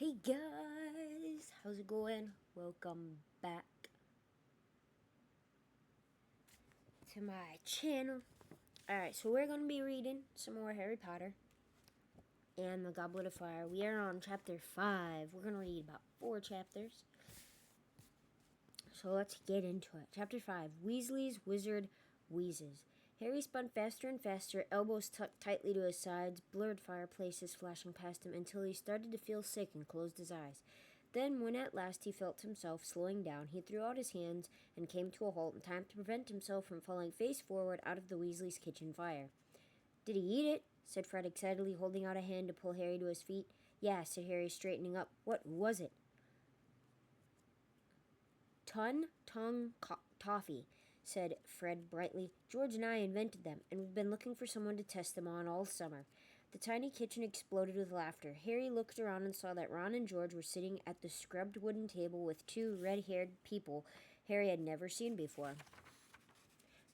Hey guys, how's it going? Welcome back to my channel. Alright, so we're going to be reading some more Harry Potter and the Goblet of Fire. We are on chapter 5. We're going to read about 4 chapters. So let's get into it. Chapter 5, Weasley's Wizard Wheezes. Harry spun faster and faster, elbows tucked tightly to his sides, blurred fireplaces flashing past him until he started to feel sick and closed his eyes. Then, when at last he felt himself slowing down, he threw out his hands and came to a halt in time to prevent himself from falling face forward out of the Weasley's kitchen fire. "Did he eat it?" said Fred excitedly, holding out a hand to pull Harry to his feet. "Yeah," said Harry, straightening up. "What was it?" Tongue toffee, said Fred brightly. "George and I invented them, and we've been looking for someone to test them on all summer." The tiny kitchen exploded with laughter. Harry looked around and saw that Ron and George were sitting at the scrubbed wooden table with 2 red-haired people Harry had never seen before,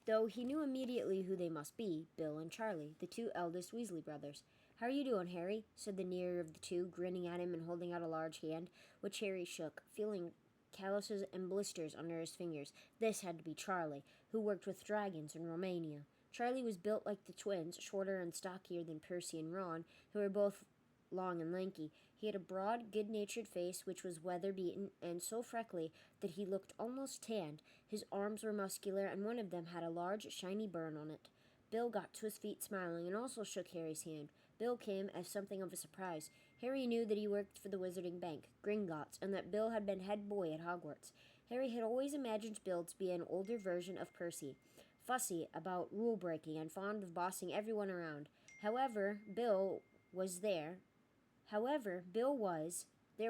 though he knew immediately who they must be, Bill and Charlie, the 2 eldest Weasley brothers. "How are you doing, Harry?" said the nearer of the 2, grinning at him and holding out a large hand, which Harry shook, feeling calluses and blisters under his fingers. This had to be Charlie, who worked with dragons in Romania. Charlie was built like the twins, shorter and stockier than Percy and Ron, who were both long and lanky. He had a broad, good-natured face which was weather-beaten and so freckly that he looked almost tanned. His arms were muscular, and one of them had a large, shiny burn on it. Bill got to his feet smiling and also shook Harry's hand. Bill came as something of a surprise. Harry knew that he worked for the Wizarding Bank, Gringotts, and that Bill had been head boy at Hogwarts. Harry had always imagined Bill to be an older version of Percy, fussy about rule-breaking and fond of bossing everyone around. However, Bill was, there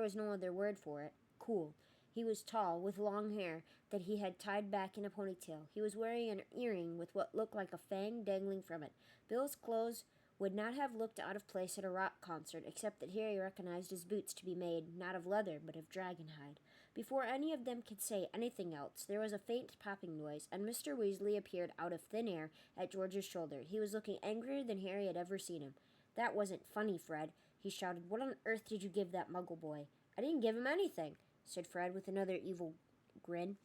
was no other word for it, cool. He was tall, with long hair that he had tied back in a ponytail. He was wearing an earring with what looked like a fang dangling from it. Bill's clothes would not have looked out of place at a rock concert, except that Harry recognized his boots to be made, not of leather, but of dragon hide. Before any of them could say anything else, there was a faint popping noise, and Mr. Weasley appeared out of thin air at George's shoulder. He was looking angrier than Harry had ever seen him. "That wasn't funny, Fred," he shouted. "What on earth did you give that Muggle boy?" "I didn't give him anything," said Fred with another evil grin.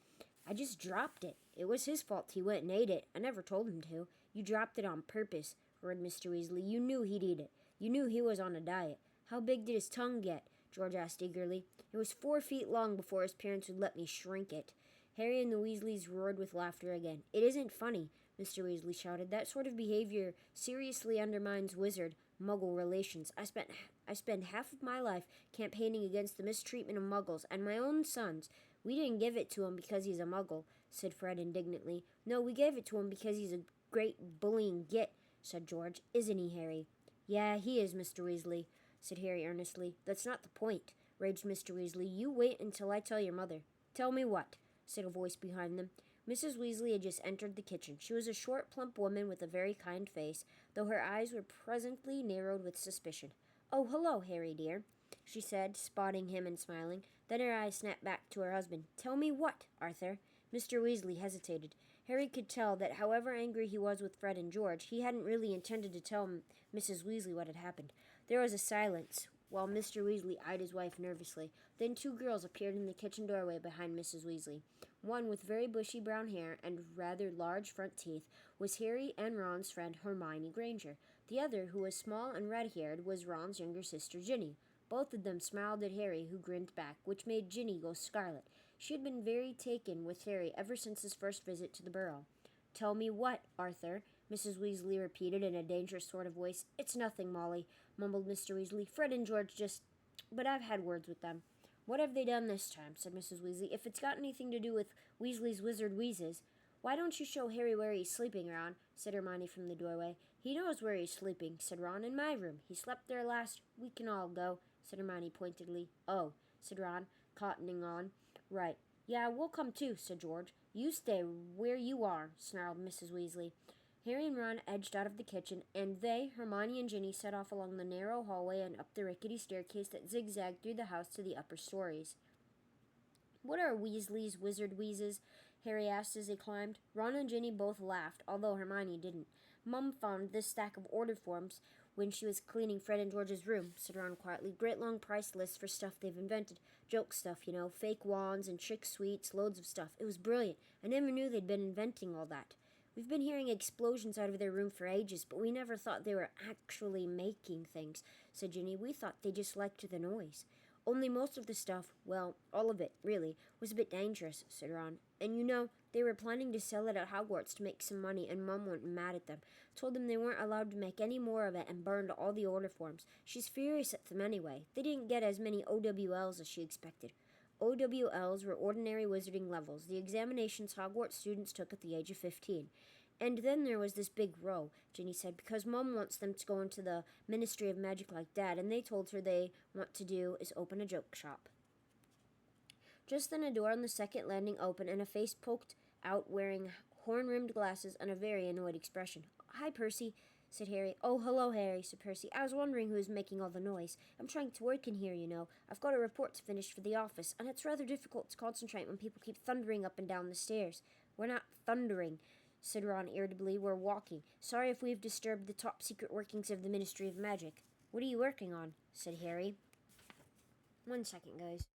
"I just dropped it. It was his fault he went and ate it. I never told him to." "You dropped it on purpose," roared Mr. Weasley. "You knew he'd eat it. You knew he was on a diet." "How big did his tongue get?" George asked eagerly. "It was 4 feet long before his parents would let me shrink it." Harry and the Weasleys roared with laughter again. "It isn't funny," Mr. Weasley shouted. "That sort of behavior seriously undermines Wizard-Muggle relations. I spend half of my life campaigning against the mistreatment of Muggles, and my own sons. We didn't give it to him because he's a Muggle," said Fred indignantly. "No, we gave it to him because he's a great bullying git," said George. "Isn't he, Harry?" "Yeah, he is, Mr. Weasley," said Harry earnestly. "That's not the point," raged Mr. Weasley. "You wait until I tell your mother." "Tell me what?" said a voice behind them. Mrs. Weasley had just entered the kitchen. She was a short, plump woman with a very kind face, though her eyes were presently narrowed with suspicion. "Oh, hello, Harry, dear," she said, spotting him and smiling. Then her eyes snapped back to her husband. "Tell me what, Arthur?" Mr. Weasley hesitated. Harry could tell that however angry he was with Fred and George, he hadn't really intended to tell Mrs. Weasley what had happened. There was a silence, while Mr. Weasley eyed his wife nervously. Then 2 girls appeared in the kitchen doorway behind Mrs. Weasley. One, with very bushy brown hair and rather large front teeth, was Harry and Ron's friend Hermione Granger. The other, who was small and red-haired, was Ron's younger sister Ginny. Both of them smiled at Harry, who grinned back, which made Ginny go scarlet. She had been very taken with Harry ever since his first visit to the Burrow. "Tell me what, Arthur?" Mrs. Weasley repeated in a dangerous sort of voice. "It's nothing, Molly," mumbled Mr. Weasley. "Fred and George just... But I've had words with them." "What have they done this time?" said Mrs. Weasley. "If it's got anything to do with Weasley's Wizard Wheezes." "Why don't you show Harry where he's sleeping, Ron?" said Hermione from the doorway. "He knows where he's sleeping," said Ron. "In my room. He slept there last... We can all go," said Hermione pointedly. "Oh," said Ron, cottoning on. "Right. Yeah, we'll come too," said George. "You stay where you are," snarled Mrs. Weasley. Harry and Ron edged out of the kitchen, and they, Hermione and Ginny, set off along the narrow hallway and up the rickety staircase that zigzagged through the house to the upper stories. "What are Weasley's Wizard Wheezes?" Harry asked as they climbed. Ron and Ginny both laughed, although Hermione didn't. Mum found this stack of order forms when she was cleaning Fred and George's room," said Ron quietly. "Great long price lists for stuff they've invented. Joke stuff, you know, fake wands and trick sweets, loads of stuff. It was brilliant. I never knew they'd been inventing all that." "We've been hearing explosions out of their room for ages, but we never thought they were actually making things," said Ginny. "We thought they just liked the noise." "Only most of the stuff, well, all of it, really, was a bit dangerous," said Ron. "And you know, they were planning to sell it at Hogwarts to make some money, and Mom went mad at them. Told them they weren't allowed to make any more of it and burned all the order forms. She's furious at them anyway. They didn't get as many OWLs as she expected." OWLs were ordinary wizarding levels, the examinations Hogwarts students took at the age of 15. "And then there was this big row," Ginny said, "because Mom wants them to go into the Ministry of Magic like Dad, and they told her they want to do is open a joke shop." Just then a door on the second landing opened, and a face poked out wearing horn-rimmed glasses and a very annoyed expression. "Hi, Percy," said Harry. "Oh, hello, Harry," said Percy. "I was wondering who was making all the noise. I'm trying to work in here, you know. I've got a report to finish for the office, and it's rather difficult to concentrate when people keep thundering up and down the stairs." "We're not thundering," said Ron irritably. "We're walking. Sorry if we've disturbed the top-secret workings of the Ministry of Magic." "What are you working on?" said Harry. "One second, guys."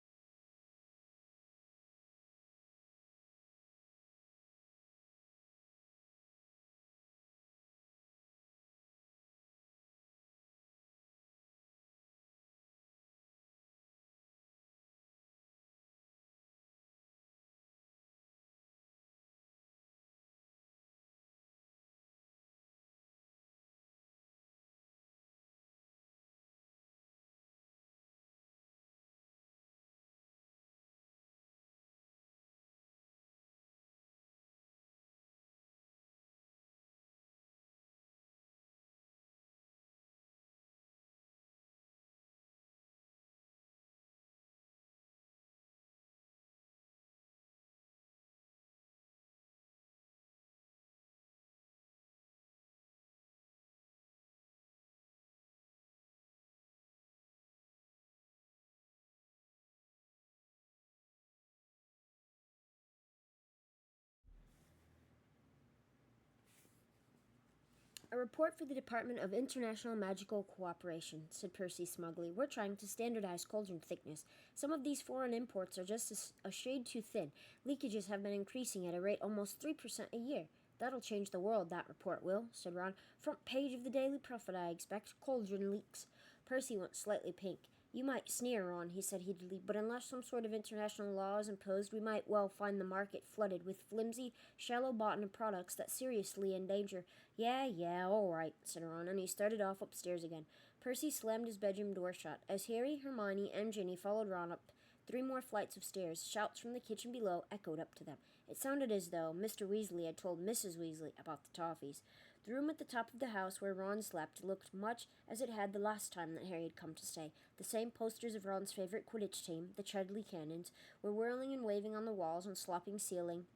"A report for the Department of International Magical Cooperation," said Percy smugly. "We're trying to standardize cauldron thickness. Some of these foreign imports are just a shade too thin. Leakages have been increasing at a rate almost 3% a year." "That'll change the world, that report will," said Ron. "Front page of the Daily Prophet, I expect. Cauldron leaks." Percy went slightly pink. "You might sneer, Ron," he said heatedly, "but unless some sort of international law is imposed, we might well find the market flooded with flimsy, shallow-bottomed products that seriously endanger—" Yeah, all right," said Ron, and he started off upstairs again. Percy slammed his bedroom door shut. As Harry, Hermione, and Ginny followed Ron up 3 more flights of stairs, shouts from the kitchen below echoed up to them. It sounded as though Mr. Weasley had told Mrs. Weasley about the toffees. The room at the top of the house where Ron slept looked much as it had the last time that Harry had come to stay. The same posters of Ron's favorite Quidditch team, the Chudley Cannons, were whirling and waving on the walls and sloping ceiling,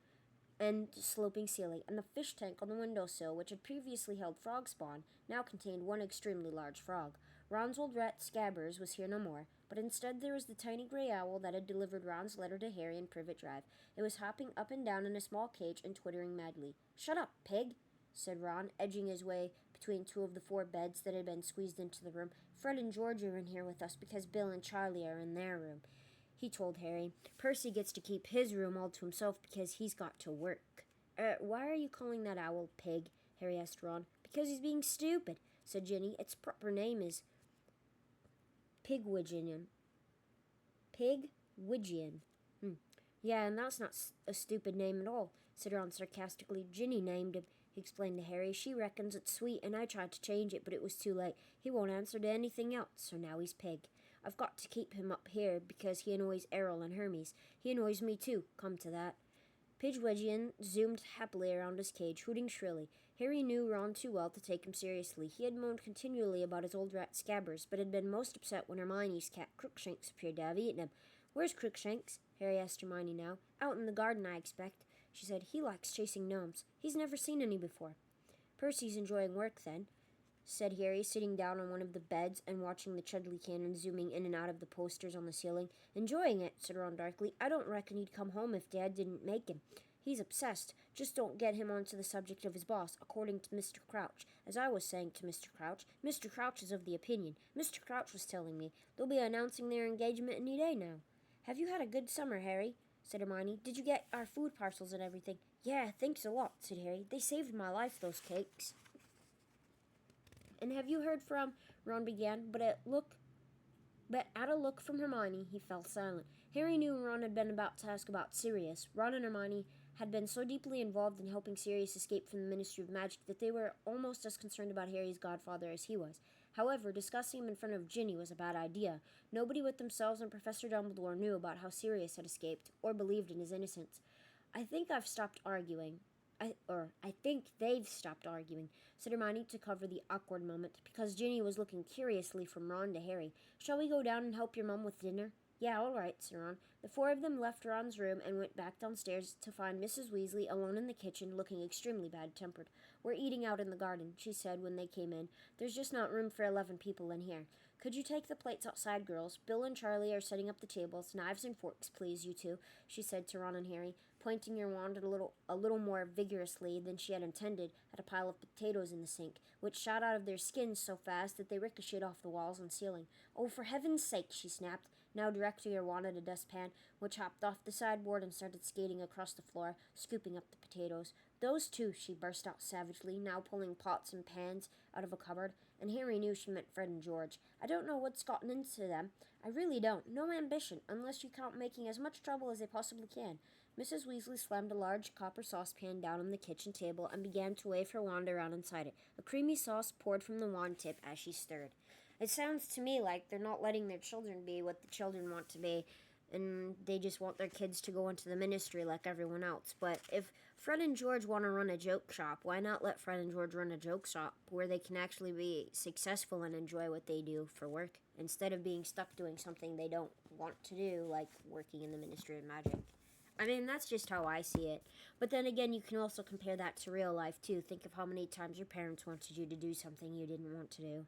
and the fish tank on the windowsill, which had previously held frog spawn, now contained one extremely large frog. Ron's old rat Scabbers was here no more, but instead there was the tiny gray owl that had delivered Ron's letter to Harry in Privet Drive. It was hopping up and down in a small cage and twittering madly. "Shut up, pig," said Ron, edging his way between 2 of the 4 beds that had been squeezed into the room. "Fred and George are in here with us because Bill and Charlie are in their room," he told Harry. "Percy gets to keep his room all to himself because he's got to work." Why are you calling that owl pig?" Harry asked Ron. "Because he's being stupid," said Ginny. "Its proper name is Pigwidgeon." Pigwidgeon. "Yeah, and that's not a stupid name at all," said Ron sarcastically. "Ginny named him," he explained to Harry. "She reckons it's sweet, and I tried to change it, but it was too late. He won't answer to anything else, so now he's Pig. I've got to keep him up here because he annoys Errol and Hermes. He annoys me too, come to that." Pigwidgeon zoomed happily around his cage, hooting shrilly. Harry knew Ron too well to take him seriously. He had moaned continually about his old rat Scabbers, but had been most upset when Hermione's cat Crookshanks appeared to have eaten him. "Where's Crookshanks?" Harry asked Hermione now. "Out in the garden, I expect," she said. "He likes chasing gnomes. He's never seen any before." "Percy's enjoying work, then," said Harry, sitting down on one of the beds and watching the Chudley Cannon zooming in and out of the posters on the ceiling. "Enjoying it," said Ron darkly. "I don't reckon he'd come home if Dad didn't make him." He's obsessed. Just don't get him onto the subject of his boss, according to Mr. Crouch. As I was saying to Mr. Crouch is of the opinion. Mr. Crouch was telling me they'll be announcing their engagement any day now. Have you had a good summer, Harry? Said Hermione. Did you get our food parcels and everything? Yeah, thanks a lot, said Harry. They saved my life, those cakes. And have you heard from... Ron began, but at a look from Hermione, he fell silent. Harry knew Ron had been about to ask about Sirius. Ron and Hermione had been so deeply involved in helping Sirius escape from the Ministry of Magic that they were almost as concerned about Harry's godfather as he was. However, discussing him in front of Ginny was a bad idea. Nobody but themselves and Professor Dumbledore knew about how Sirius had escaped, or believed in his innocence. I think they've stopped arguing, said Hermione to cover the awkward moment, because Ginny was looking curiously from Ron to Harry. Shall we go down and help your mum with dinner? Yeah, all right, said Ron. The four of them left Ron's room and went back downstairs to find Mrs. Weasley alone in the kitchen, looking extremely bad-tempered. We're eating out in the garden, she said when they came in. There's just not room for 11 people in here. Could you take the plates outside, girls? Bill and Charlie are setting up the tables. Knives and forks, please, you two, she said to Ron and Harry, pointing her wand a little more vigorously than she had intended at a pile of potatoes in the sink, which shot out of their skins so fast that they ricocheted off the walls and ceiling. Oh, for heaven's sake, she snapped, now directing her wand at a dustpan, which hopped off the sideboard and started skating across the floor, scooping up the potatoes. Those two, she burst out savagely, now pulling pots and pans out of a cupboard, and Harry knew she meant Fred and George. I don't know what's gotten into them. I really don't. No ambition, unless you count making as much trouble as they possibly can. Mrs. Weasley slammed a large copper saucepan down on the kitchen table and began to wave her wand around inside it. A creamy sauce poured from the wand tip as she stirred. It sounds to me like they're not letting their children be what the children want to be, and they just want their kids to go into the ministry like everyone else. But if Fred and George want to run a joke shop, why not let Fred and George run a joke shop where they can actually be successful and enjoy what they do for work, instead of being stuck doing something they don't want to do, like working in the Ministry of Magic? I mean, that's just how I see it. But then again, you can also compare that to real life, too. Think of how many times your parents wanted you to do something you didn't want to do.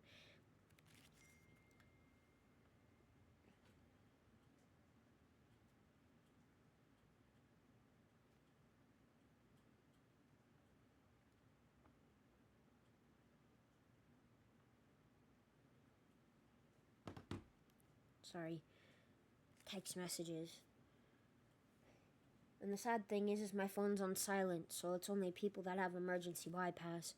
Sorry. Text messages. And the sad thing is my phone's on silent, so it's only people that have emergency bypass.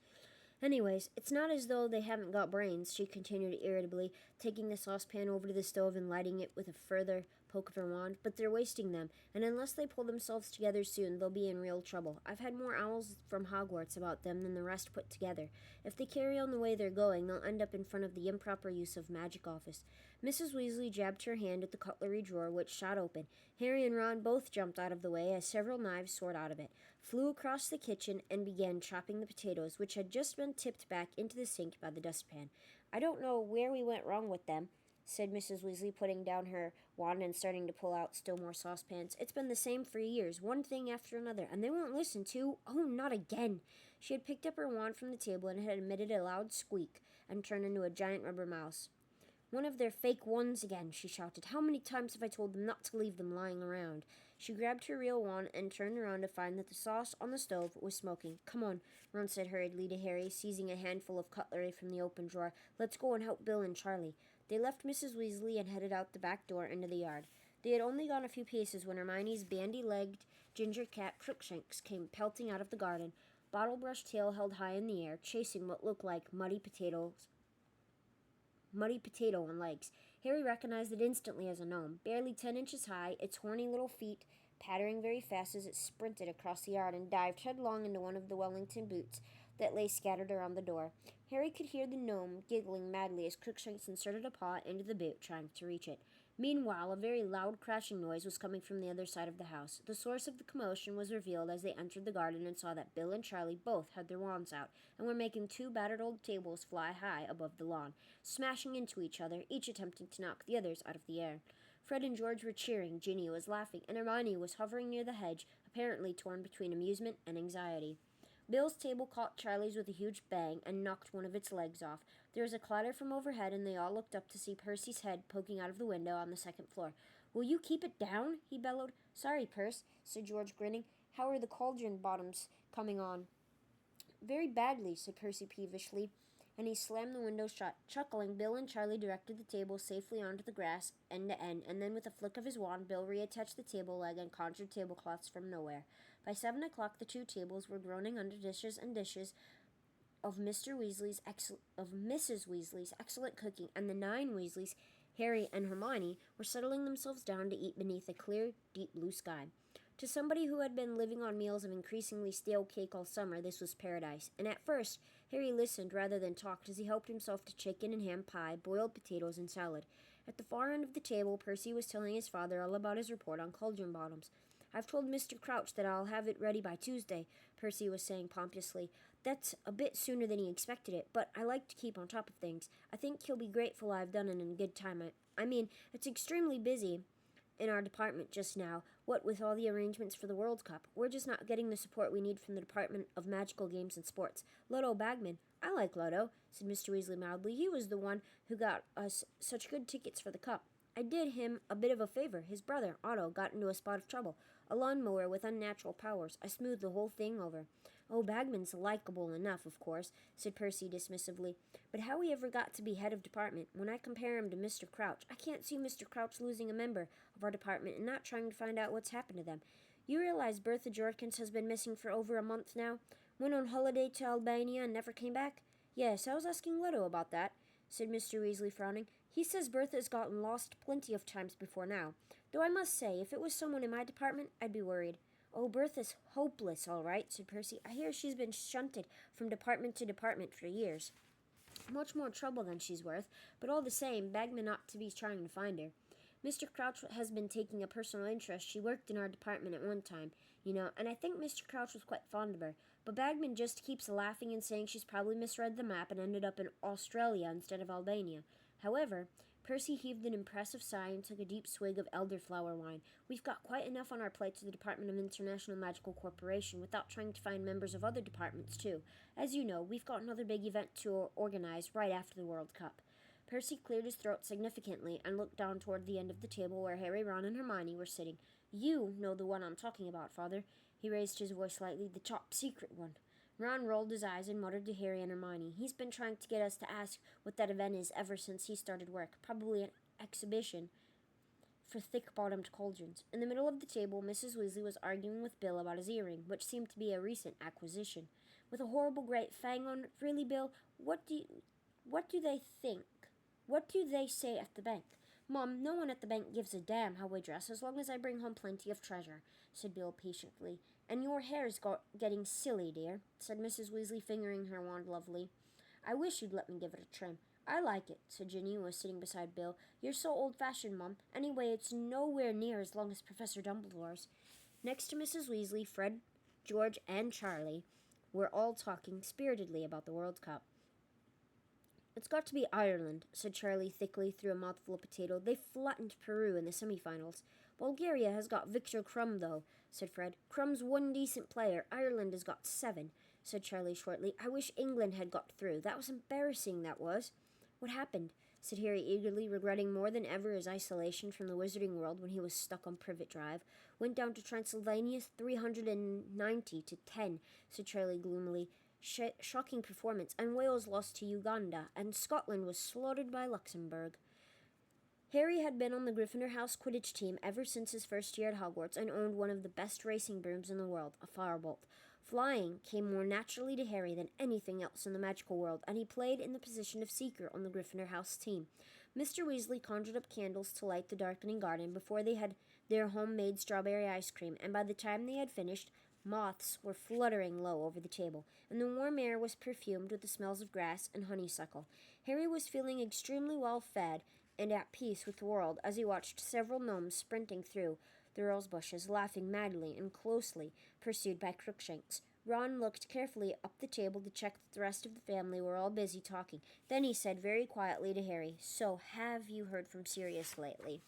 Anyways, it's not as though they haven't got brains, she continued irritably, taking the saucepan over to the stove and lighting it with a further poke of her wand, but they're wasting them, and unless they pull themselves together soon, they'll be in real trouble. I've had more owls from Hogwarts about them than the rest put together. If they carry on the way they're going, they'll end up in front of the improper use of magic office. Mrs. Weasley jabbed her hand at the cutlery drawer, which shot open. Harry and Ron both jumped out of the way as several knives soared out of it, flew across the kitchen, and began chopping the potatoes, which had just been tipped back into the sink by the dustpan. I don't know where we went wrong with them, said Mrs. Weasley, putting down her wand and starting to pull out still more saucepans. It's been the same for years, one thing after another, and they won't listen to... Oh, not again! She had picked up her wand from the table and had emitted a loud squeak and turned into a giant rubber mouse. One of their fake ones again, she shouted. How many times have I told them not to leave them lying around? She grabbed her real wand and turned around to find that the sauce on the stove was smoking. Come on, Ron said hurriedly to Harry, seizing a handful of cutlery from the open drawer. Let's go and help Bill and Charlie. They left Mrs. Weasley and headed out the back door into the yard. They had only gone a few paces when Hermione's bandy-legged ginger cat Crookshanks came pelting out of the garden, bottle-brush tail held high in the air, chasing what looked like muddy potato on legs. Harry recognized it instantly as a gnome, barely 10 inches high, its horny little feet pattering very fast as it sprinted across the yard and dived headlong into one of the Wellington boots that lay scattered around the door. Harry could hear the gnome giggling madly as Crookshanks inserted a paw into the boot, trying to reach it. Meanwhile, a very loud crashing noise was coming from the other side of the house. The source of the commotion was revealed as they entered the garden and saw that Bill and Charlie both had their wands out and were making two battered old tables fly high above the lawn, smashing into each other, each attempting to knock the others out of the air. Fred and George were cheering, Ginny was laughing, and Hermione was hovering near the hedge, apparently torn between amusement and anxiety. Bill's table caught Charlie's with a huge bang and knocked one of its legs off. There was a clatter from overhead, and they all looked up to see Percy's head poking out of the window on the second floor. Will you keep it down? He bellowed. Sorry, Perce, said George, grinning. How are the cauldron bottoms coming on? Very badly, said Percy peevishly, and he slammed the window shut. Chuckling, Bill and Charlie directed the table safely onto the grass, end to end, and then with a flick of his wand, Bill reattached the table leg and conjured tablecloths from nowhere. By 7 o'clock, the two tables were groaning under dishes and dishes of Mrs. Weasley's excellent cooking, and the 9 Weasleys, Harry and Hermione, were settling themselves down to eat beneath a clear, deep blue sky. To somebody who had been living on meals of increasingly stale cake all summer, this was paradise, and at first Harry listened rather than talked as he helped himself to chicken and ham pie, boiled potatoes, and salad. At the far end of the table, Percy was telling his father all about his report on cauldron bottoms. "I've told Mr. Crouch that I'll have it ready by Tuesday," Percy was saying pompously. "That's a bit sooner than he expected it, but I like to keep on top of things. I think he'll be grateful I've done it in a good time. I mean, it's extremely busy in our department just now, what with all the arrangements for the World Cup. We're just not getting the support we need from the Department of Magical Games and Sports. Ludlow Bagman." "I like Ludlow," said Mr. Weasley mildly. "He was the one who got us such good tickets for the Cup. I did him a bit of a favor. His brother, Otto, got into a spot of trouble. A lawnmower with unnatural powers. I smoothed the whole thing over." "Oh, Bagman's likable enough, of course," said Percy dismissively. "But how he ever got to be head of department, when I compare him to Mr. Crouch, I can't see Mr. Crouch losing a member of our department and not trying to find out what's happened to them. You realize Bertha Jorkins has been missing for over a month now? Went on holiday to Albania and never came back?" "Yes, I was asking Ludlow about that," said Mr. Weasley, frowning. "He says Bertha's gotten lost plenty of times before now. Though I must say, if it was someone in my department, I'd be worried." "Oh, Bertha's hopeless, all right," said Percy. "I hear she's been shunted from department to department for years. Much more trouble than she's worth, but all the same, Bagman ought to be trying to find her. Mr. Crouch has been taking a personal interest. She worked in our department at one time, and I think Mr. Crouch was quite fond of her. But Bagman just keeps laughing and saying she's probably misread the map and ended up in Australia instead of Albania. However," Percy heaved an impressive sigh and took a deep swig of elderflower wine. "We've got quite enough on our plate to the Department of International Magical Corporation without trying to find members of other departments, too. As you know, we've got another big event to organize right after the World Cup." Percy cleared his throat significantly and looked down toward the end of the table where Harry, Ron, and Hermione were sitting. "You know the one I'm talking about, Father." He raised his voice slightly. "The top secret one." Ron rolled his eyes and muttered to Harry and Hermione. "He's been trying to get us to ask what that event is ever since he started work. Probably an exhibition for thick-bottomed cauldrons." In the middle of the table, Mrs. Weasley was arguing with Bill about his earring, which seemed to be a recent acquisition. "With a horrible great fang on it, really, Bill? What do they think? What do they say at the bank?" "Mom, no one at the bank gives a damn how we dress as long as I bring home plenty of treasure," said Bill patiently. "And your hair's getting silly, dear," said Mrs. Weasley, fingering her wand lovely. "I wish you'd let me give it a trim." "I like it," said Ginny, who was sitting beside Bill. "You're so old-fashioned, Mom. Anyway, it's nowhere near as long as Professor Dumbledore's." Next to Mrs. Weasley, Fred, George, and Charlie were all talking spiritedly about the World Cup. "It's got to be Ireland," said Charlie thickly through a mouthful of potato. "They flattened Peru in the semifinals." "Bulgaria has got Victor Krum, though," said Fred. "Krum's one decent player. Ireland has got 7, said Charlie shortly. "I wish England had got through. That was embarrassing, that was." "What happened?" said Harry eagerly, regretting more than ever his isolation from the wizarding world when he was stuck on Privet Drive. "Went down to Transylvania 390 to 10, said Charlie gloomily. "Shocking performance, and Wales lost to Uganda, and Scotland was slaughtered by Luxembourg." Harry had been on the Gryffindor House Quidditch team ever since his first year at Hogwarts and owned one of the best racing brooms in the world, a Firebolt. Flying came more naturally to Harry than anything else in the magical world, and he played in the position of Seeker on the Gryffindor House team. Mr. Weasley conjured up candles to light the darkening garden before they had their homemade strawberry ice cream, and by the time they had finished, moths were fluttering low over the table, and the warm air was perfumed with the smells of grass and honeysuckle. Harry was feeling extremely well fed and at peace with the world as he watched several gnomes sprinting through the rose bushes, laughing madly and closely pursued by Crookshanks. Ron looked carefully up the table to check that the rest of the family were all busy talking. Then he said very quietly to Harry, "So, have you heard from Sirius lately?"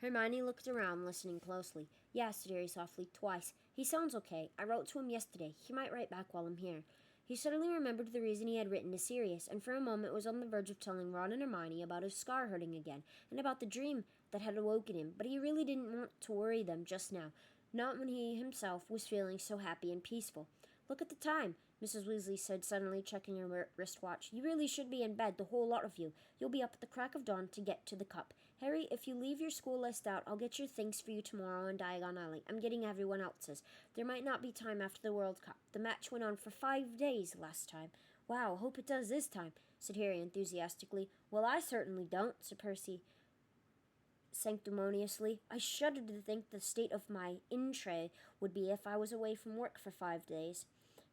Hermione looked around, listening closely. "Yes," said Harry softly, "twice. He sounds okay. I wrote to him yesterday. He might write back while I'm here." He suddenly remembered the reason he had written to Sirius, and for a moment was on the verge of telling Ron and Hermione about his scar hurting again, and about the dream that had awoken him, but he really didn't want to worry them just now. not when he himself was feeling so happy and peaceful. "Look at the time," Mrs. Weasley said suddenly, checking her wristwatch. "You really should be in bed, the whole lot of you. You'll be up at the crack of dawn to get to the cup. Harry, if you leave your school list out, I'll get your things for you tomorrow in Diagon Alley. I'm getting everyone else's. There might not be time after the World Cup. The match went on for 5 days last time." "Wow, hope it does this time," said Harry enthusiastically. "Well, I certainly don't," said Percy sanctimoniously. "I shudder to think the state of my in-tray would be if I was away from work for 5 days."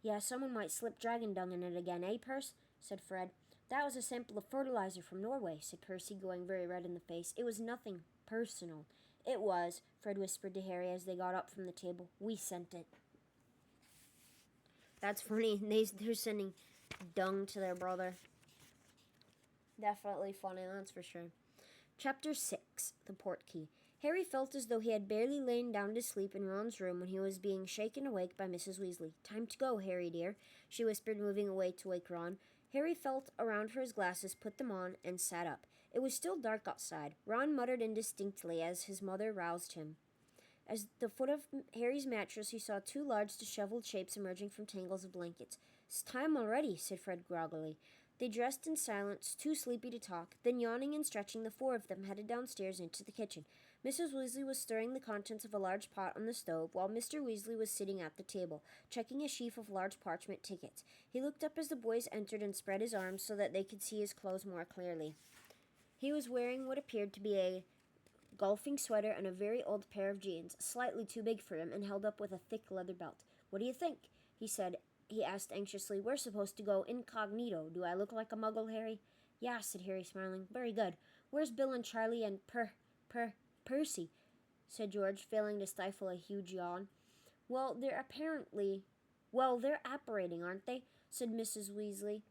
"Yeah, someone might slip dragon dung in it again, eh, Perce?" said Fred. "That was a sample of fertilizer from Norway," said Percy, going very red in the face. "It was nothing personal." "It was," Fred whispered to Harry as they got up from the table. "We sent it." That's funny. They're sending dung to their brother. Definitely funny, that's for sure. Chapter 6, The Portkey. Harry felt as though he had barely lain down to sleep in Ron's room when he was being shaken awake by Mrs. Weasley. "Time to go, Harry dear," she whispered, moving away to wake Ron. Harry felt around for his glasses, put them on, and sat up. It was still dark outside. Ron muttered indistinctly as his mother roused him. At the foot of Harry's mattress, he saw 2 large, disheveled shapes emerging from tangles of blankets. "It's time already," said Fred groggily. They dressed in silence, too sleepy to talk. Then, yawning and stretching, the 4 of them headed downstairs into the kitchen. Mrs. Weasley was stirring the contents of a large pot on the stove, while Mr. Weasley was sitting at the table, checking a sheaf of large parchment tickets. He looked up as the boys entered and spread his arms so that they could see his clothes more clearly. He was wearing what appeared to be a golfing sweater and a very old pair of jeans, slightly too big for him, and held up with a thick leather belt. "What do you think?" He asked anxiously. "We're supposed to go incognito. Do I look like a muggle, Harry?" "Yeah," said Harry, smiling. "Very good. Where's Bill and Charlie and Percy?" said George, failing to stifle a huge yawn. Well, they're apparating, aren't they?" said Mrs. Weasley,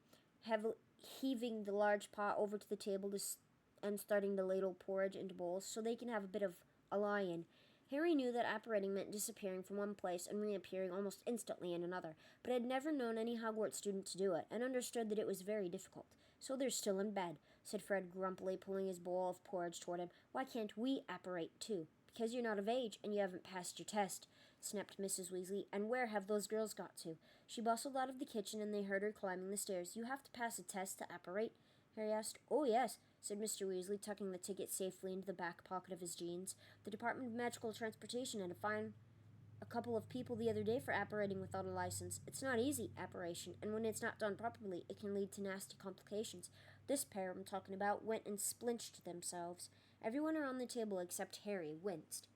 heaving the large pot over to the table and starting to ladle porridge into bowls so they can have a bit of a lie-in. Harry knew that apparating meant disappearing from one place and reappearing almost instantly in another, but had never known any Hogwarts student to do it, and understood that it was very difficult. "So they're still in bed," said Fred grumpily, pulling his bowl of porridge toward him. "Why can't we apparate too?" "Because you're not of age, and you haven't passed your test," snapped Mrs. Weasley. "And where have those girls got to?" She bustled out of the kitchen, and they heard her climbing the stairs. "You have to pass a test to apparate?" Harry asked. "Oh, yes," said Mr. Weasley, tucking the ticket safely into the back pocket of his jeans. "The Department of Magical Transportation had to fine a couple of people the other day for apparating without a license. It's not easy, apparition, and when it's not done properly, it can lead to nasty complications. This pair I'm talking about went and splinched themselves." Everyone around the table except Harry winced.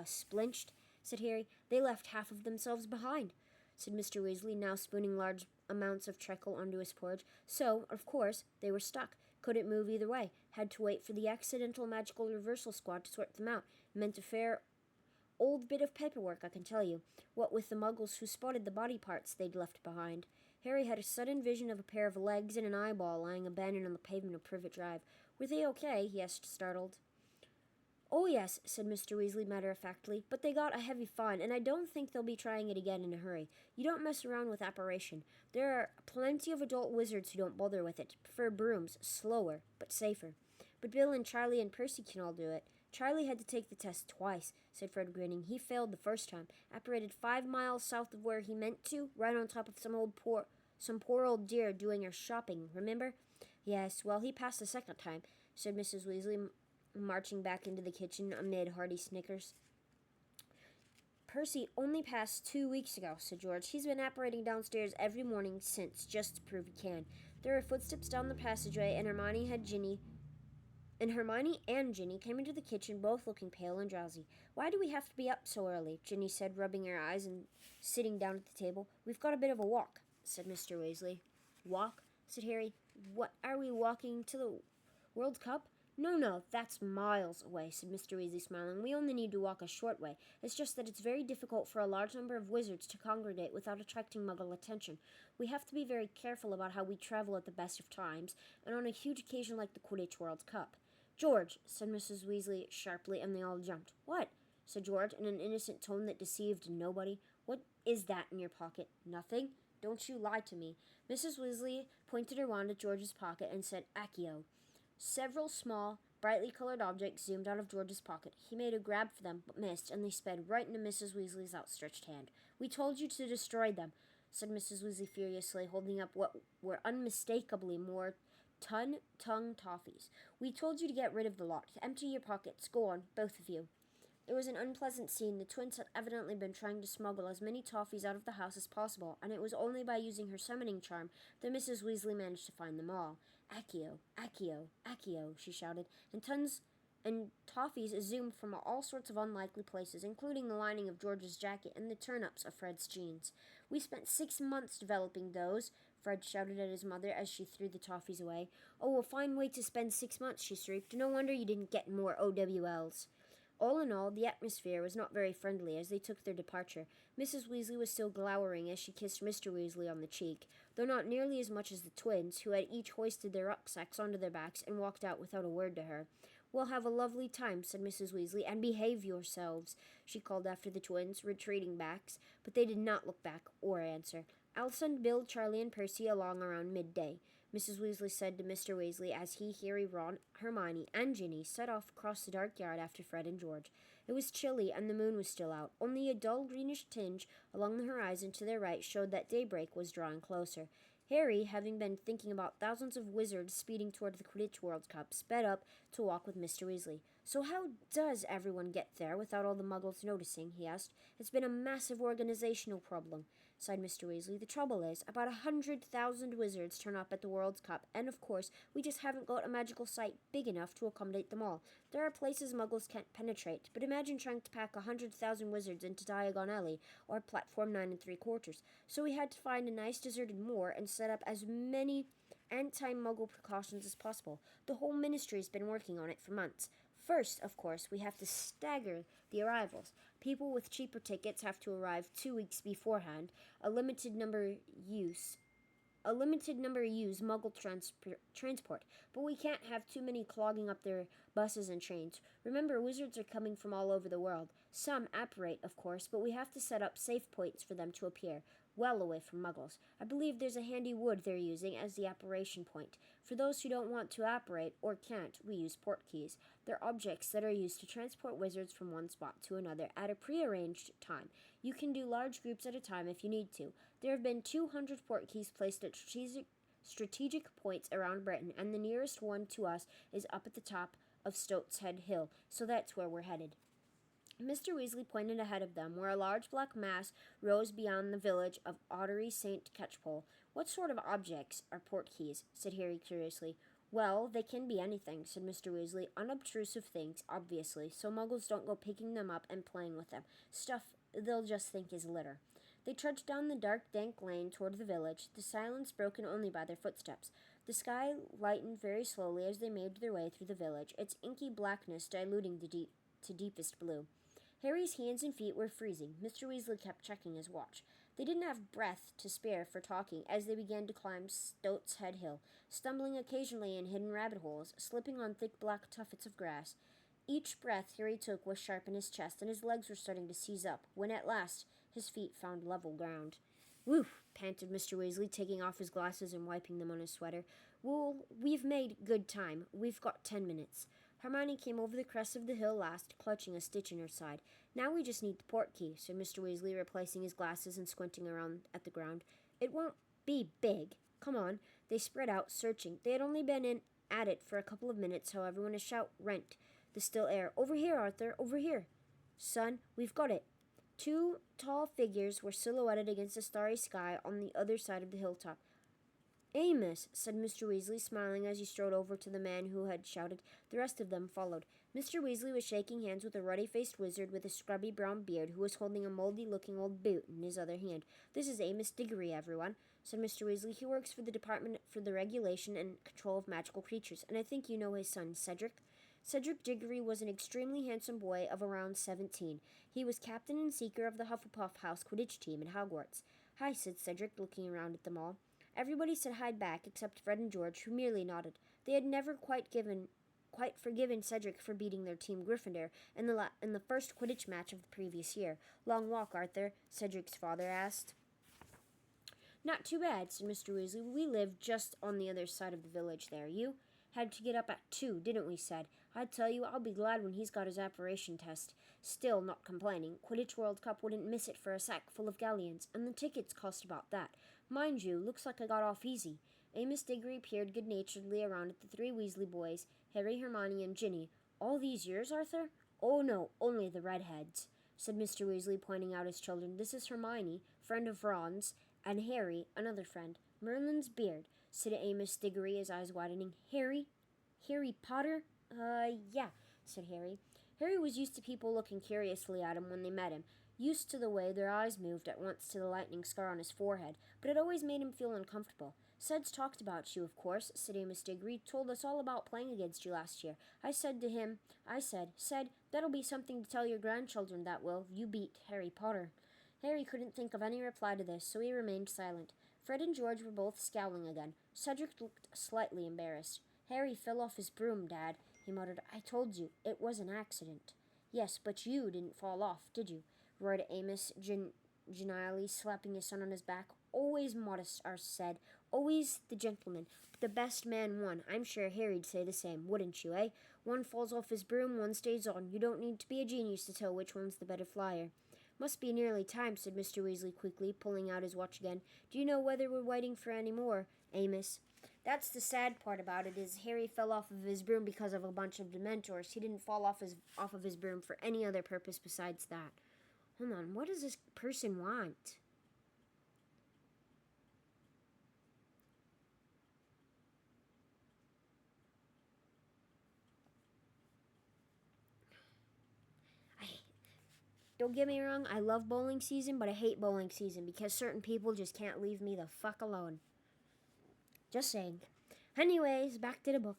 Splinched?" said Harry. "They left half of themselves behind," said Mr. Weasley, now spooning large amounts of treacle onto his porridge. "So, of course, they were stuck. Couldn't move either way. Had to wait for the accidental magical reversal squad to sort them out. Meant a fair old bit of paperwork, I can tell you, what with the muggles who spotted the body parts they'd left behind." Harry had a sudden vision of a pair of legs and an eyeball lying abandoned on the pavement of Privet Drive. "Were they okay?" he asked, startled. "Oh, yes," said Mr. Weasley matter-of-factly, "but they got a heavy fine, and I don't think they'll be trying it again in a hurry. You don't mess around with apparition. There are plenty of adult wizards who don't bother with it, prefer brooms, slower, but safer. But Bill and Charlie and Percy can all do it." "Charlie had to take the test twice," said Fred, grinning. "He failed the first time. Apparated 5 miles south of where he meant to, right on top of some poor old dear doing her shopping, remember?" "Yes, well, he passed the second time," said Mrs. Weasley, marching back into the kitchen amid hearty snickers. "Percy only passed 2 weeks ago," said George. "He's been apparating downstairs every morning since, just to prove he can." There were footsteps down the passageway, and Hermione and Ginny came into the kitchen, both looking pale and drowsy. "Why do we have to be up so early?" Ginny said, rubbing her eyes and sitting down at the table. "We've got a bit of a walk," said Mr. Weasley. "Walk?" said Harry. "What, are we walking to the World Cup?" No, that's miles away," said Mr. Weasley, smiling. "We only need to walk a short way. It's just that it's very difficult for a large number of wizards to congregate without attracting Muggle attention. We have to be very careful about how we travel at the best of times, and on a huge occasion like the Quidditch World Cup." "George," said Mrs. Weasley sharply, and they all jumped. "What?" said George, in an innocent tone that deceived nobody. "What is that in your pocket?" "Nothing. Don't you lie to me." Mrs. Weasley pointed her wand at George's pocket and said, "Accio." Several small, brightly colored objects zoomed out of George's pocket. He made a grab for them, but missed, and they sped right into Mrs. Weasley's outstretched hand. "We told you to destroy them," said Mrs. Weasley furiously, holding up what were unmistakably more tongue toffees. "We told you to get rid of the lot. Empty your pockets. Go on, both of you." It was an unpleasant scene. The twins had evidently been trying to smuggle as many toffees out of the house as possible, and it was only by using her summoning charm that Mrs. Weasley managed to find them all. "Accio, Accio, Accio," she shouted, and tons and toffees zoomed from all sorts of unlikely places, including the lining of George's jacket and the turn-ups of Fred's jeans. "We spent 6 months developing those," Fred shouted at his mother as she threw the toffees away. "Oh, a fine way to spend 6 months," she shrieked. "No wonder you didn't get more OWLs." All in all, the atmosphere was not very friendly as they took their departure. Mrs. Weasley was still glowering as she kissed Mr. Weasley on the cheek, though not nearly as much as the twins, who had each hoisted their rucksacks onto their backs and walked out without a word to her. "We'll have a lovely time," said Mrs. Weasley, "and behave yourselves," she called after the twins, retreating back, but they did not look back or answer. "I'll send Bill, Charlie, and Percy along around midday," Mrs. Weasley said to Mr. Weasley as he, Harry, Ron, Hermione, and Ginny set off across the dark yard after Fred and George. It was chilly, and the moon was still out. Only a dull greenish tinge along the horizon to their right showed that daybreak was drawing closer. Harry, having been thinking about thousands of wizards speeding toward the Quidditch World Cup, sped up to walk with Mr. Weasley. "So how does everyone get there without all the muggles noticing?" he asked. "It's been a massive organizational problem," sighed Mr. Weasley. "The trouble is, about 100,000 wizards turn up at the World Cup, and of course, we just haven't got a magical site big enough to accommodate them all. There are places muggles can't penetrate, but imagine trying to pack 100,000 wizards into Diagon Alley, or Platform 9 3/4. So we had to find a nice deserted moor and set up as many anti-muggle precautions as possible. The whole ministry's been working on it for months. First, of course, we have to stagger the arrivals. People with cheaper tickets have to arrive 2 weeks beforehand. A limited number use Muggle transport, but we can't have too many clogging up their buses and trains. Remember, wizards are coming from all over the world. Some apparate, of course, but we have to set up safe points for them to appear, well away from Muggles. I believe there's a handy wood they're using as the apparition point. For those who don't want to apparate, or can't, we use portkeys. They're objects that are used to transport wizards from one spot to another at a prearranged time. You can do large groups at a time if you need to. There have been 200 portkeys placed at strategic points around Britain, and the nearest one to us is up at the top of Stoats Head Hill, so that's where we're headed." Mr. Weasley pointed ahead of them, where a large black mass rose beyond the village of Ottery St. Catchpole. "What sort of objects are portkeys?" said Harry curiously. "Well, they can be anything," said Mr. Weasley. "Unobtrusive things, obviously, so muggles don't go picking them up and playing with them. Stuff they'll just think is litter." They trudged down the dark, dank lane toward the village, the silence broken only by their footsteps. The sky lightened very slowly as they made their way through the village, its inky blackness diluting to deepest blue. Harry's hands and feet were freezing. Mr. Weasley kept checking his watch. They didn't have breath to spare for talking as they began to climb Stoats Head Hill, stumbling occasionally in hidden rabbit holes, slipping on thick black tuffets of grass. Each breath Harry took was sharp in his chest, and his legs were starting to seize up, when at last his feet found level ground. "Whew," panted Mr. Weasley, taking off his glasses and wiping them on his sweater. "Well, we've made good time. We've got 10 minutes. Hermione came over the crest of the hill last, clutching a stitch in her side. "Now we just need the portkey," said Mr. Weasley, replacing his glasses and squinting around at the ground. "It won't be big. Come on." They spread out, searching. They had only been at it for a couple of minutes, however, when a shout rent the still air. "Over here, Arthur! Over here!" "Son, we've got it." 2 tall figures were silhouetted against the starry sky on the other side of the hilltop. "Amos," said Mr. Weasley, smiling as he strode over to the man who had shouted. The rest of them followed. Mr. Weasley was shaking hands with a ruddy-faced wizard with a scrubby brown beard who was holding a moldy-looking old boot in his other hand. "This is Amos Diggory, everyone," said Mr. Weasley. "He works for the Department for the Regulation and Control of Magical Creatures, and I think you know his son, Cedric." Cedric Diggory was an extremely handsome boy of around 17. He was captain and seeker of the Hufflepuff House Quidditch team at Hogwarts. "Hi," said Cedric, looking around at them all. Everybody said hi back except Fred and George, who merely nodded. They had never quite forgiven Cedric for beating their team Gryffindor in the first Quidditch match of the previous year. "Long walk, Arthur?" Cedric's father asked. "Not too bad," said Mr. Weasley. "We live just on the other side of the village there. You had to get up at 2, didn't we, Ced? I tell you, I'll be glad when he's got his apparition test. Still, not complaining, Quidditch World Cup wouldn't miss it for a sack full of galleons, and the tickets cost about that. Mind you, looks like I got off easy. Amos Diggory peered good-naturedly around at the three Weasley boys, Harry, Hermione, and Ginny. All these years, Arthur? Oh no, only the redheads, said Mr. Weasley, pointing out his children. This is Hermione, friend of Ron's, and Harry, another friend. Merlin's beard, said Amos Diggory, his eyes widening. Harry? Harry Potter? Yeah, said Harry. Harry was used to people looking curiously at him when they met him, used to the way their eyes moved at once to the lightning scar on his forehead, but it always made him feel uncomfortable. Ced's talked about you, of course, said Amos Diggory. Told us all about playing against you last year. I said, Ced, that'll be something to tell your grandchildren, that will. You beat Harry Potter. Harry couldn't think of any reply to this, so he remained silent. Fred and George were both scowling again. Cedric looked slightly embarrassed. Harry fell off his broom, Dad, he muttered. I told you, it was an accident. Yes, but you didn't fall off, did you? Roared Amos genially, slapping his son on his back. Always modest, Arthur said. Always the gentleman. The best man won. I'm sure Harry'd say the same, wouldn't you, eh? One falls off his broom, one stays on. You don't need to be a genius to tell which one's the better flyer. Must be nearly time, said Mr. Weasley quickly, pulling out his watch again. Do you know whether we're waiting for any more, Amos? That's the sad part about it, is Harry fell off of his broom because of a bunch of Dementors. He didn't fall off of his broom for any other purpose besides that. Hold on, what does this person want? Don't get me wrong, I love bowling season, but I hate bowling season because certain people just can't leave me the fuck alone. Just saying. Anyways, back to the book.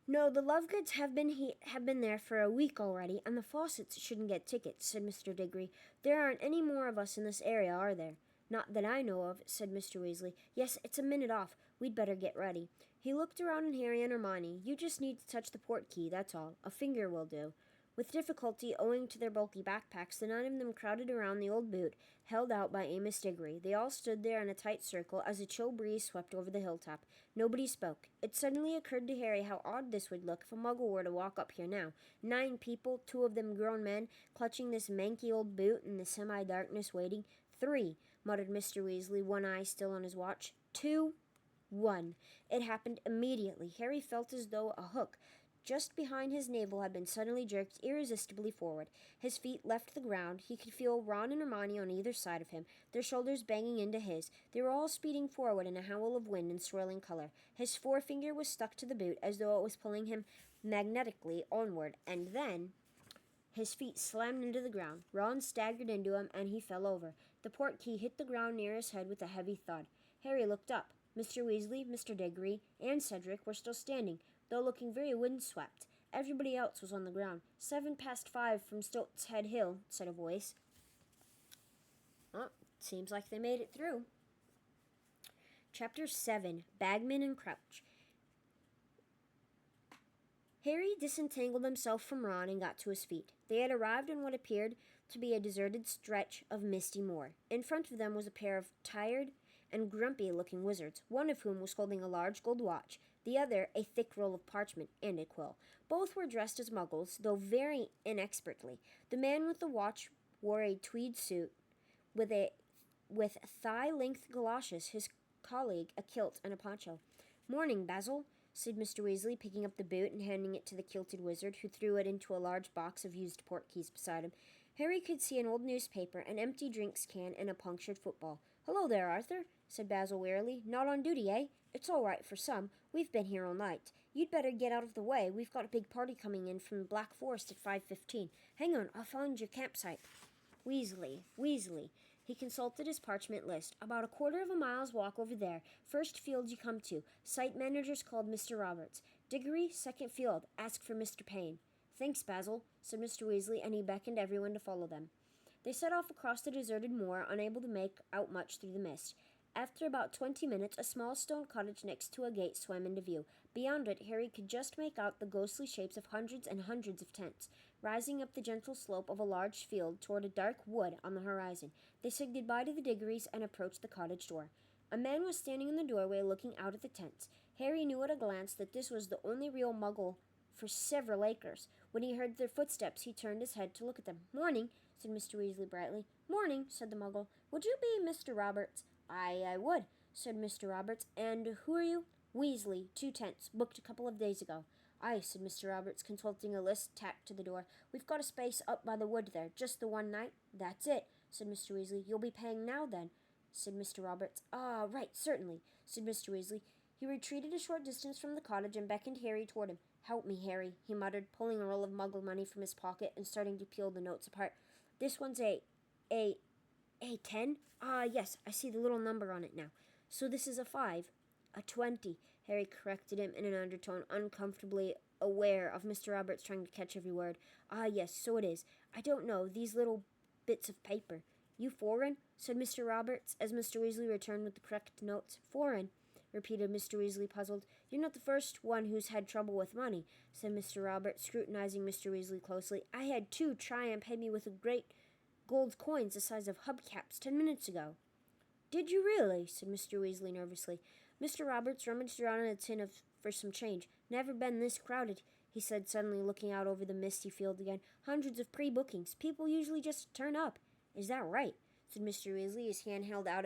No, the Lovegoods have been there for a week already, and the Fawcetts shouldn't get tickets, said Mr. Diggory. There aren't any more of us in this area, are there? Not that I know of, said Mr. Weasley. Yes, it's a minute off. We'd better get ready. He looked around at Harry and Hermione. You just need to touch the port key, that's all. A finger will do. With difficulty, owing to their bulky backpacks, the 9 of them crowded around the old boot, held out by Amos Diggory. They all stood there in a tight circle as a chill breeze swept over the hilltop. Nobody spoke. It suddenly occurred to Harry how odd this would look if a muggle were to walk up here now. 9 people, 2 of them grown men, clutching this manky old boot in the semi-darkness waiting. 3, muttered Mr. Weasley, one eye still on his watch. 2, 1. It happened immediately. Harry felt as though a hook just behind his navel had been suddenly jerked irresistibly forward. His feet left the ground. He could feel Ron and Hermione on either side of him, their shoulders banging into his. They were all speeding forward in a howl of wind and swirling color. His forefinger was stuck to the boot as though it was pulling him magnetically onward, and then his feet slammed into the ground. Ron staggered into him, and he fell over. The port key hit the ground near his head with a heavy thud. Harry looked up. Mr. Weasley, Mr. Diggory, and Cedric were still standing, though looking very windswept. Everybody else was on the ground. 5:07 from Stilts Head Hill, said a voice. Oh, seems like they made it through. Chapter 7, Bagman and Crouch. Harry disentangled himself from Ron and got to his feet. They had arrived on what appeared to be a deserted stretch of misty moor. In front of them was a pair of tired and grumpy-looking wizards, one of whom was holding a large gold watch, the other a thick roll of parchment and a quill. Both were dressed as muggles, though very inexpertly. The man with the watch wore a tweed suit with thigh-length galoshes, his colleague a kilt and a poncho. Morning, Basil, said Mr. Weasley, picking up the boot and handing it to the kilted wizard, who threw it into a large box of used port keys beside him. Harry could see an old newspaper, an empty drinks can, and a punctured football. Hello there, Arthur, said Basil wearily. Not on duty, eh? It's all right for some. We've been here all night. You'd better get out of the way. We've got a big party coming in from the Black Forest at 5:15. Hang on, I'll find your campsite. Weasley. He consulted his parchment list. About a quarter of a mile's walk over there. First field you come to. Site manager's called Mr. Roberts. Diggory, second field. Ask for Mr. Payne. Thanks, Basil, said Mr. Weasley, and he beckoned everyone to follow them. They set off across the deserted moor, unable to make out much through the mist. After about 20 minutes, a small stone cottage next to a gate swam into view. Beyond it, Harry could just make out the ghostly shapes of hundreds and hundreds of tents, rising up the gentle slope of a large field toward a dark wood on the horizon. They said goodbye to the Diggorys and approached the cottage door. A man was standing in the doorway looking out at the tents. Harry knew at a glance that this was the only real Muggle for several acres. When he heard their footsteps, he turned his head to look at them. "Morning," said Mr. Weasley brightly. "Morning," said the Muggle. "Would you be Mr. Roberts?" I would," said Mr. Roberts. "And who are you?" "Weasley, 2 tents, booked a couple of days ago." "Aye," said Mr. Roberts, consulting a list tacked to the door. "We've got a space up by the wood there, just the one night." "That's it," said Mr. Weasley. "You'll be paying now, then?" said Mr. Roberts. "Ah, right, certainly," said Mr. Weasley. He retreated a short distance from the cottage and beckoned Harry toward him. "Help me, Harry," he muttered, pulling a roll of Muggle money from his pocket and starting to peel the notes apart. "This one's a 10? Ah, yes, I see the little number on it now. So this is a 5. A 20, Harry corrected him in an undertone, uncomfortably aware of Mr. Roberts trying to catch every word. "Ah, yes, so it is. I don't know, these little bits of paper." "You foreign?" said Mr. Roberts, as Mr. Weasley returned with the correct notes. "Foreign," repeated Mr. Weasley, puzzled. "You're not the first one who's had trouble with money," said Mr. Roberts, scrutinizing Mr. Weasley closely. "I had 2 try and pay me with a great gold coins the size of hubcaps 10 minutes ago." "Did you really?" said Mr. Weasley nervously. Mr. Roberts rummaged around in a tin for some change. "Never been this crowded," he said, suddenly looking out over the misty field again. "Hundreds of pre-bookings. People usually just turn up." "Is that right?" said Mr. Weasley, his hand held out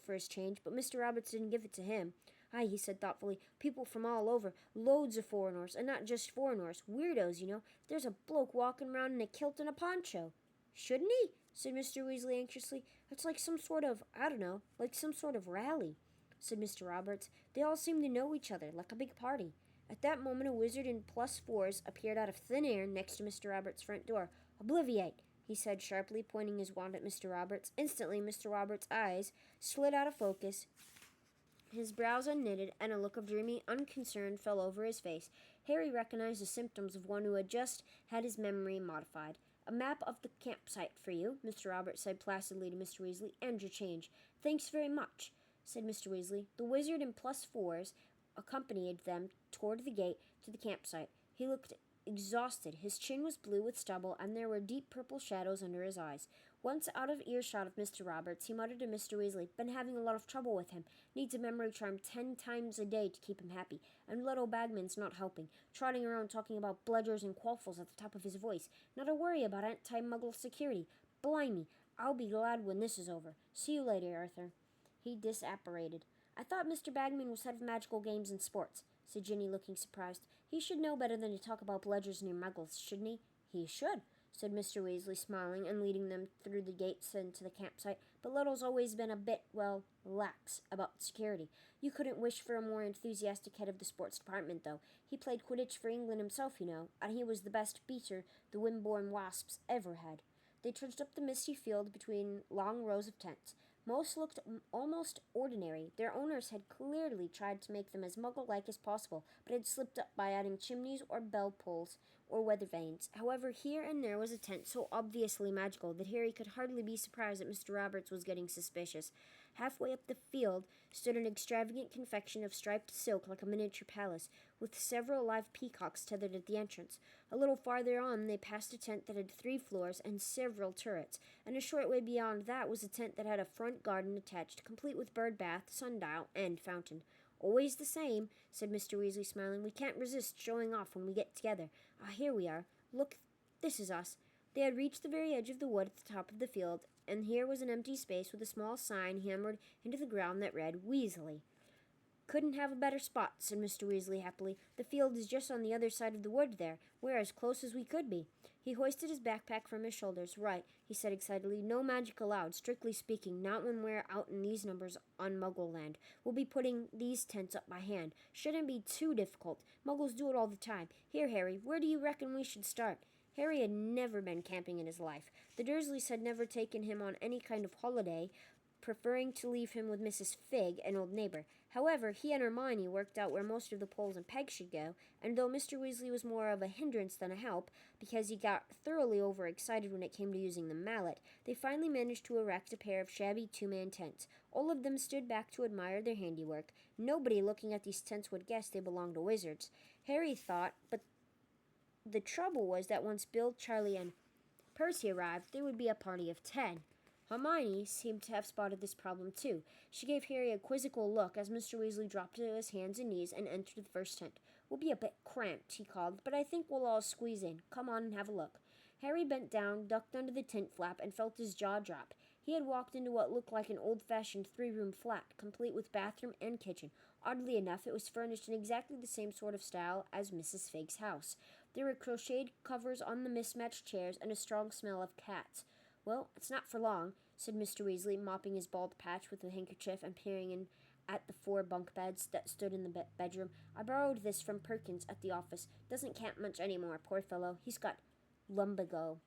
for his change, but Mr. Roberts didn't give it to him. "Aye," he said thoughtfully. "People from all over. Loads of foreigners, and not just foreigners. Weirdos, you know. There's a bloke walking around in a kilt and a poncho." "Shouldn't he?" said Mr. Weasley anxiously. "It's like some sort of, I don't know, like some sort of rally," said Mr. Roberts. "They all seem to know each other, like a big party." At that moment, a wizard in +4s appeared out of thin air next to Mr. Roberts' front door. "Obliviate," he said sharply, pointing his wand at Mr. Roberts. Instantly, Mr. Roberts' eyes slid out of focus, his brows unknitted, and a look of dreamy unconcern fell over his face. Harry recognized the symptoms of one who had just had his memory modified. "A map of the campsite for you," Mr. Roberts said placidly to Mr. Weasley, "and your change." "Thanks very much," said Mr. Weasley. The wizard in +4s accompanied them toward the gate to the campsite. He looked exhausted. His chin was blue with stubble, and there were deep purple shadows under his eyes. Once out of earshot of Mr. Roberts, he muttered to Mr. Weasley, "Been having a lot of trouble with him. Needs a memory charm 10 times a day to keep him happy. And little Bagman's not helping. Trotting around talking about bludgers and quaffles at the top of his voice. Not a worry about anti-Muggle security. Blimey, I'll be glad when this is over. See you later, Arthur." He disapparated. "I thought Mr. Bagman was head of magical games and sports," said Ginny, looking surprised. "He should know better than to talk about bludgers near Muggles, shouldn't he?" "He should," said Mr. Weasley, smiling and leading them through the gates into the campsite. "But Little's always been a bit, well, lax about security. You couldn't wish for a more enthusiastic head of the sports department, though. He played Quidditch for England himself, you know, and he was the best beater the Wimborne Wasps ever had." They trudged up the misty field between long rows of tents. Most looked almost ordinary. Their owners had clearly tried to make them as Muggle-like as possible, but had slipped up by adding chimneys or bell pulls or weather vanes. However, here and there was a tent so obviously magical that Harry could hardly be surprised that Mr. Roberts was getting suspicious. Halfway up the field stood an extravagant confection of striped silk like a miniature palace, with several live peacocks tethered at the entrance. A little farther on they passed a tent that had 3 floors and several turrets, and a short way beyond that was a tent that had a front garden attached, complete with bird bath, sundial, and fountain. "Always the same," said Mr. Weasley, smiling. "We can't resist showing off when we get together. Ah, here we are. Look, this is us." They had reached the very edge of the wood at the top of the field, and here was an empty space with a small sign hammered into the ground that read, "Weasley." "Couldn't have a better spot," said Mr. Weasley happily. "The field is just on the other side of the wood there. We're as close as we could be." He hoisted his backpack from his shoulders. "Right," he said excitedly. "No magic allowed, strictly speaking, not when we're out in these numbers on Muggle land. We'll be putting these tents up by hand. Shouldn't be too difficult. Muggles do it all the time. Here, Harry, where do you reckon we should start?" Harry had never been camping in his life. The Dursleys had never taken him on any kind of holiday, preferring to leave him with Mrs. Figg, an old neighbor. However, he and Hermione worked out where most of the poles and pegs should go, and though Mr. Weasley was more of a hindrance than a help, because he got thoroughly overexcited when it came to using the mallet, they finally managed to erect a pair of shabby 2-man tents. All of them stood back to admire their handiwork. Nobody looking at these tents would guess they belonged to wizards, Harry thought, but the trouble was that once Bill, Charlie, and Percy arrived, there would be a party of 10. Hermione seemed to have spotted this problem too. She gave Harry a quizzical look as Mr. Weasley dropped to his hands and knees and entered the first tent. "We'll be a bit cramped," he called, "but I think we'll all squeeze in. Come on and have a look." Harry bent down, ducked under the tent flap, and felt his jaw drop. He had walked into what looked like an old-fashioned three-room flat, complete with bathroom and kitchen. Oddly enough, it was furnished in exactly the same sort of style as Mrs. Fig's house. There were crocheted covers on the mismatched chairs and a strong smell of cats. "Well, it's not for long," said Mr. Weasley, mopping his bald patch with a handkerchief and peering in at the 4 bunk beds that stood in the bedroom. "I borrowed this from Perkins at the office. Doesn't camp much anymore, poor fellow. He's got lumbago."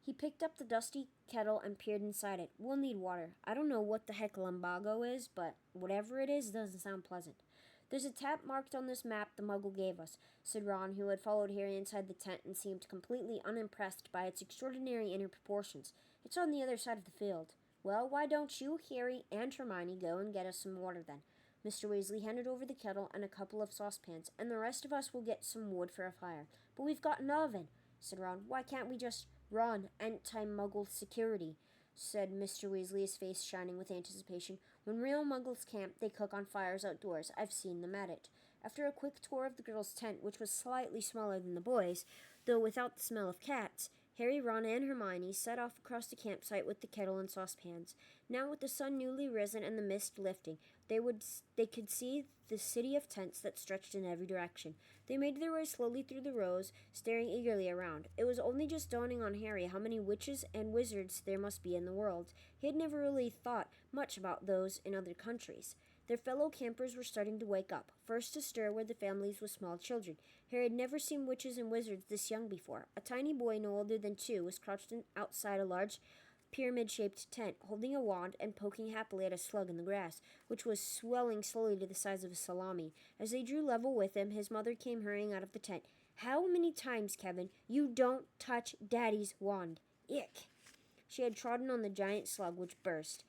He picked up the dusty kettle and peered inside it. "We'll need water. I don't know what the heck lumbago is, but whatever it is doesn't sound pleasant." "There's a tap marked on this map the Muggle gave us," said Ron, who had followed Harry inside the tent and seemed completely unimpressed by its extraordinary inner proportions. "It's on the other side of the field." "Well, why don't you, Harry, and Hermione go and get us some water then?" Mr. Weasley handed over the kettle and a couple of saucepans, "and the rest of us will get some wood for a fire." "But we've got an oven," said Ron. "Why can't we just—" "Ron, anti-Muggle security," said Mr. Weasley, his face shining with anticipation. "When real Muggles camp, they cook on fires outdoors. I've seen them at it." After a quick tour of the girls' tent, which was slightly smaller than the boys', though without the smell of cats, Harry, Ron, and Hermione set off across the campsite with the kettle and saucepans. Now, with the sun newly risen and the mist lifting, they could see the city of tents that stretched in every direction. They made their way slowly through the rows, staring eagerly around. It was only just dawning on Harry how many witches and wizards there must be in the world. He had never really thought much about those in other countries. Their fellow campers were starting to wake up. First to stir were the families with small children. Harry had never seen witches and wizards this young before. A tiny boy no older than 2 was crouched outside a large pyramid-shaped tent, holding a wand and poking happily at a slug in the grass, which was swelling slowly to the size of a salami. As they drew level with him, his mother came hurrying out of the tent. "How many times, Kevin? You don't touch Daddy's wand." "Ick!" She had trodden on the giant slug, which burst.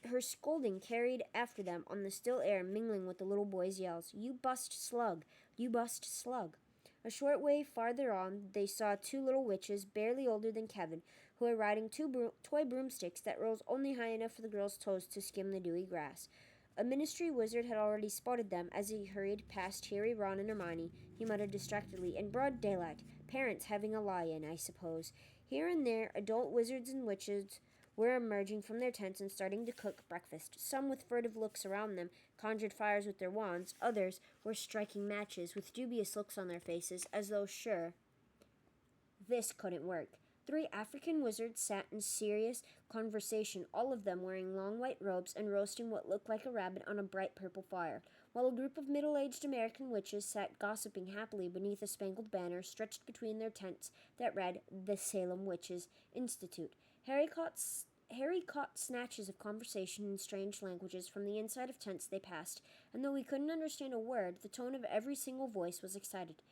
Her scolding carried after them on the still air, mingling with the little boy's yells. "You bust slug! You bust slug!" A short way farther on, they saw 2 little witches, barely older than Kevin, who were riding 2 toy broomsticks that rose only high enough for the girls' toes to skim the dewy grass. A ministry wizard had already spotted them as he hurried past Harry, Ron, and Hermione. He muttered distractedly, "In broad daylight. Parents having a lie-in, I suppose." Here and there, adult wizards and witches were emerging from their tents and starting to cook breakfast. Some, with furtive looks around them, conjured fires with their wands. Others were striking matches with dubious looks on their faces, as though sure this couldn't work. 3 African wizards sat in serious conversation, all of them wearing long white robes and roasting what looked like a rabbit on a bright purple fire, while a group of middle-aged American witches sat gossiping happily beneath a spangled banner stretched between their tents that read, "The Salem Witches Institute." Harry caught snatches of conversation in strange languages from the inside of tents they passed, and though he couldn't understand a word, the tone of every single voice was excited.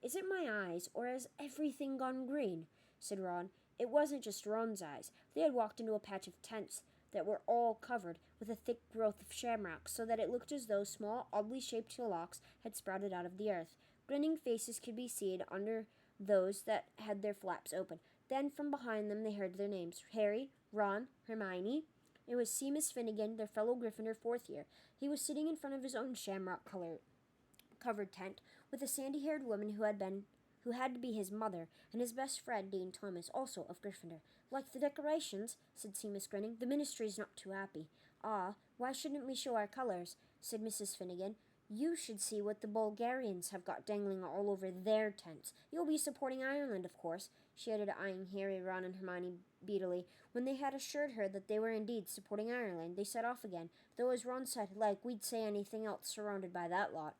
"Is it my eyes, or has everything gone green?" said Ron. It wasn't just Ron's eyes. They had walked into a patch of tents that were all covered with a thick growth of shamrocks, so that it looked as though small, oddly shaped hillocks had sprouted out of the earth. Grinning faces could be seen under those that had their flaps open. Then, from behind them, they heard their names. Harry, Ron, Hermione. It was Seamus Finnegan, their fellow Gryffindor 4th year. He was sitting in front of his own shamrock-covered tent, with a sandy-haired woman who had to be his mother, and his best friend, Dean Thomas, also of Gryffindor. "Like the decorations?" said Seamus, grinning. "The Ministry's not too happy." "Ah, why shouldn't we show our colors?" said Mrs. Finnegan. "You should see what the Bulgarians have got dangling all over their tents. You'll be supporting Ireland, of course," she added, eyeing Harry, Ron, and Hermione beadily. When they had assured her that they were indeed supporting Ireland, they set off again, though, as Ron said, "Like we'd say anything else surrounded by that lot."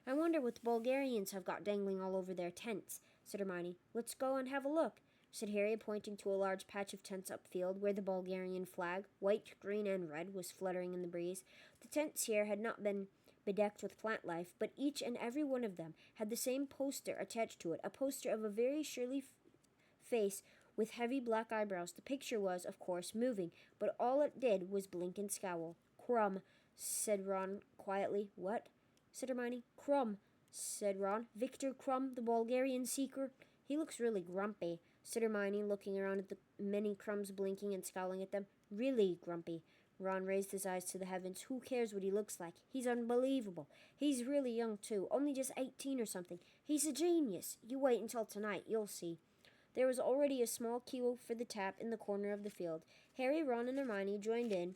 "I wonder what the Bulgarians have got dangling all over their tents," said Hermione. "Let's go and have a look," said Harry, pointing to a large patch of tents upfield where the Bulgarian flag, white, green, and red, was fluttering in the breeze. The tents here had not been bedecked with plant life, but each and every one of them had the same poster attached to it, a poster of a very surly face with heavy black eyebrows. The picture was, of course, moving, but all it did was blink and scowl. "Crumb," said Ron quietly. "What?" said Hermione. "Krum," said Ron. "Victor Krum, the Bulgarian seeker." "He looks really grumpy," said Hermione, looking around at the many crumbs blinking and scowling at them. "Really grumpy." Ron raised his eyes to the heavens. "Who cares what he looks like? He's unbelievable. He's really young, too. Only just 18 or something. He's a genius. You wait until tonight. You'll see." There was already a small queue for the tap in the corner of the field. Harry, Ron, and Hermione joined it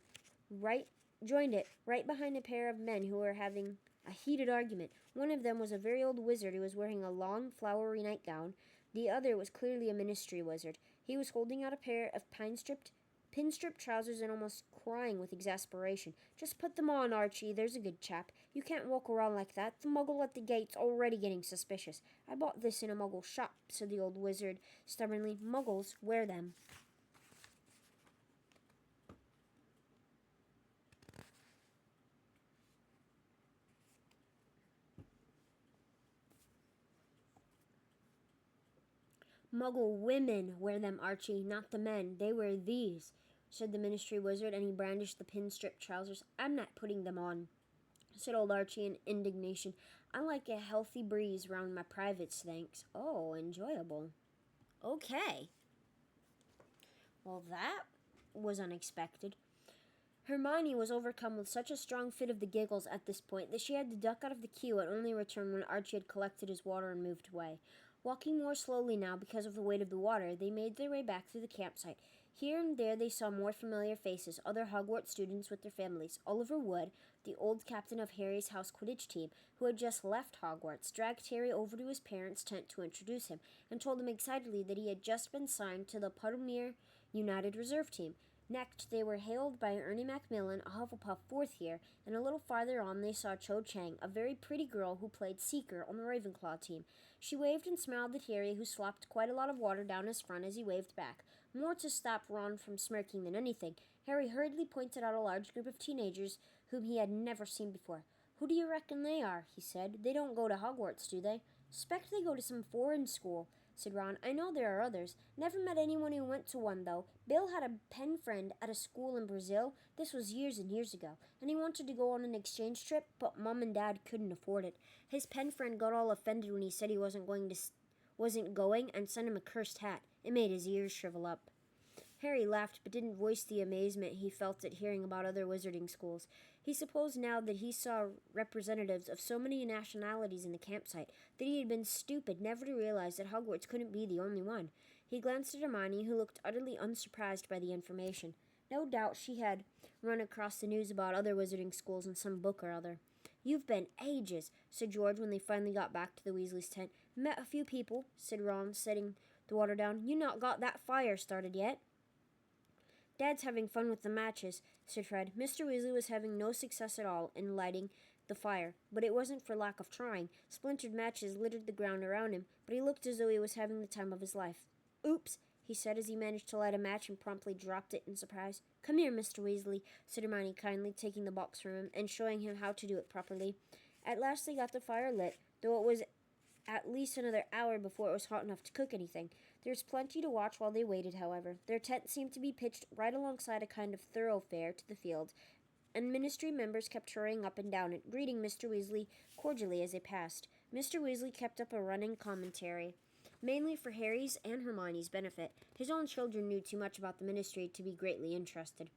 right behind a pair of men who were having a heated argument. One of them was a very old wizard who was wearing a long, flowery nightgown. The other was clearly a ministry wizard. He was holding out a pair of pinstriped trousers and almost crying with exasperation. "Just put them on, Archie. There's a good chap. You can't walk around like that. The muggle at the gate's already getting suspicious." "I bought this in a muggle shop," said the old wizard stubbornly. "Muggles wear them." "Muggle women wear them, Archie, not the men. They wear these," said the ministry wizard, and he brandished the pin-striped trousers. "I'm not putting them on," said old Archie in indignation. "I like a healthy breeze round my privates, thanks." "Oh, enjoyable." "Okay." Well, that was unexpected. Hermione was overcome with such a strong fit of the giggles at this point that she had to duck out of the queue and only return when Archie had collected his water and moved away. Walking more slowly now because of the weight of the water, they made their way back through the campsite. Here and there they saw more familiar faces, other Hogwarts students with their families. Oliver Wood, the old captain of Harry's house Quidditch team, who had just left Hogwarts, dragged Harry over to his parents' tent to introduce him, and told him excitedly that he had just been signed to the Puddlemere United Reserve Team. Next, they were hailed by Ernie Macmillan, a Hufflepuff fourth year, and a little farther on they saw Cho Chang, a very pretty girl who played Seeker on the Ravenclaw team. She waved and smiled at Harry, who slopped quite a lot of water down his front as he waved back, more to stop Ron from smirking than anything. Harry hurriedly pointed out a large group of teenagers whom he had never seen before. "Who do you reckon they are?" he said. "They don't go to Hogwarts, do they?" "Suspect they go to some foreign school," said Ron. "I know there are others. Never met anyone who went to one, though. Bill had a pen friend at a school in Brazil. This was years and years ago. And he wanted to go on an exchange trip, but Mom and Dad couldn't afford it. His pen friend got all offended when he said he wasn't going and sent him a cursed hat. It made his ears shrivel up." Harry laughed, but didn't voice the amazement he felt at hearing about other wizarding schools. He supposed now that he saw representatives of so many nationalities in the campsite that he had been stupid never to realize that Hogwarts couldn't be the only one. He glanced at Hermione, who looked utterly unsurprised by the information. No doubt she had run across the news about other wizarding schools in some book or other. "You've been ages," said George when they finally got back to the Weasleys' tent. "Met a few people," said Ron, setting the water down. "You not got that fire started yet?" "Dad's having fun with the matches," said Fred. Mr. Weasley was having no success at all in lighting the fire, but it wasn't for lack of trying. Splintered matches littered the ground around him, but he looked as though he was having the time of his life. "Oops," he said as he managed to light a match and promptly dropped it in surprise. "Come here, Mr. Weasley," said Hermione kindly, taking the box from him and showing him how to do it properly. At last they got the fire lit, though it was at least another hour before it was hot enough to cook anything. There was plenty to watch while they waited, however. Their tent seemed to be pitched right alongside a kind of thoroughfare to the field, and ministry members kept hurrying up and down it, greeting Mr. Weasley cordially as they passed. Mr. Weasley kept up a running commentary, mainly for Harry's and Hermione's benefit. His own children knew too much about the ministry to be greatly interested.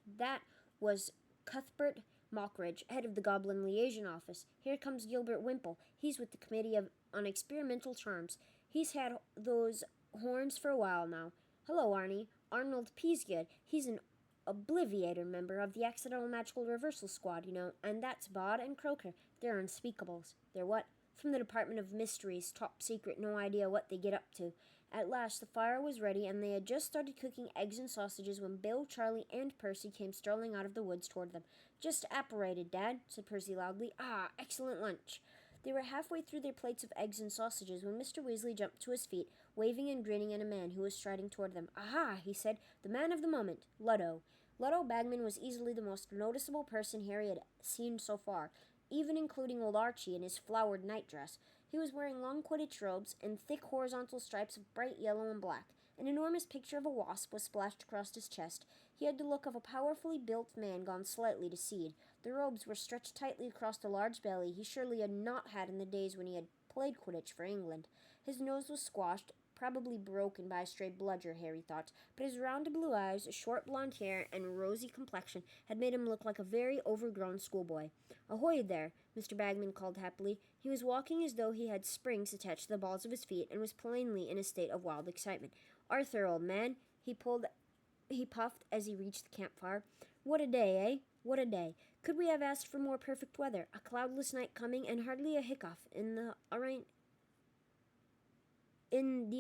That was Cuthbert Mockridge, head of the Goblin Liaison Office. Here comes Gilbert Wimple. He's with the Committee on Experimental Charms. He's had those horns for a while now. Hello, Arnie. Arnold Peasgood. He's an Obliviator member of the Accidental Magical Reversal Squad, you know. And that's Bod and Croaker. They're unspeakables. They're what? From the Department of Mysteries. Top secret. No idea what they get up to. At last, the fire was ready, and they had just started cooking eggs and sausages when Bill, Charlie, and Percy came strolling out of the woods toward them. "Just apparated, Dad," said Percy loudly. "Ah, excellent lunch." They were halfway through their plates of eggs and sausages when Mr. Weasley jumped to his feet, waving and grinning at a man who was striding toward them. "Aha!" he said. "The man of the moment, Ludlow." Ludlow Bagman was easily the most noticeable person Harry had seen so far, even including old Archie in his flowered nightdress. He was wearing long Quidditch robes and thick horizontal stripes of bright yellow and black. An enormous picture of a wasp was splashed across his chest. He had the look of a powerfully built man gone slightly to seed. The robes were stretched tightly across the large belly he surely had not had in the days when he had played Quidditch for England. His nose was squashed, probably broken by a stray bludger, Harry thought, but his round blue eyes, short blonde hair, and rosy complexion had made him look like a very overgrown schoolboy. "Ahoy there!" Mr. Bagman called happily. He was walking as though he had springs attached to the balls of his feet and was plainly in a state of wild excitement. "Arthur, old man," he puffed as he reached the campfire. "What a day, eh? What a day. Could we have asked for more perfect weather? A cloudless night coming, and hardly a hiccough in the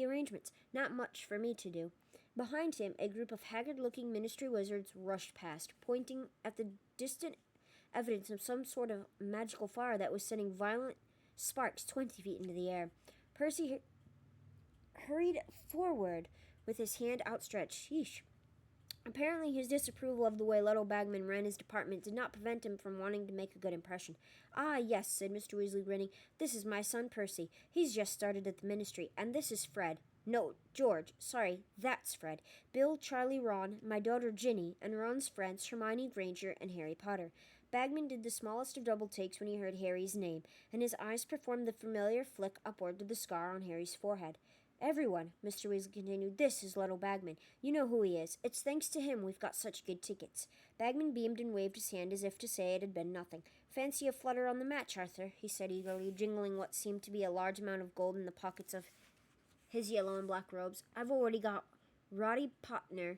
arrangements. Not much for me to do." Behind him, a group of haggard-looking ministry wizards rushed past, pointing at the distant evidence of some sort of magical fire that was sending violent sparks 20 feet into the air. Percy hurried forward with his hand outstretched. Sheesh. Apparently, his disapproval of the way Little Bagman ran his department did not prevent him from wanting to make a good impression. "Ah, yes," said Mr. Weasley, grinning. "This is my son Percy. He's just started at the ministry. And this is Fred. No, George. Sorry, that's Fred. Bill, Charlie, Ron, my daughter Ginny, and Ron's friends Hermione Granger and Harry Potter." Bagman did the smallest of double takes when he heard Harry's name, and his eyes performed the familiar flick upward to the scar on Harry's forehead. "Everyone," Mr. Weasley continued, "this is Little Bagman. You know who he is. It's thanks to him we've got such good tickets." Bagman beamed and waved his hand as if to say it had been nothing. "Fancy a flutter on the match, Arthur," he said eagerly, jingling what seemed to be a large amount of gold in the pockets of his yellow and black robes. "I've already got Roddy Potner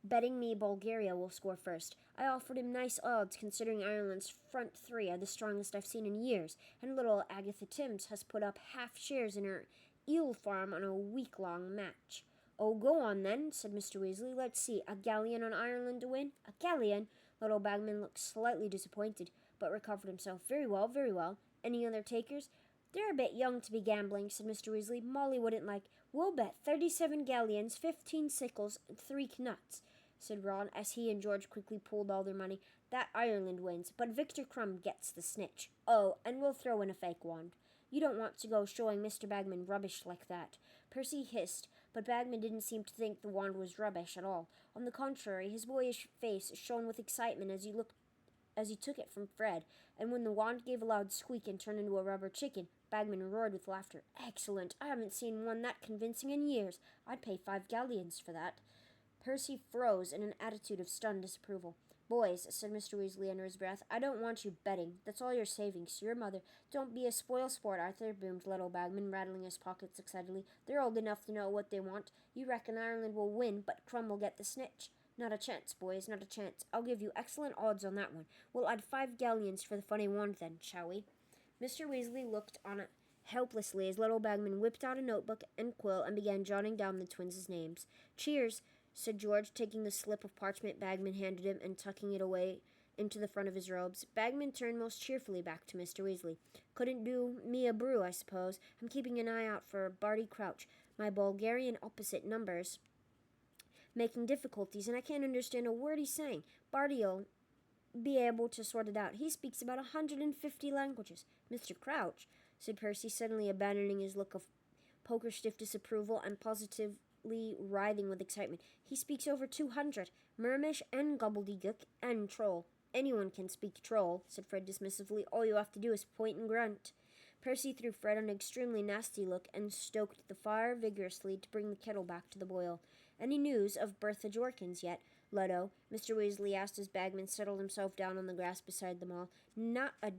betting me Bulgaria will score first. I offered him nice odds, considering Ireland's front three are the strongest I've seen in years, and little Agatha Timms has put up half shares in her eel farm on a week-long match." "Oh, go on, then," said Mr. Weasley. "Let's see. A galleon on Ireland to win?" "A galleon?" Little Bagman looked slightly disappointed, but recovered himself. "Very well, very well. Any other takers?" "They're a bit young to be gambling," said Mr. Weasley. "Molly wouldn't like—" "We'll bet 37 galleons, 15 sickles, and 3 knuts," said Ron, as he and George quickly pooled all their money. "That Ireland wins, but Victor Crumb gets the snitch. Oh, and we'll throw in a fake wand. You don't want to go showing Mr. Bagman rubbish like that." Percy hissed, but Bagman didn't seem to think the wand was rubbish at all. On the contrary, his boyish face shone with excitement as he took it from Fred, and when the wand gave a loud squeak and turned into a rubber chicken, Bagman roared with laughter. "Excellent! I haven't seen one that convincing in years. I'd pay 5 galleons for that." Percy froze in an attitude of stunned disapproval. "Boys," said Mr. Weasley under his breath, "I don't want you betting. That's all your savings. Your mother—" "Don't be a spoil-sport, Arthur," boomed Little Bagman, rattling his pockets excitedly. "They're old enough to know what they want. You reckon Ireland will win, but Crumb will get the snitch. Not a chance, boys, not a chance. I'll give you excellent odds on that one. We'll add 5 galleons for the funny wand then, shall we?" Mr. Weasley looked on it helplessly as Little Bagman whipped out a notebook and quill and began jotting down the twins' names. "Cheers," said George, taking the slip of parchment Bagman handed him and tucking it away into the front of his robes. Bagman turned most cheerfully back to Mr. Weasley. "Couldn't do me a brew, I suppose. I'm keeping an eye out for Barty Crouch. My Bulgarian opposite numbers making difficulties, and I can't understand a word he's saying. Barty'll be able to sort it out. He speaks about 150 languages." "Mr. Crouch," said Percy, suddenly abandoning his look of poker-stiff disapproval and positively writhing with excitement. "He speaks over 200. Mermish and gobbledygook and troll." "Anyone can speak troll," said Fred dismissively. "All you have to do is point and grunt." Percy threw Fred an extremely nasty look and stoked the fire vigorously to bring the kettle back to the boil. "Any news of Bertha Jorkins yet, Leto?" Mr. Weasley asked as Bagman settled himself down on the grass beside them all. Not a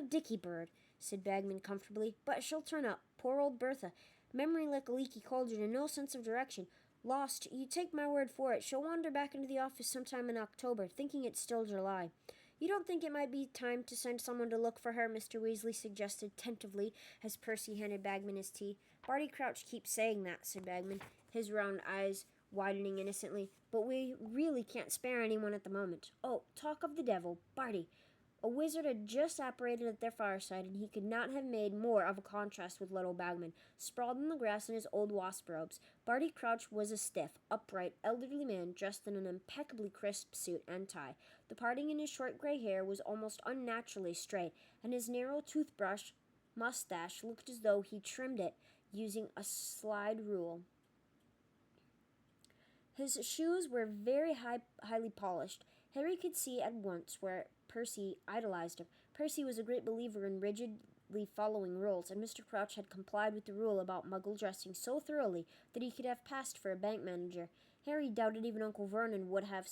dicky bird," said Bagman comfortably, "but she'll turn up. Poor old Bertha. Memory like a leaky cauldron and no sense of direction. Lost. You take my word for it. She'll wander back into the office sometime in October, thinking it's still July." "You don't think it might be time to send someone to look for her?" Mr. Weasley suggested tentatively as Percy handed Bagman his tea. "Barty Crouch keeps saying that," said Bagman, his round eyes widening innocently, "but we really can't spare anyone at the moment. Oh, talk of the devil, Barty!" A wizard had just apparated at their fireside, and he could not have made more of a contrast with Little Bagman, sprawled in the grass in his old wasp robes. Barty Crouch was a stiff, upright, elderly man dressed in an impeccably crisp suit and tie. The parting in his short gray hair was almost unnaturally straight, and his narrow toothbrush mustache looked as though he trimmed it using a slide rule. His shoes were very highly polished. Harry could see at once where Percy idolized him. Percy was a great believer in rigid following rules, and Mr. Crouch had complied with the rule about Muggle dressing so thoroughly that he could have passed for a bank manager. Harry doubted even Uncle Vernon would have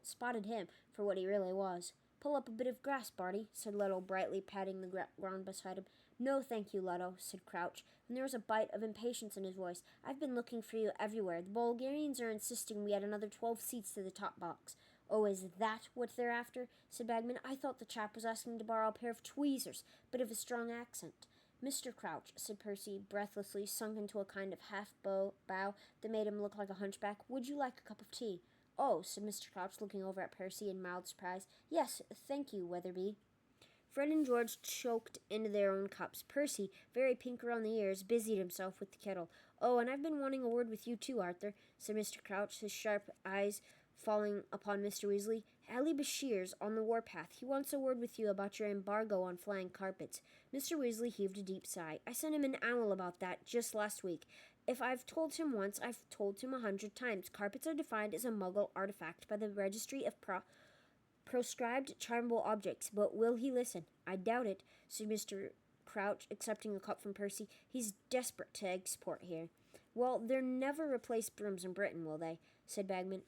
spotted him for what he really was. "Pull up a bit of grass, Barty," said Leto, brightly patting the ground beside him. "No, thank you, Leto," said Crouch, and there was a bite of impatience in his voice. "I've been looking for you everywhere. The Bulgarians are insisting we add another 12 seats to the top box." "Oh, is that what they're after?" said Bagman. "I thought the chap was asking to borrow a pair of tweezers. Bit of a strong accent." "Mr. Crouch," said Percy, breathlessly, sunk into a kind of half-bow that made him look like a hunchback, "would you like a cup of tea?" "Oh," said Mr. Crouch, looking over at Percy in mild surprise. "Yes, thank you, Weatherby." Fred and George choked into their own cups. Percy, very pink around the ears, busied himself with the kettle. "Oh, and I've been wanting a word with you too, Arthur," said Mr. Crouch, his sharp eyes falling upon Mr. Weasley. "Ali Bashir's on the warpath. He wants a word with you about your embargo on flying carpets." Mr. Weasley heaved a deep sigh. "I sent him an owl about that just last week. If I've told him once, I've told him 100 times. Carpets are defined as a Muggle artifact by the Registry of Proscribed Charmable Objects, but will he listen? I doubt it," said Mr. Crouch, accepting a cup from Percy. "He's desperate to export here." "Well, they'll never replace brooms in Britain, will they?" said Bagman.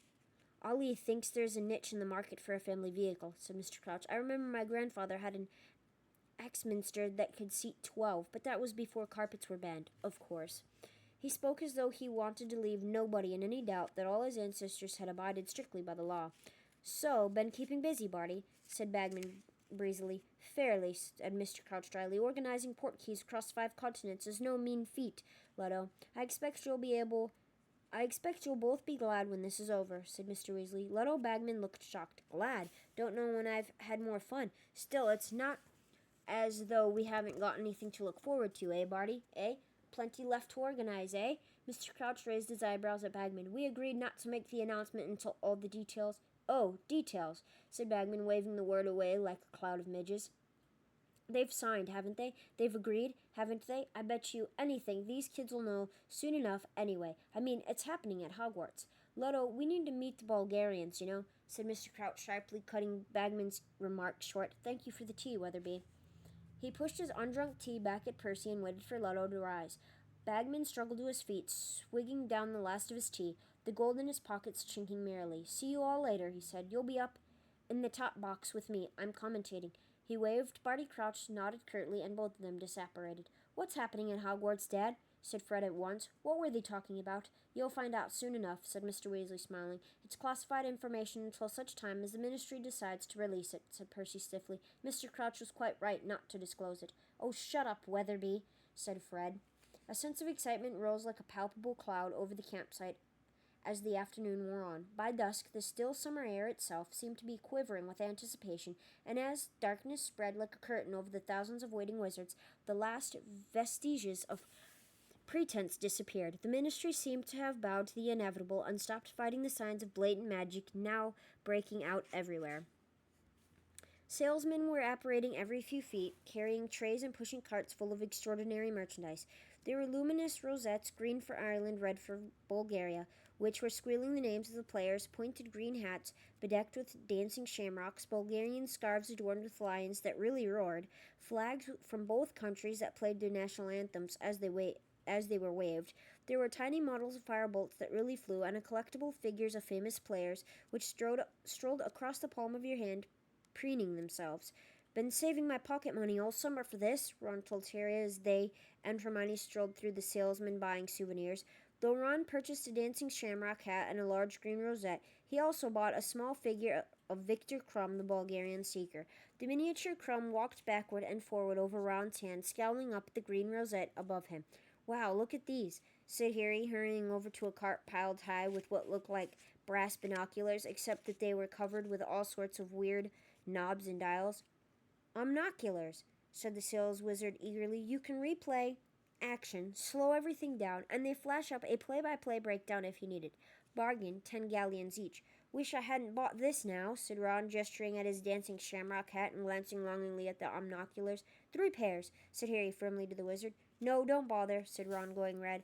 "Ali thinks there's a niche in the market for a family vehicle," said Mr. Crouch. "I remember my grandfather had an Axminster that could seat 12, but that was before carpets were banned, of course." He spoke as though he wanted to leave nobody in any doubt that all his ancestors had abided strictly by the law. "So, been keeping busy, Barty," said Bagman breezily. "Fairly," said Mr. Crouch dryly. "Organizing portkeys across 5 continents is no mean feat, Leto. I expect you'll both be glad when this is over," said Mr. Weasley. Leto Bagman looked shocked. "Glad? Don't know when I've had more fun. Still, it's not as though we haven't got anything to look forward to, eh, Barty? Eh? Plenty left to organize, eh?" Mr. Crouch raised his eyebrows at Bagman. "We agreed not to make the announcement until all the details—" "Oh, details," said Bagman, waving the word away like a cloud of midges. "They've signed, haven't they? They've agreed, haven't they? I bet you anything these kids will know soon enough anyway. I mean, it's happening at Hogwarts. Leto, we need to meet the Bulgarians, you know," said Mr. Crouch sharply, cutting Bagman's remark short. "Thank you for the tea, Weatherby." He pushed his undrunk tea back at Percy and waited for Leto to rise. Bagman struggled to his feet, swigging down the last of his tea, the gold in his pockets chinking merrily. "See you all later," he said. "You'll be up in the top box with me. I'm commentating." He waved. Barty Crouch nodded curtly, and both of them disapparated. "What's happening at Hogwarts, Dad?" said Fred at once. "What were they talking about?" "You'll find out soon enough," said Mr. Weasley, smiling. "It's classified information until such time as the Ministry decides to release it," said Percy stiffly. "Mr. Crouch was quite right not to disclose it." "Oh, shut up, Weatherby," said Fred. A sense of excitement rose like a palpable cloud over the campsite as the afternoon wore on. By dusk, the still summer air itself seemed to be quivering with anticipation, and as darkness spread like a curtain over the thousands of waiting wizards, the last vestiges of pretense disappeared. The Ministry seemed to have bowed to the inevitable and stopped fighting the signs of blatant magic now breaking out everywhere. Salesmen were apparating every few feet, carrying trays and pushing carts full of extraordinary merchandise. There were luminous rosettes, green for Ireland, red for Bulgaria, which were squealing the names of the players, pointed green hats bedecked with dancing shamrocks, Bulgarian scarves adorned with lions that really roared, flags from both countries that played their national anthems as they were waved. There were tiny models of firebolts that really flew, and collectible figures of famous players, which strolled across the palm of your hand, preening themselves. "Been saving my pocket money all summer for this," Ron told Harry as they and Hermione strolled through the salesmen buying souvenirs. Though Ron purchased a dancing shamrock hat and a large green rosette, he also bought a small figure of Victor Krum, the Bulgarian seeker. The miniature Krum walked backward and forward over Ron's hand, scowling up at the green rosette above him. "Wow, look at these," said Harry, hurrying over to a cart piled high with what looked like brass binoculars, except that they were covered with all sorts of weird knobs and dials. "Omnoculars," said the sales wizard eagerly. "You can replay action, slow everything down, and they flash up a play-by-play breakdown if you need it. Bargain, 10 galleons each." "Wish I hadn't bought this now," said Ron, gesturing at his dancing shamrock hat and glancing longingly at the omnoculars. "3 pairs," said Harry firmly to the wizard. "No, don't bother," said Ron, going red.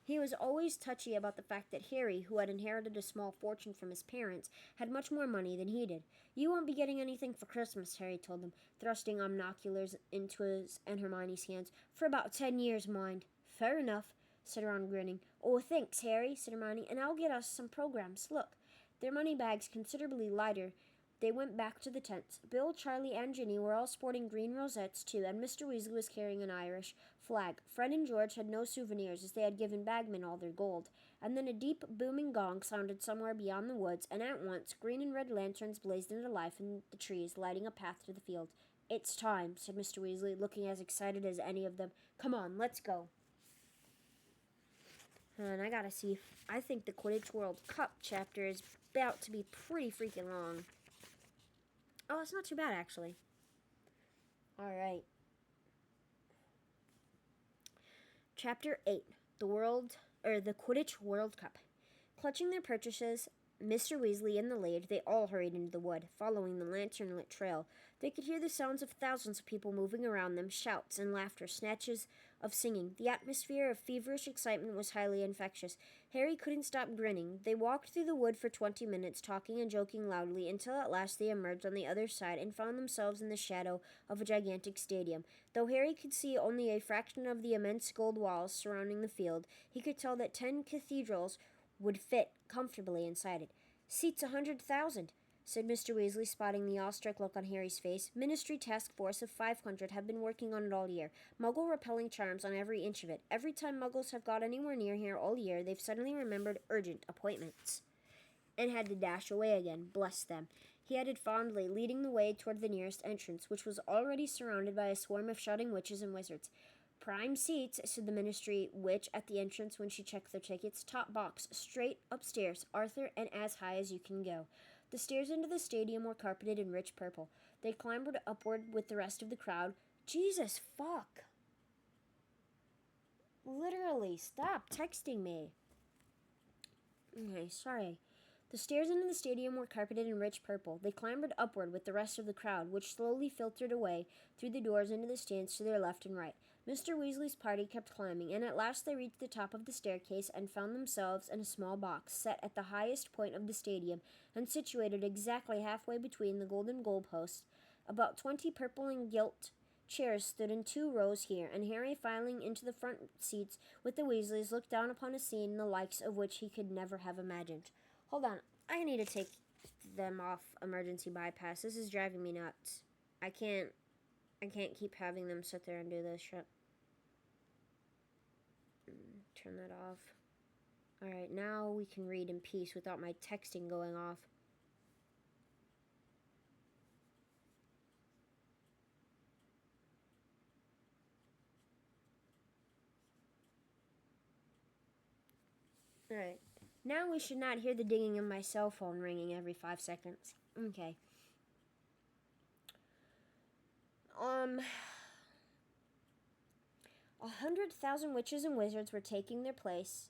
He was always touchy about the fact that Harry, who had inherited a small fortune from his parents, had much more money than he did. "You won't be getting anything for Christmas," Harry told him, thrusting omnoculars into his and Hermione's hands. "For about 10 years, mind." "Fair enough," said Ron, grinning. "Oh, thanks, Harry," said Hermione, "and I'll get us some programs. Look." Their money bags considerably lighter, they went back to the tents. Bill, Charlie, and Ginny were all sporting green rosettes, too, and Mr. Weasley was carrying an Irish flag. Fred and George had no souvenirs, as they had given Bagman all their gold. And then a deep, booming gong sounded somewhere beyond the woods, and at once green and red lanterns blazed into life in the trees, lighting a path to the field. "It's time," said Mr. Weasley, looking as excited as any of them. "Come on, let's go." And I gotta see, I think the Quidditch World Cup chapter is about to be pretty freaking long. Oh, it's not too bad, actually. Alright. Chapter 8. The Quidditch World Cup. Clutching their purchases, Mr. Weasley and the Lade, they all hurried into the wood, following the lantern-lit trail. They could hear the sounds of thousands of people moving around them, shouts and laughter, snatches of singing. The atmosphere of feverish excitement was highly infectious. Harry couldn't stop grinning. They walked through the wood for 20 minutes, talking and joking loudly, until at last they emerged on the other side and found themselves in the shadow of a gigantic stadium. Though Harry could see only a fraction of the immense gold walls surrounding the field, he could tell that 10 cathedrals would fit comfortably inside it. "Seats 100,000, said Mr. Weasley, spotting the awestruck look on Harry's face. "Ministry task force of 500 have been working on it all year. Muggle-repelling charms on every inch of it. Every time Muggles have got anywhere near here all year, they've suddenly remembered urgent appointments and had to dash away again. Bless them," he added fondly, leading the way toward the nearest entrance, which was already surrounded by a swarm of shouting witches and wizards. "Prime seats," said the Ministry witch at the entrance when she checked their tickets. "Top box, straight upstairs, Arthur, and as high as you can go." The stairs into the stadium were carpeted in rich purple. They clambered upward with the rest of the crowd. Jesus fuck. Literally, stop texting me. Okay, sorry. The stairs into the stadium were carpeted in rich purple. They clambered upward with the rest of the crowd, which slowly filtered away through the doors into the stands to their left and right. Mr. Weasley's party kept climbing, and at last they reached the top of the staircase and found themselves in a small box set at the highest point of the stadium and situated exactly halfway between the golden goalposts. About 20 purple and gilt chairs stood in 2 rows here, and Harry, filing into the front seats with the Weasleys, looked down upon a scene the likes of which he could never have imagined. Hold on, I need to take them off emergency bypass. This is driving me nuts. I can't keep having them sit there and do this shit. Turn that off. Alright, now we can read in peace without my texting going off. Alright. Now we should not hear the dinging of my cell phone ringing every 5 seconds. Okay. 100,000 witches and wizards were taking their places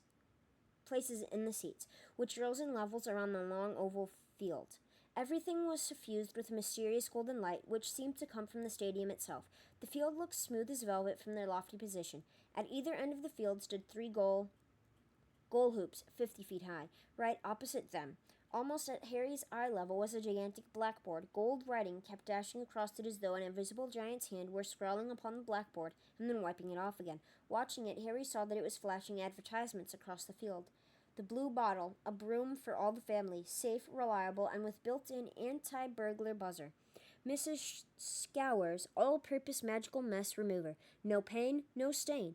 in the seats, which rose in levels around the long oval field. Everything was suffused with mysterious golden light, which seemed to come from the stadium itself. The field looked smooth as velvet from their lofty position. At either end of the field stood 3 goal hoops 50 feet high. Right opposite them, almost at Harry's eye level, was a gigantic blackboard. Gold writing kept dashing across it as though an invisible giant's hand were scrawling upon the blackboard and then wiping it off again. Watching it, Harry saw that it was flashing advertisements across the field. The Blue Bottle, a broom for all the family, safe, reliable, and with built-in anti-burglar buzzer. Mrs. Scour's all-purpose magical mess remover. No pain, no stain.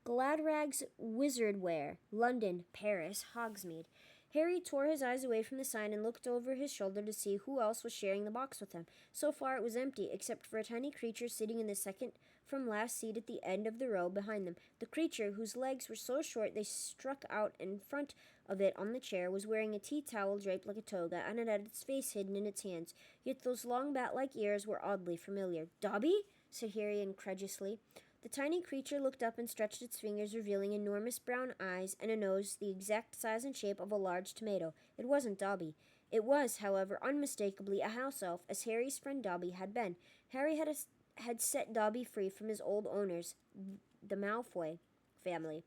Gladrag's Wizard Wear, London, Paris, Hogsmeade. Harry tore his eyes away from the sign and looked over his shoulder to see who else was sharing the box with him. So far it was empty, except for a tiny creature sitting in the second from last seat at the end of the row behind them. The creature, whose legs were so short they struck out in front of it on the chair, was wearing a tea towel draped like a toga, and it had its face hidden in its hands. Yet those long bat-like ears were oddly familiar. "Dobby?" said Harry incredulously. The tiny creature looked up and stretched its fingers, revealing enormous brown eyes and a nose the exact size and shape of a large tomato. It wasn't Dobby. It was, however, unmistakably a house elf, as Harry's friend Dobby had been. Harry had set Dobby free from his old owners, the Malfoy family.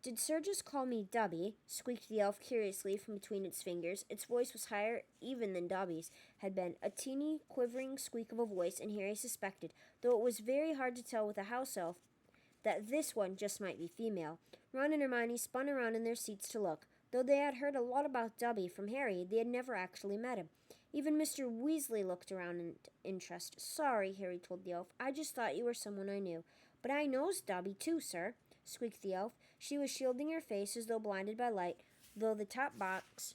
Did Sir just call me Dobby? Squeaked the elf curiously from between its fingers. Its voice was higher even than Dobby's had been, a teeny, quivering squeak of a voice, and Harry suspected, though it was very hard to tell with a house elf, that this one just might be female. Ron and Hermione spun around in their seats to look. Though they had heard a lot about Dobby from Harry, they had never actually met him. Even Mr. Weasley looked around in interest. Sorry, Harry told the elf. I just thought you were someone I knew. But I knows Dobby too, sir, squeaked the elf. She was shielding her face as though blinded by light, though the top box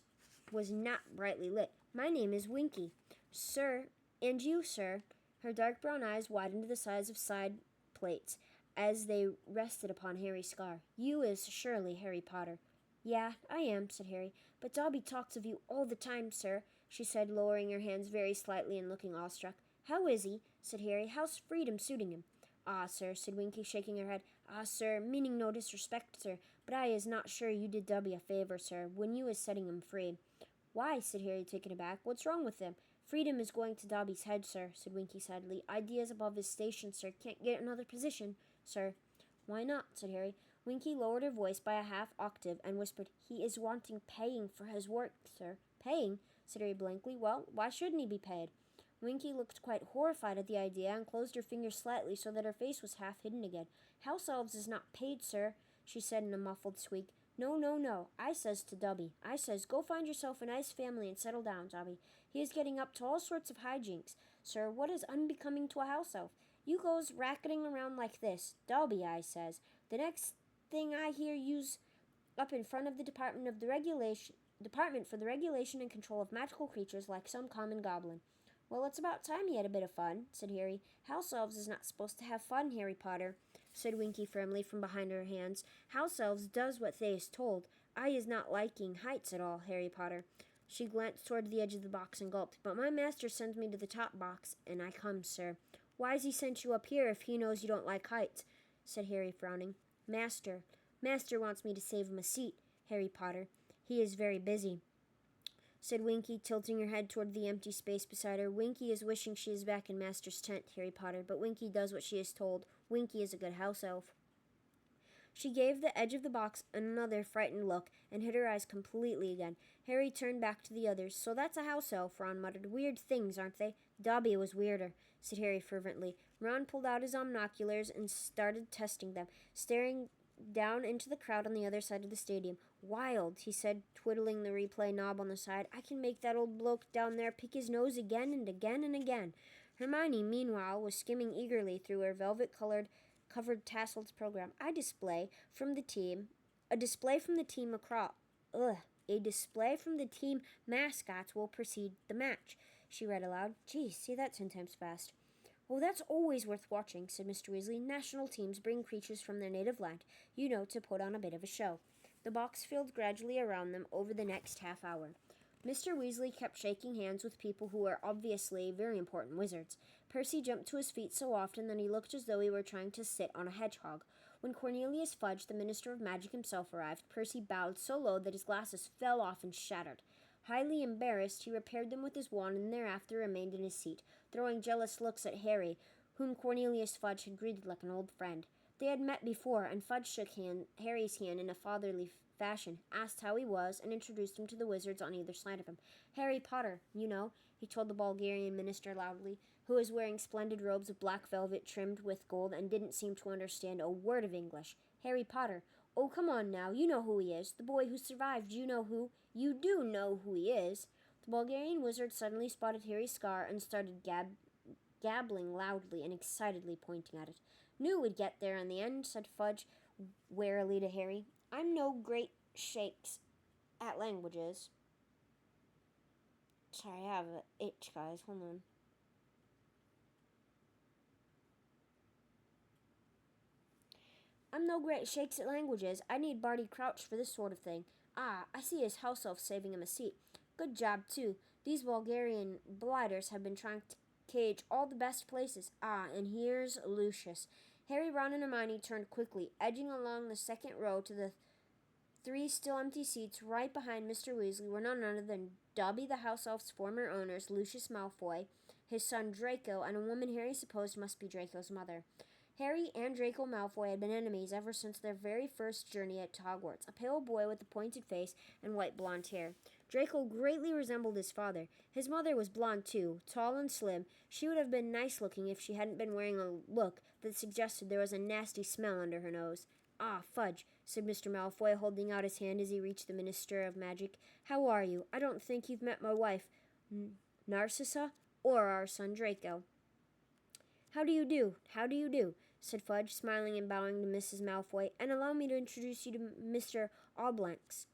was not brightly lit. My name is Winky. Sir, and you, sir. Her dark brown eyes widened to the size of side plates as they rested upon Harry's scar. You is surely Harry Potter. Yeah, I am, said Harry. But Dobby talks of you all the time, sir, she said, lowering her hands very slightly and looking awestruck. How is he? Said Harry. How's freedom suiting him? Ah, sir, said Winky, shaking her head. Ah, sir, meaning no disrespect, sir, but I is not sure you did Dobby a favor, sir, when you is setting him free. Why? Said Harry, taken aback. What's wrong with him? Freedom is going to Dobby's head, sir, said Winky sadly. Ideas above his station, sir. Can't get another position, sir. Why not? Said Harry. Winky lowered her voice by a half octave and whispered, He is wanting paying for his work, sir. Paying? Said Harry blankly. Well, why shouldn't he be paid? Winky looked quite horrified at the idea and closed her fingers slightly so that her face was half hidden again. House elves is not paid, sir, she said in a muffled squeak. No, no, no. I says to Dobby. I says, go find yourself a nice family and settle down, Dobby. He is getting up to all sorts of hijinks. Sir, what is unbecoming to a house elf? You goes racketing around like this. Dobby, I says. The next thing I hear you's up in front of the Department for the Regulation and Control of Magical Creatures like some common goblin. Well, it's about time you had a bit of fun, said Harry. House elves is not supposed to have fun, Harry Potter, said Winky firmly from behind her hands. House elves does what they is told. I is not liking heights at all, Harry Potter. She glanced toward the edge of the box and gulped. But my master sends me to the top box, and I come, sir. Why's he sent you up here if he knows you don't like heights? Said Harry, frowning. Master wants me to save him a seat, Harry Potter. He is very busy, said Winky, tilting her head toward the empty space beside her. Winky is wishing she is back in Master's tent, Harry Potter, but Winky does what she is told. Winky is a good house elf. She gave the edge of the box another frightened look and hid her eyes completely again. Harry turned back to the others. So that's a house elf, Ron muttered. Weird things, aren't they? Dobby was weirder, said Harry fervently. Ron pulled out his omnoculars and started testing them, staring down into the crowd on the other side of the stadium. Wild, he said, twiddling the replay knob on the side. I can make that old bloke down there pick his nose again and again and again. Hermione, meanwhile, was skimming eagerly through her velvet-covered tasseled program. A display from the team mascots will precede the match, she read aloud. Geez, say that 10 times fast. Oh, that's always worth watching, said Mr. Weasley. National teams bring creatures from their native land, to put on a bit of a show. The box filled gradually around them over the next half hour. Mr. Weasley kept shaking hands with people who were obviously very important wizards. Percy jumped to his feet so often that he looked as though he were trying to sit on a hedgehog. When Cornelius Fudge, the Minister of Magic himself, arrived, Percy bowed so low that his glasses fell off and shattered. Highly embarrassed, he repaired them with his wand and thereafter remained in his seat, throwing jealous looks at Harry, whom Cornelius Fudge had greeted like an old friend. They had met before, and Fudge shook Harry's hand in a fatherly fashion, asked how he was, and introduced him to the wizards on either side of him. Harry Potter, he told the Bulgarian minister loudly, who was wearing splendid robes of black velvet trimmed with gold and didn't seem to understand a word of English. Harry Potter. Oh, come on now, you know who he is. The boy who survived, you do know who he is. The Bulgarian wizard suddenly spotted Harry's scar and started gabbling loudly and excitedly, pointing at it. Knew we'd get there in the end, said Fudge warily to Harry. I'm no great shakes at languages. Sorry, I have an itch, guys. Hold on. I'm no great shakes at languages. I need Barty Crouch for this sort of thing. Ah, I see his house elf saving him a seat. Good job, too. These Bulgarian blighters have been trying to cage all the best places. Ah, and here's Lucius. Harry, Ron, and Hermione turned quickly, edging along the second row to the 3 still empty seats right behind Mr. Weasley were none other than Dobby the house elf's former owners, Lucius Malfoy, his son Draco, and a woman Harry supposed must be Draco's mother. Harry and Draco Malfoy had been enemies ever since their very first journey at Hogwarts, a pale boy with a pointed face and white blonde hair. Draco greatly resembled his father. His mother was blonde too, tall and slim. She would have been nice looking if she hadn't been wearing a look that suggested there was a nasty smell under her nose. "Ah, fudge," said Mr. Malfoy, holding out his hand as he reached the Minister of Magic. "How are you? I don't think you've met my wife, Narcissa, or our son Draco." "How do you do? How do you do?" said Fudge, smiling and bowing to Mrs. Malfoy. "And allow me to introduce you to Mr. Oblanxt.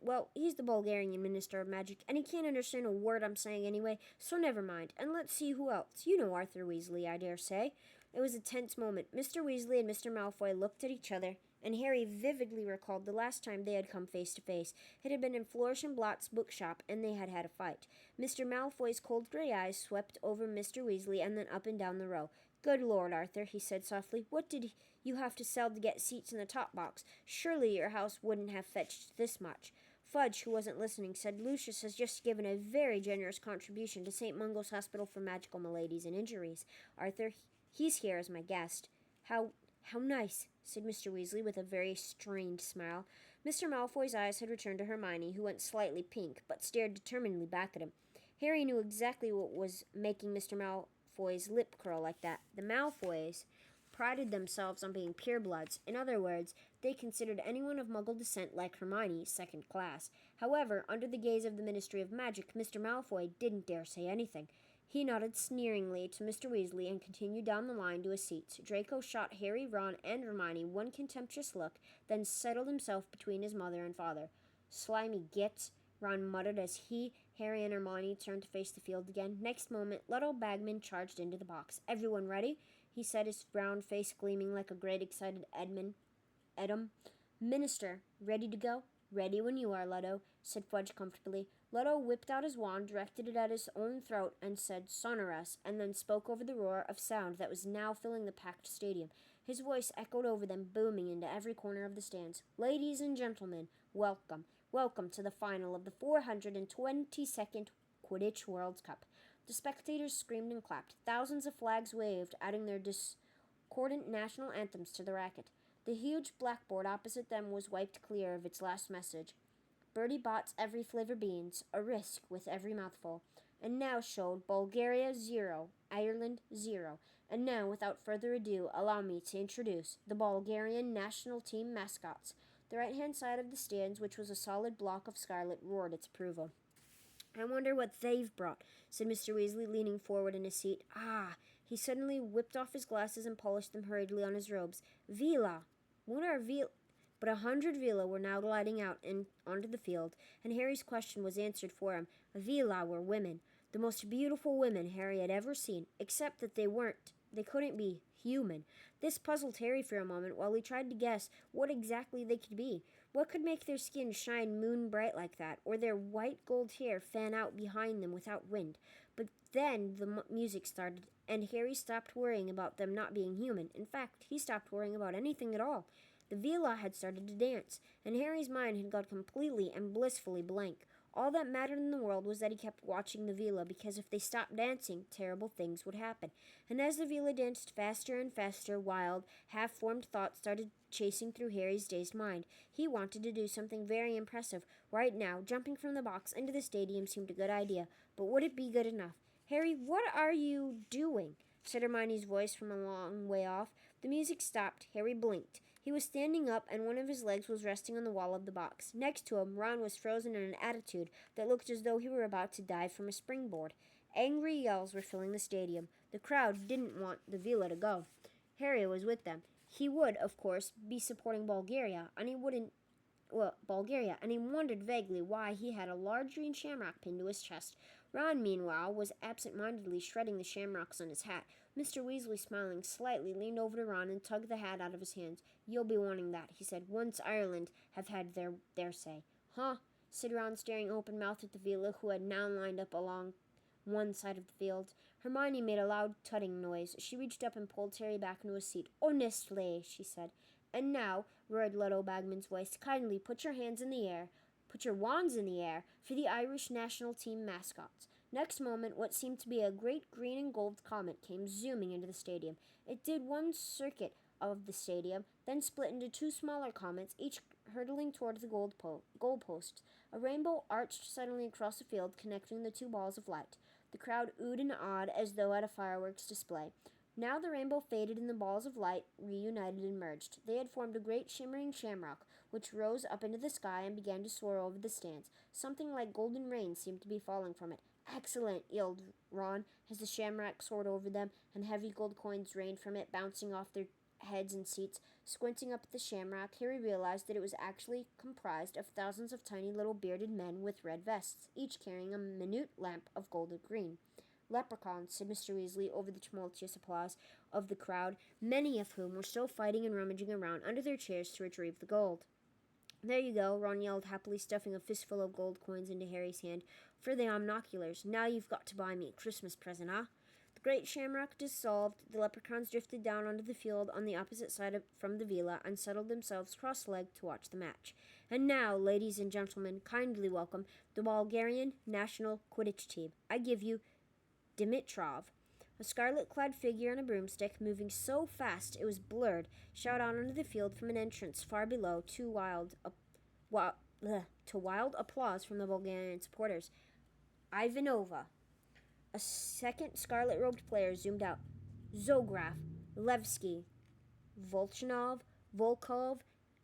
Well, he's the Bulgarian Minister of Magic, and he can't understand a word I'm saying anyway, so never mind. And let's see who else. You know Arthur Weasley, I dare say." It was a tense moment. Mr. Weasley and Mr. Malfoy looked at each other, and Harry vividly recalled the last time they had come face to face. It had been in Flourish and Blott's bookshop, and they had had a fight. Mr. Malfoy's cold gray eyes swept over Mr. Weasley and then up and down the row. "Good Lord, Arthur," he said softly, "what did you have to sell to get seats in the top box? Surely your house wouldn't have fetched this much." Fudge, who wasn't listening, said, "Lucius has just given a very generous contribution to St. Mungo's Hospital for Magical Maladies and Injuries. Arthur, he's here as my guest." How nice," said Mr. Weasley with a very strained smile. Mr. Malfoy's eyes had returned to Hermione, who went slightly pink, but stared determinedly back at him. Harry knew exactly what was making Mr. Malfoy's lip curl like that. The Malfoys prided themselves on being purebloods. In other words, they considered anyone of Muggle descent like Hermione second class. However, under the gaze of the Ministry of Magic, Mr. Malfoy didn't dare say anything. He nodded sneeringly to Mr. Weasley and continued down the line to his seats. Draco shot Harry, Ron, and Hermione one contemptuous look, then settled himself between his mother and father. "Slimy gits," Ron muttered as he, Harry, and Hermione turned to face the field again. Next moment, Ludo Bagman charged into the box. "Everyone ready?" he said, his round face gleaming like a great excited Edom. "Minister, ready to go?" "Ready when you are, Ludo," said Fudge comfortably. Ludo whipped out his wand, directed it at his own throat, and said "Sonorous," and then spoke over the roar of sound that was now filling the packed stadium. His voice echoed over them, booming into every corner of the stands. "Ladies and gentlemen, welcome. Welcome to the final of the 422nd Quidditch World Cup." The spectators screamed and clapped. Thousands of flags waved, adding their discordant national anthems to the racket. The huge blackboard opposite them was wiped clear of its last message. "Bertie Bott's every flavor beans, a risk with every mouthful." And now showed Bulgaria 0, Ireland 0. And now, without further ado, allow me to introduce the Bulgarian national team mascots. The right-hand side of the stands, which was a solid block of scarlet, roared its approval. "I wonder what they've brought," said Mr. Weasley, leaning forward in his seat. "Ah!" He suddenly whipped off his glasses and polished them hurriedly on his robes. "Vila! What are Vila?" But 100 Vila were now gliding out onto the field, and Harry's question was answered for him. Vila were women, the most beautiful women Harry had ever seen, except that they couldn't be human. This puzzled Harry for a moment while he tried to guess what exactly they could be. What could make their skin shine moon bright like that, or their white gold hair fan out behind them without wind? But then the music started, and Harry stopped worrying about them not being human. In fact, he stopped worrying about anything at all. The Vila had started to dance, and Harry's mind had gone completely and blissfully blank. All that mattered in the world was that he kept watching the Vila, because if they stopped dancing, terrible things would happen. And as the Vila danced faster and faster, wild, half-formed thoughts started chasing through Harry's dazed mind. He wanted to do something very impressive. Right now, jumping from the box into the stadium seemed a good idea, but would it be good enough? "Harry, what are you doing?" said Hermione's voice from a long way off. The music stopped. Harry blinked. He was standing up, and one of his legs was resting on the wall of the box. Next to him, Ron was frozen in an attitude that looked as though he were about to dive from a springboard. Angry yells were filling the stadium. The crowd didn't want the Vila to go. Harry was with them. He would, of course, be supporting Bulgaria, and he wondered vaguely why he had a large green shamrock pinned to his chest. Ron, meanwhile, was absent-mindedly shredding the shamrocks on his hat. Mr. Weasley, smiling slightly, leaned over to Ron and tugged the hat out of his hands. "You'll be wanting that," he said, "once Ireland have had their say." "Huh?" said Ron, staring open-mouthed at the Vila, who had now lined up along one side of the field. Hermione made a loud tutting noise. She reached up and pulled Harry back into his seat. "Honestly," she said. "And now," roared Ludo Bagman's voice, "kindly put your hands in the air, put your wands in the air, for the Irish national team mascots. Next moment, what seemed to be a great green and gold comet came zooming into the stadium. It did one circuit of the stadium, then split into two smaller comets, each hurtling toward the goal posts. A rainbow arched suddenly across the field, connecting the two balls of light. The crowd oohed and awed as though at a fireworks display. Now the rainbow faded and the balls of light reunited and merged. They had formed a great shimmering shamrock, which rose up into the sky and began to soar over the stands. Something like golden rain seemed to be falling from it. "Excellent!" yelled Ron as the shamrock soared over them, and heavy gold coins rained from it, bouncing off their heads and seats. Squinting up at the shamrock, Harry realized that it was actually comprised of thousands of tiny little bearded men with red vests, each carrying a minute lamp of golden green. "Leprechauns," said Mr. Weasley over the tumultuous applause of the crowd, many of whom were still fighting and rummaging around under their chairs to retrieve the gold. "There you go," Ron yelled, happily stuffing a fistful of gold coins into Harry's hand, "for the omnoculars. Now you've got to buy me a Christmas present, huh?" The great shamrock dissolved, the leprechauns drifted down onto the field on the opposite side from the villa and settled themselves cross-legged to watch the match. "And now, ladies and gentlemen, kindly welcome the Bulgarian national Quidditch team. I give you Dimitrov." A scarlet-clad figure on a broomstick, moving so fast it was blurred, shot out onto the field from an entrance far below to wild applause from the Bulgarian supporters. "Ivanova." A second scarlet-robed player zoomed out. "Zograf, Levski, Volchanov, Volkov,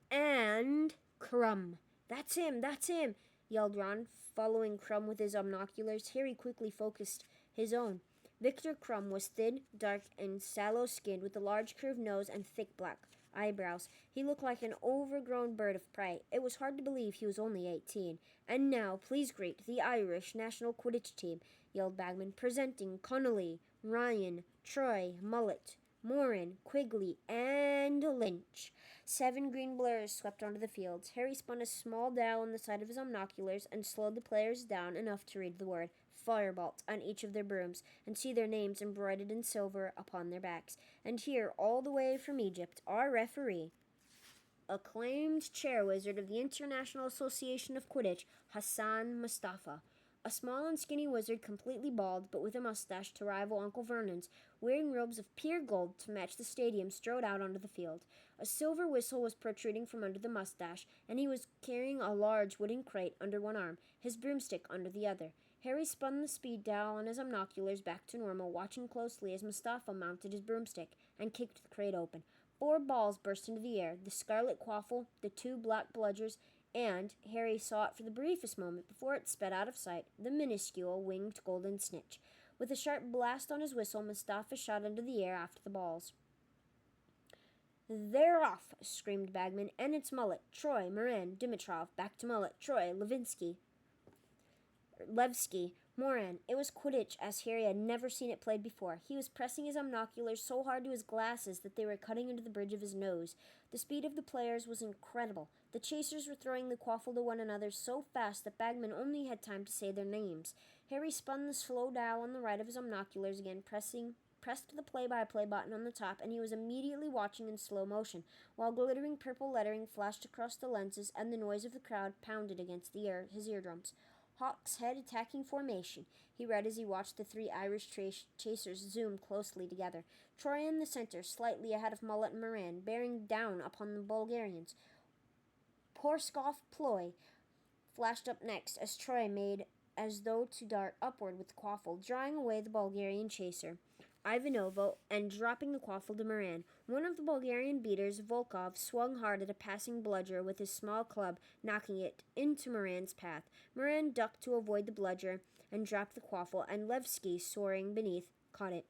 and Krum." That's him, yelled Ron, following Krum with his omnoculars. Harry quickly focused his own. Victor Krum was thin, dark, and sallow-skinned, with a large curved nose and thick black eyebrows. He looked like an overgrown bird of prey. It was hard to believe he was only 18. "And now, please greet the Irish national Quidditch team," yelled Bagman, "presenting Connolly, Ryan, Troy, Mullet, Morin, Quigley, and Lynch." 7 green blurs swept onto the field. Harry spun a small dial on the side of his omnoculars and slowed the players down enough to read the word "Firebolt" on each of their brooms and see their names embroidered in silver upon their backs. And here, all the way from Egypt, our referee, acclaimed chair wizard of the International Association of Quidditch, Hassan Mustafa. A small and skinny wizard, completely bald, but with a mustache to rival Uncle Vernon's, wearing robes of pure gold to match the stadium, strode out onto the field. A silver whistle was protruding from under the mustache, and he was carrying a large wooden crate under one arm, his broomstick under the other. Harry spun the speed dial on his omnoculars back to normal, watching closely as Mustafa mounted his broomstick and kicked the crate open. 4 balls burst into the air, the scarlet quaffle, the 2 black bludgers, and Harry saw it for the briefest moment before it sped out of sight, the minuscule winged golden snitch. With a sharp blast on his whistle, Mustafa shot into the air after the balls. "They're off!" screamed Bagman, "and it's Mullet, Troy, Moran, Dimitrov, back to Mullet, Troy, Levski, Moran." It was Quidditch as Harry had never seen it played before. He was pressing his omnoculars so hard to his glasses that they were cutting into the bridge of his nose. The speed of the players was incredible. The chasers were throwing the quaffle to one another so fast that Bagman only had time to say their names. Harry spun the slow dial on the right of his omnoculars again, pressed the play-by-play button on the top, and he was immediately watching in slow motion, while glittering purple lettering flashed across the lenses and the noise of the crowd pounded against his eardrums. "Hawk's Head attacking formation," he read as he watched the 3 Irish chasers zoom closely together. Troy in the center, slightly ahead of Mullet and Moran, bearing down upon the Bulgarians. Porskoff Ploy flashed up next as Troy made as though to dart upward with the quaffle, drawing away the Bulgarian chaser, Ivanova, and dropping the quaffle to Moran. One of the Bulgarian beaters, Volkov, swung hard at a passing bludger with his small club, knocking it into Moran's path. Moran ducked to avoid the bludger and dropped the quaffle, and Levski, soaring beneath, caught it.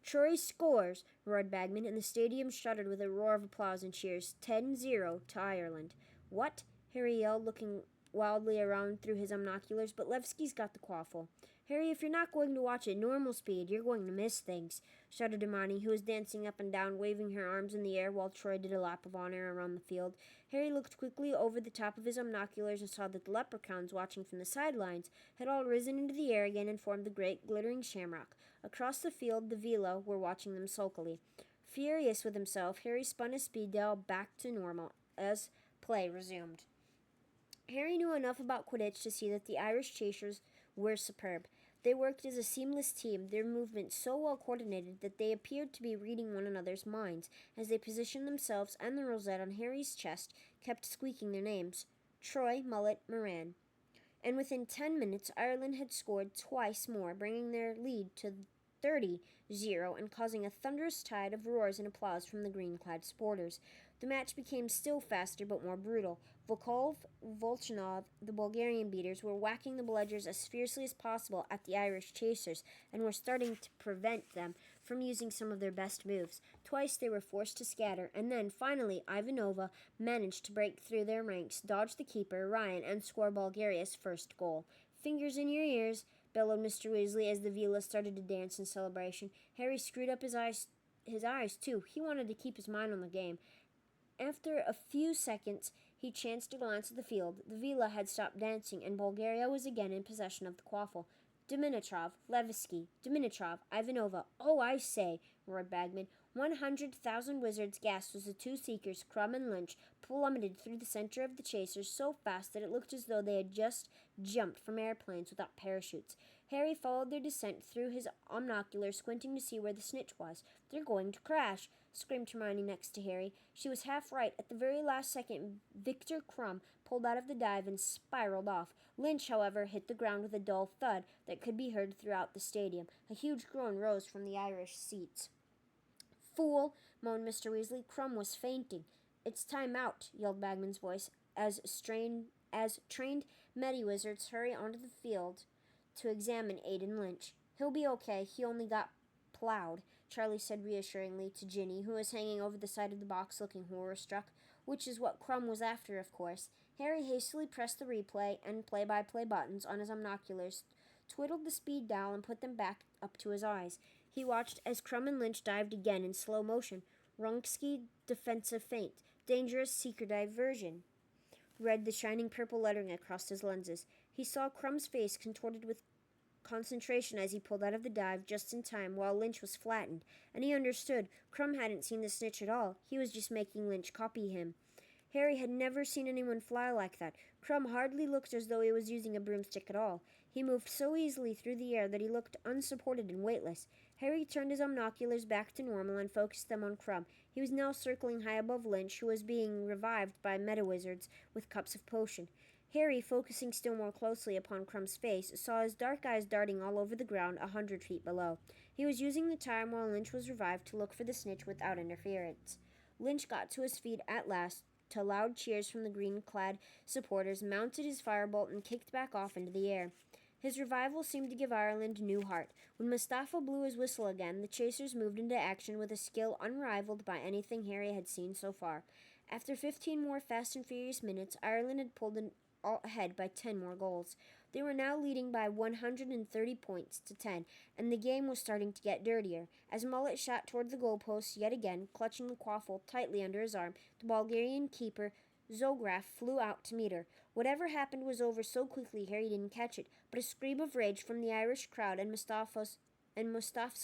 "Troy scores!" roared Bagman, and the stadium shuddered with a roar of applause and cheers. 10-0 to Ireland. "What?" Harry yelled, looking wildly around through his omnoculars, but Levski's got the quaffle. "Harry, if you're not going to watch at normal speed, you're going to miss things," shouted Hermione, who was dancing up and down, waving her arms in the air while Troy did a lap of honor around the field. Harry looked quickly over the top of his omnoculars and saw that the leprechauns, watching from the sidelines, had all risen into the air again and formed the great glittering shamrock. Across the field, the Vila were watching them sulkily. Furious with himself, Harry spun his speed dial back to normal as play resumed. Harry knew enough about Quidditch to see that the Irish chasers were superb. They worked as a seamless team, their movements so well coordinated that they appeared to be reading one another's minds as they positioned themselves and the rosette on Harry's chest, kept squeaking their names: Troy, Mullet, Moran. And within 10 minutes, Ireland had scored twice more, bringing their lead to 30-0 and causing a thunderous tide of roars and applause from the green-clad sporters. The match became still faster but more brutal. Volkov, Volchanov, the Bulgarian beaters, were whacking the bludgers as fiercely as possible at the Irish chasers and were starting to prevent them from using some of their best moves. Twice they were forced to scatter, and then, finally, Ivanova managed to break through their ranks, dodge the keeper, Ryan, and score Bulgaria's first goal. "Fingers in your ears," bellowed Mr. Weasley as the Vila started to dance in celebration. Harry screwed up his eyes too. He wanted to keep his mind on the game. After a few seconds, he chanced to glance at the field. The Vila had stopped dancing, and Bulgaria was again in possession of the quaffle. "Dimitrov, Levski, Dimitrov, Ivanova. Oh, I say," roared Bagman. 100,000 wizards gasped as the two seekers, Crumb and Lynch, plummeted through the center of the chasers so fast that it looked as though they had just jumped from airplanes without parachutes. Harry followed their descent through his omnocular, squinting to see where the snitch was. "They're going to crash," screamed Hermione next to Harry. She was half right. At the very last second, Victor Crumb pulled out of the dive and spiraled off. Lynch, however, hit the ground with a dull thud that could be heard throughout the stadium. A huge groan rose from the Irish seats. "Fool!" moaned Mr. Weasley. Crumb was fainting. "It's time out," yelled Bagman's voice, as trained Medi-Wizards hurry onto the field to examine Aiden Lynch. "He'll be okay. He only got plowed," Charlie said reassuringly to Ginny, who was hanging over the side of the box looking horror-struck, which is what Crumb was after, of course. Harry hastily pressed the replay and play-by-play buttons on his omnoculars, twiddled the speed dial, and put them back up to his eyes. He watched as Crumb and Lynch dived again in slow motion. "Wronski defensive feint. Dangerous seeker diversion," read the shining purple lettering across his lenses. He saw Crumb's face contorted with concentration as he pulled out of the dive just in time while Lynch was flattened, and he understood. Crumb hadn't seen the snitch at all. He was just making Lynch copy him. Harry had never seen anyone fly like that. Crumb hardly looked as though he was using a broomstick at all. He moved so easily through the air that he looked unsupported and weightless. Harry turned his omnoculars back to normal and focused them on Crumb. He was now circling high above Lynch, who was being revived by Medi-Wizards with cups of potion. Harry, focusing still more closely upon Crumb's face, saw his dark eyes darting all over the ground 100 feet below. He was using the time while Lynch was revived to look for the snitch without interference. Lynch got to his feet at last, to loud cheers from the green-clad supporters, mounted his firebolt, and kicked back off into the air. His revival seemed to give Ireland new heart. When Mustafa blew his whistle again, the chasers moved into action with a skill unrivaled by anything Harry had seen so far. After 15 more fast and furious minutes, Ireland had pulled ahead by 10 more goals. They were now leading by 130 points to 10, and the game was starting to get dirtier. As Mullet shot toward the goalpost yet again, clutching the quaffle tightly under his arm, the Bulgarian keeper Zograf flew out to meet her. Whatever happened was over so quickly Harry didn't catch it, but a scream of rage from the Irish crowd and Mustafa's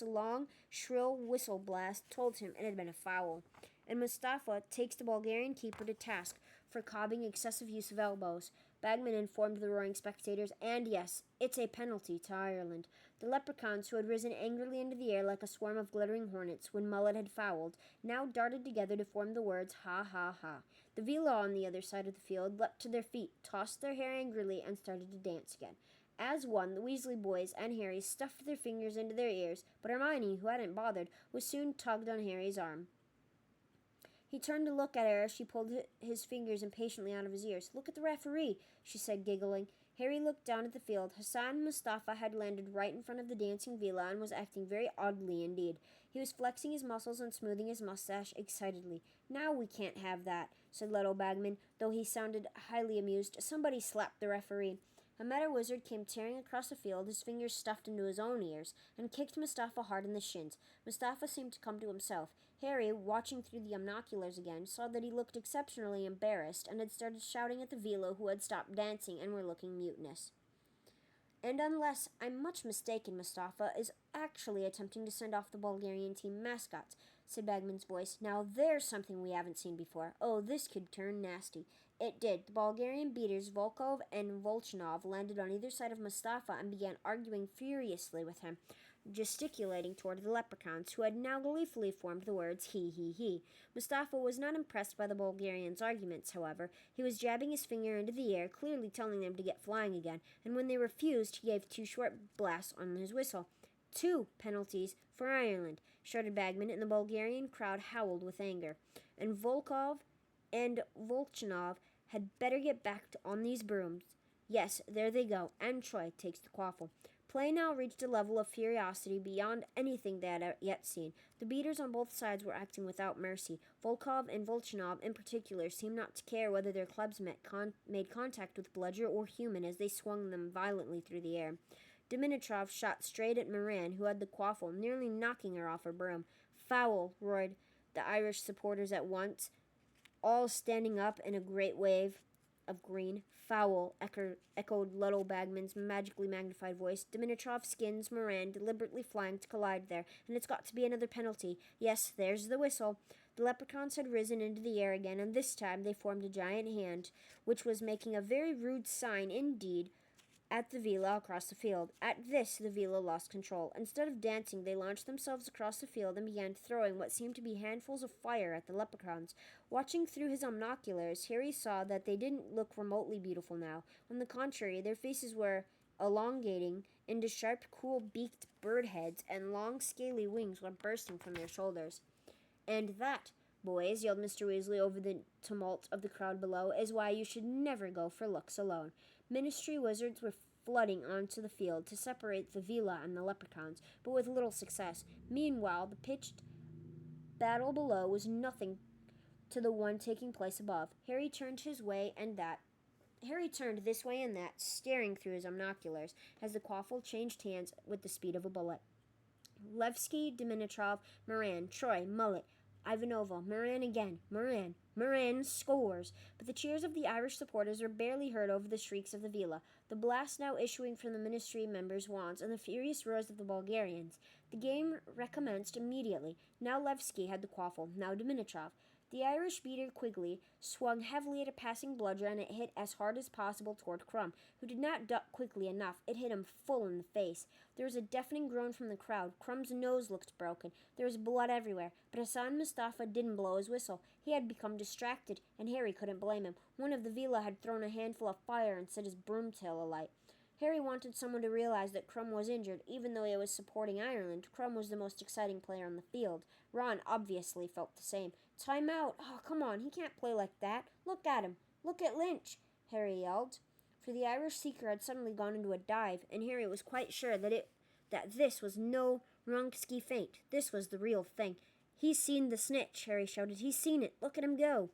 long, shrill whistle blast told him it had been a foul. And Mustafa takes the Bulgarian keeper to task for cobbing excessive use of elbows. Bagman informed the roaring spectators, and yes, it's a penalty to Ireland. The leprechauns, who had risen angrily into the air like a swarm of glittering hornets when Mullet had fouled, now darted together to form the words, "Ha, ha, ha." The Vila on the other side of the field leapt to their feet, tossed their hair angrily, and started to dance again. As one, the Weasley boys and Harry stuffed their fingers into their ears, but Hermione, who hadn't bothered, was soon tugged on Harry's arm. He turned to look at her as she pulled his fingers impatiently out of his ears. "Look at the referee," she said, giggling. Harry looked down at the field. Hassan Mustafa had landed right in front of the dancing Vila and was acting very oddly indeed. He was flexing his muscles and smoothing his mustache excitedly. "Now we can't have that," said Leto Bagman, though he sounded highly amused. Somebody slapped the referee. A Medi-Wizard came tearing across the field, his fingers stuffed into his own ears, and kicked Mustafa hard in the shins. Mustafa seemed to come to himself. Harry, watching through the omnoculars again, saw that he looked exceptionally embarrassed and had started shouting at the Vila, who had stopped dancing and were looking mutinous. "And unless I'm much mistaken, Mustafa is actually attempting to send off the Bulgarian team mascots. said Bagman's voice. "Now there's something we haven't seen before. Oh, this could turn nasty." It did. The Bulgarian beaters, Volkov and Volchanov, landed on either side of Mustafa and began arguing furiously with him, gesticulating toward the leprechauns, who had now gleefully formed the words he, he. Mustafa was not impressed by the Bulgarians' arguments, however. He was jabbing his finger into the air, clearly telling them to get flying again, and when they refused, he gave 2 short blasts on his whistle. 2 penalties for Ireland, shouted Bagman, and the Bulgarian crowd howled with anger. And Volkov and Volchanov had better get back on these brooms. Yes, there they go, and Troy takes the quaffle. Play now reached a level of furiosity beyond anything they had yet seen. The beaters on both sides were acting without mercy. Volkov and Volchanov, in particular, seemed not to care whether their clubs made contact with bludger or human as they swung them violently through the air. Dimitrov shot straight at Moran, who had the quaffle, nearly knocking her off her broom. "Foul!" roared the Irish supporters at once, all standing up in a great wave of green. "Foul!" echoed Little Bagman's magically magnified voice. "Dimitrov skins Moran, deliberately flying to collide there, and it's got to be another penalty. Yes, there's the whistle." The leprechauns had risen into the air again, and this time they formed a giant hand, which was making a very rude sign indeed at the Vila across the field. At this, the Vila lost control. Instead of dancing, they launched themselves across the field and began throwing what seemed to be handfuls of fire at the leprechauns. Watching through his binoculars, Harry saw that they didn't look remotely beautiful now. On the contrary, their faces were elongating into sharp, cool-beaked bird heads, and long, scaly wings were bursting from their shoulders. "And that, boys," yelled Mr. Weasley over the tumult of the crowd below, "is why you should never go for looks alone." Ministry wizards were flooding onto the field to separate the Vila and the leprechauns, but with little success. Meanwhile, the pitched battle below was nothing to the one taking place above. Harry turned this way and that, staring through his binoculars, as the quaffle changed hands with the speed of a bullet. Levski, Dimitrov, Moran, Troy, Mullet, Ivanova, Moran again, Moran scores! But the cheers of the Irish supporters were barely heard over the shrieks of the Vila, the blast now issuing from the ministry members' wands, and the furious roars of the Bulgarians. The game recommenced immediately. Now Levski had the quaffle, now Dimitrov. The Irish beater Quigley swung heavily at a passing bludger, and it hit as hard as possible toward Crumb, who did not duck quickly enough. It hit him full in the face. There was a deafening groan from the crowd. Crumb's nose looked broken. There was blood everywhere, but Hassan Mustafa didn't blow his whistle. He had become distracted, and Harry couldn't blame him. One of the Vila had thrown a handful of fire and set his broomtail alight. Harry wanted someone to realize that Crumb was injured, even though he was supporting Ireland. Crumb was the most exciting player on the field. Ron obviously felt the same. "Time out! Oh, come on, he can't play like that. Look at him! Look at Lynch!" Harry yelled. For the Irish seeker had suddenly gone into a dive, and Harry was quite sure that this was no Wronski feint. This was the real thing. "He's seen the snitch," Harry shouted. "He's seen it. Look at him go."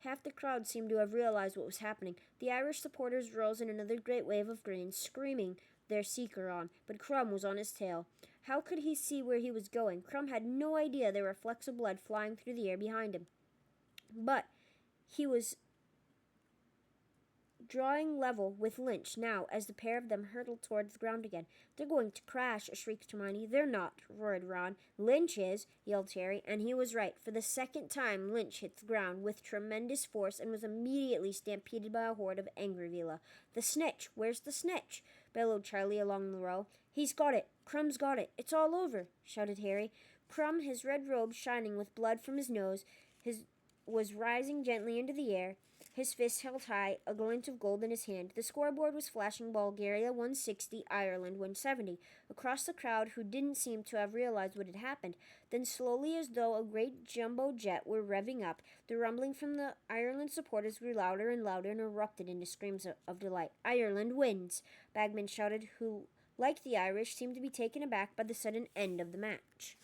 Half the crowd seemed to have realized what was happening. The Irish supporters rose in another great wave of green, screaming their seeker on, but Crumb was on his tail. How could he see where he was going? Crumb had no idea there were flecks of blood flying through the air behind him. But he was drawing level with Lynch now as the pair of them hurtled towards the ground again. "They're going to crash," shrieked Hermione. "They're not," roared Ron. "Lynch is," yelled Harry, and he was right. For the second time, Lynch hit the ground with tremendous force and was immediately stampeded by a horde of angry Vila. "The snitch! Where's the snitch?" bellowed Charlie along the row. "He's got it! Crumb's got it! It's all over!" shouted Harry. Crumb, his red robe shining with blood from his nose, was rising gently into the air, his fist held high, a glint of gold in his hand. The scoreboard was flashing Bulgaria 160, Ireland 170, across the crowd, who didn't seem to have realized what had happened. Then slowly, as though a great jumbo jet were revving up, the rumbling from the Ireland supporters grew louder and louder and erupted into screams of delight. "Ireland wins!" Bagman shouted, who, like the Irish, seemed to be taken aback by the sudden end of the match.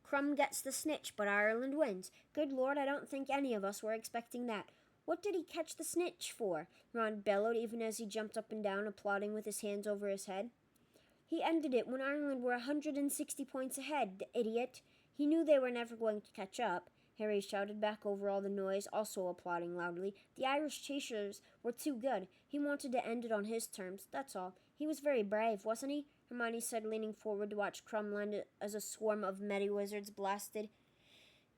"Crumb gets the snitch, but Ireland wins. Good Lord, I don't think any of us were expecting that." "What did he catch the snitch for?" Ron bellowed, even as he jumped up and down, applauding with his hands over his head. "He ended it when Ireland were 160 points ahead, the idiot. He knew they were never going to catch up," Harry shouted back over all the noise, also applauding loudly. "The Irish chasers were too good. He wanted to end it on his terms, that's all. He was very brave, wasn't he?" Hermione said, leaning forward to watch Krum land as a swarm of Mediwizards blasted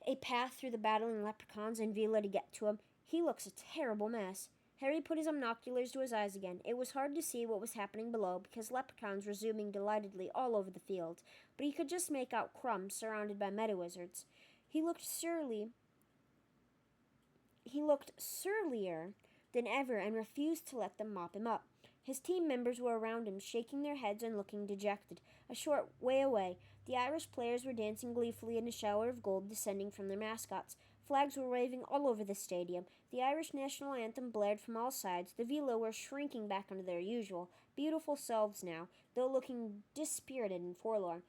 a path through the battling leprechauns and Vila to get to him. He looks a terrible mess. Harry put his binoculars to his eyes again. It was hard to see what was happening below because leprechauns were zooming delightedly all over the field, but he could just make out Krum surrounded by Mediwizards. He looked surlier than ever and refused to let them mop him up. His team members were around him, shaking their heads and looking dejected. A short way away, the Irish players were dancing gleefully in a shower of gold descending from their mascots. Flags were waving all over the stadium. The Irish national anthem blared from all sides. The Vila were shrinking back into their usual, beautiful selves now, though looking dispirited and forlorn.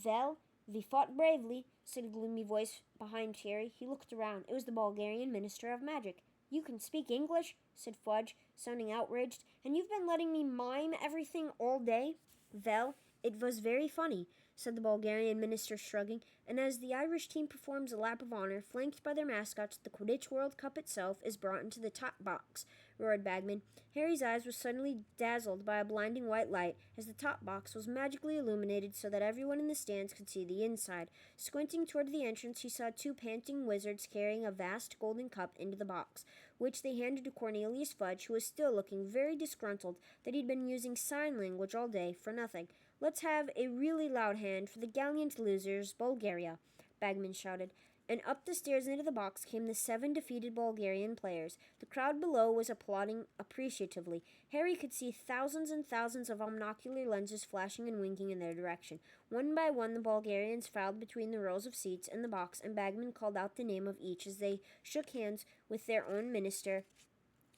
"Well, we fought bravely," said a gloomy voice behind Harry. He looked around. It was the Bulgarian Minister of Magic. "You can speak English?" said Fudge, sounding outraged. "And you've been letting me mime everything all day?" "Well, it was very funny," said the Bulgarian minister, shrugging. "And as the Irish team performs a lap of honor, flanked by their mascots, the Quidditch World Cup itself is brought into the top box," roared Bagman. Harry's eyes were suddenly dazzled by a blinding white light as the top box was magically illuminated so that everyone in the stands could see the inside. Squinting toward the entrance, he saw two panting wizards carrying a vast golden cup into the box, which they handed to Cornelius Fudge, who was still looking very disgruntled that he'd been using sign language all day for nothing. "Let's have a really loud hand for the gallant losers, Bulgaria," Bagman shouted. And up the stairs into the box came the 7 defeated Bulgarian players. The crowd below was applauding appreciatively. Harry could see thousands and thousands of binocular lenses flashing and winking in their direction. One by one, the Bulgarians filed between the rows of seats in the box, and Bagman called out the name of each as they shook hands with their own minister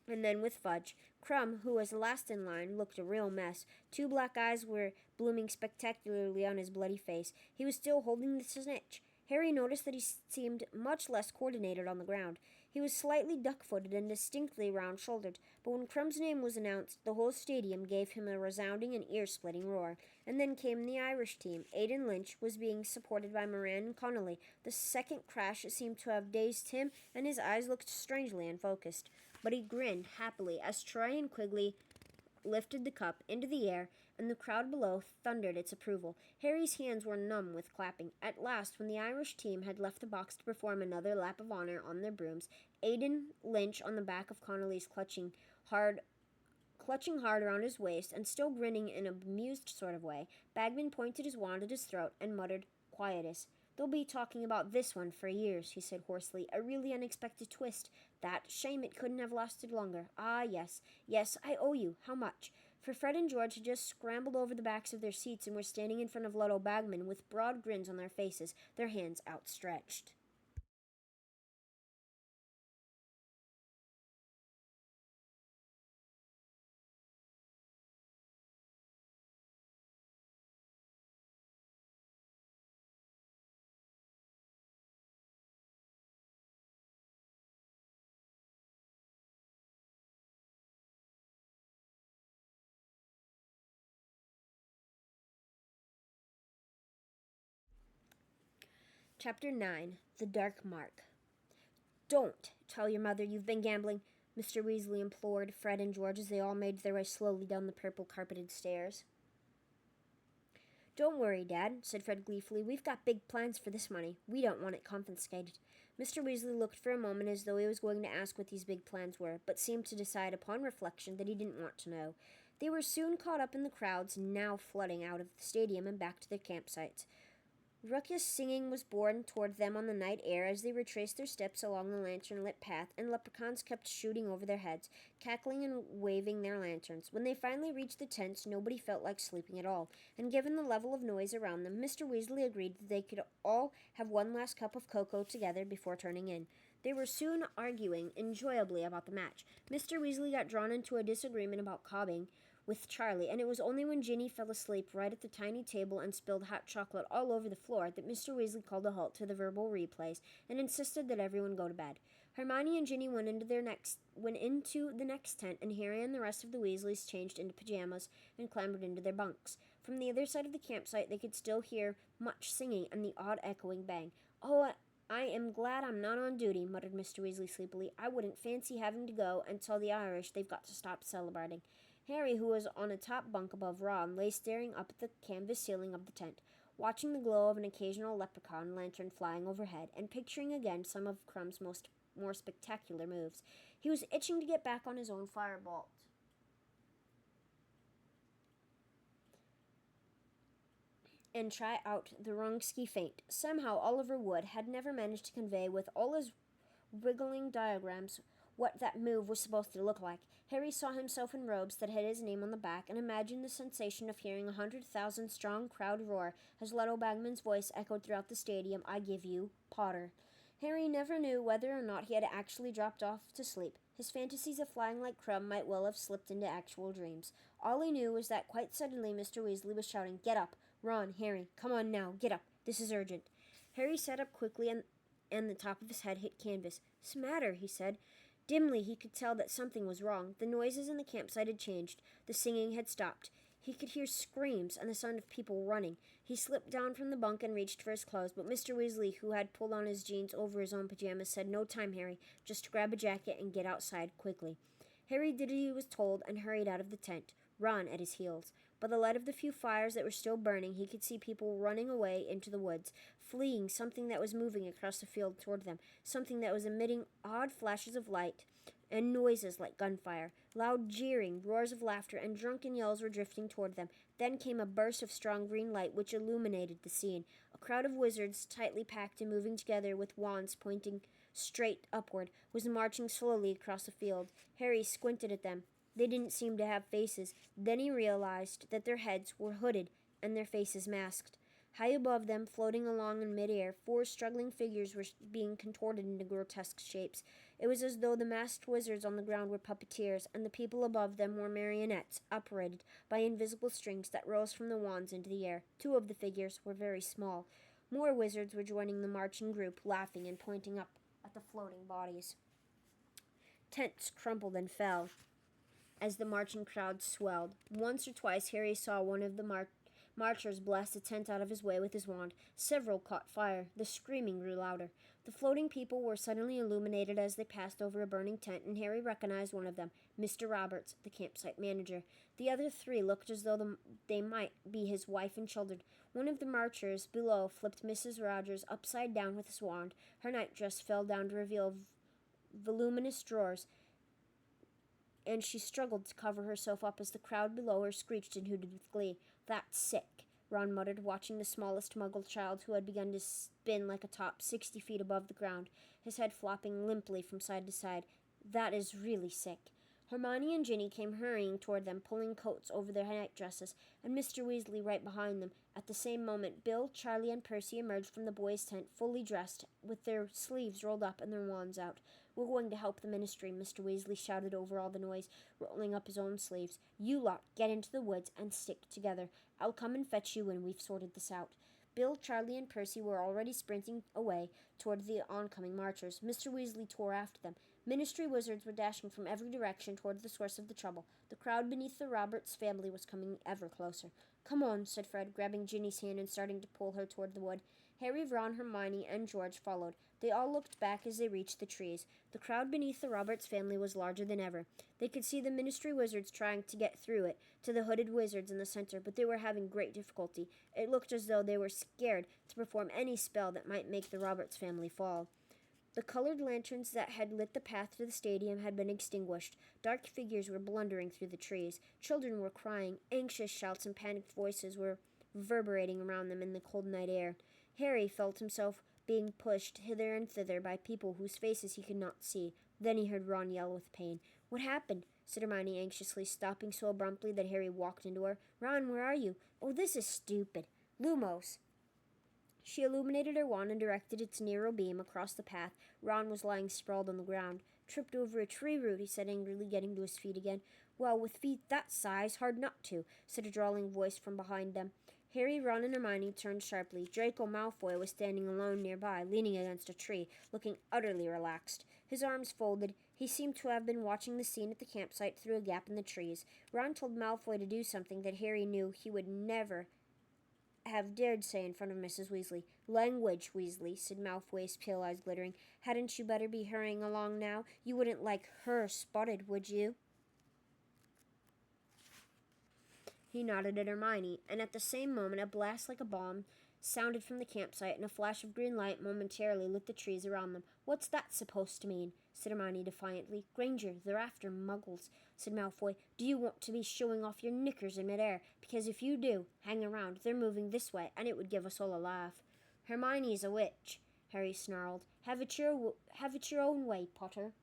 and then with Fudge. Krum, who was last in line, looked a real mess. 2 black eyes were blooming spectacularly on his bloody face. He was still holding the snitch. Harry noticed that he seemed much less coordinated on the ground. He was slightly duck-footed and distinctly round-shouldered, but when Krum's name was announced, the whole stadium gave him a resounding and ear-splitting roar. And then came the Irish team. Aidan Lynch was being supported by Moran and Connolly. The second crash seemed to have dazed him, and his eyes looked strangely unfocused. But he grinned happily as Troy and Quigley lifted the cup into the air, and the crowd below thundered its approval. Harry's hands were numb with clapping. At last, when the Irish team had left the box to perform another lap of honor on their brooms, Aidan Lynch on the back of Connolly's clutching hard around his waist and still grinning in a bemused sort of way, Bagman pointed his wand at his throat and muttered, "Quietus. They'll be talking about this one for years," he said hoarsely. "A really unexpected twist. That shame it couldn't have lasted longer. Ah, yes, I owe you. How much?" For Fred and George had just scrambled over the backs of their seats and were standing in front of Lotto Bagman with broad grins on their faces, their hands outstretched. Chapter 9. The Dark Mark. "Don't tell your mother you've been gambling," Mr. Weasley implored Fred and George as they all made their way slowly down the purple-carpeted stairs. "Don't worry, Dad," said Fred gleefully. "We've got big plans for this money. We don't want it confiscated." Mr. Weasley looked for a moment as though he was going to ask what these big plans were, but seemed to decide upon reflection that he didn't want to know. They were soon caught up in the crowds now flooding out of the stadium and back to their campsites. Ruckus singing was borne toward them on the night air as they retraced their steps along the lantern-lit path, and leprechauns kept shooting over their heads, cackling and waving their lanterns. When they finally reached the tents, nobody felt like sleeping at all, and given the level of noise around them, Mr. Weasley agreed that they could all have one last cup of cocoa together before turning in. They were soon arguing enjoyably about the match. Mr. Weasley got drawn into a disagreement about cobbing with Charlie, and it was only when Ginny fell asleep right at the tiny table and spilled hot chocolate all over the floor that Mr. Weasley called a halt to the verbal replays and insisted that everyone go to bed. Hermione and Ginny went into the next tent, and Harry and the rest of the Weasleys changed into pajamas and clambered into their bunks. From the other side of the campsite, they could still hear much singing and the odd echoing bang. "Oh, I am glad I'm not on duty," muttered Mr. Weasley sleepily. "I wouldn't fancy having to go and tell the Irish they've got to stop celebrating." Harry, who was on a top bunk above Ron, lay staring up at the canvas ceiling of the tent, watching the glow of an occasional leprechaun lantern flying overhead, and picturing again some of Crumb's more spectacular moves. He was itching to get back on his own firebolt and try out the Wronski feint. Somehow Oliver Wood had never managed to convey with all his wiggling diagrams what that move was supposed to look like. Harry saw himself in robes that had his name on the back and imagined the sensation of hearing 100,000-strong crowd roar as Leto Bagman's voice echoed throughout the stadium, "I give you, Potter." Harry never knew whether or not he had actually dropped off to sleep. His fantasies of flying like Crumb might well have slipped into actual dreams. All he knew was that quite suddenly Mr. Weasley was shouting, "Get up! Ron, Harry, come on now, get up. This is urgent." Harry sat up quickly and the top of his head hit canvas. "What's the matter?" he said. Dimly, he could tell that something was wrong. The noises in the campsite had changed. The singing had stopped. He could hear screams and the sound of people running. He slipped down from the bunk and reached for his clothes, but Mr. Weasley, who had pulled on his jeans over his own pajamas, said, "No time, Harry. Just grab a jacket and get outside quickly." Harry did as he was told and hurried out of the tent, Ron at his heels. By the light of the few fires that were still burning, he could see people running away into the woods, fleeing something that was moving across the field toward them, something that was emitting odd flashes of light and noises like gunfire. Loud jeering, roars of laughter, and drunken yells were drifting toward them. Then came a burst of strong green light which illuminated the scene. A crowd of wizards, tightly packed and moving together with wands pointing straight upward, was marching slowly across the field. Harry squinted at them. They didn't seem to have faces. Then he realized that their heads were hooded and their faces masked. High above them, floating along in midair, four struggling figures were being contorted into grotesque shapes. It was as though the masked wizards on the ground were puppeteers, and the people above them were marionettes, operated by invisible strings that rose from the wands into the air. Two of the figures were very small. More wizards were joining the marching group, laughing and pointing up at the floating bodies. Tents crumpled and fell as the marching crowd swelled. Once or twice Harry saw one of the marchers blast a tent out of his way with his wand. Several caught fire. The screaming grew louder. The floating people were suddenly illuminated as they passed over a burning tent, and Harry recognized one of them, Mr. Roberts, the campsite manager. The other three looked as though they might be his wife and children. One of the marchers below flipped Mrs. Rogers upside down with his wand. Her nightdress fell down to reveal voluminous drawers, and she struggled to cover herself up as the crowd below her screeched and hooted with glee. "That's sick," Ron muttered, watching the smallest Muggle child, who had begun to spin like a top 60 feet above the ground, his head flopping limply from side to side. "That is really sick." Hermione and Ginny came hurrying toward them, pulling coats over their nightdresses, and Mr. Weasley right behind them. At the same moment, Bill, Charlie, and Percy emerged from the boys' tent, fully dressed, with their sleeves rolled up and their wands out. "We're going to help the Ministry," Mr. Weasley shouted over all the noise, rolling up his own sleeves. "You lot get into the woods and stick together. I'll come and fetch you when we've sorted this out." Bill, Charlie, and Percy were already sprinting away toward the oncoming marchers. Mr. Weasley tore after them. Ministry wizards were dashing from every direction toward the source of the trouble. The crowd beneath the Roberts family was coming ever closer. "Come on," said Fred, grabbing Ginny's hand and starting to pull her toward the wood. Harry, Ron, Hermione, and George followed. They all looked back as they reached the trees. The crowd beneath the Roberts family was larger than ever. They could see the Ministry wizards trying to get through it to the hooded wizards in the center, but they were having great difficulty. It looked as though they were scared to perform any spell that might make the Roberts family fall. The colored lanterns that had lit the path to the stadium had been extinguished. Dark figures were blundering through the trees. Children were crying. Anxious shouts and panicked voices were reverberating around them in the cold night air. Harry felt himself being pushed hither and thither by people whose faces he could not see. Then he heard Ron yell with pain. "What happened?" said Hermione anxiously, stopping so abruptly that Harry walked into her. "Ron, where are you?" "Oh, this is stupid. Lumos." She illuminated her wand and directed its narrow beam across the path. Ron was lying sprawled on the ground. "Tripped over a tree root," he said angrily, getting to his feet again. "Well, with feet that size, hard not to," said a drawling voice from behind them. Harry, Ron, and Hermione turned sharply. Draco Malfoy was standing alone nearby, leaning against a tree, looking utterly relaxed. His arms folded, he seemed to have been watching the scene at the campsite through a gap in the trees. Ron told Malfoy to do something that Harry knew he would never have dared say in front of Mrs. Weasley. "Language, Weasley," said Malfoy's pale eyes glittering. "Hadn't you better be hurrying along now? You wouldn't like her spotted, would you?" He nodded at Hermione, and at the same moment a blast like a bomb sounded from the campsite, and a flash of green light momentarily lit the trees around them. "What's that supposed to mean?" said Hermione defiantly. "Granger, they're after Muggles," said Malfoy. "Do you want to be showing off your knickers in midair? Because if you do, hang around. They're moving this way, and it would give us all a laugh." "Hermione's a witch," Harry snarled. Have it your own way, Potter,"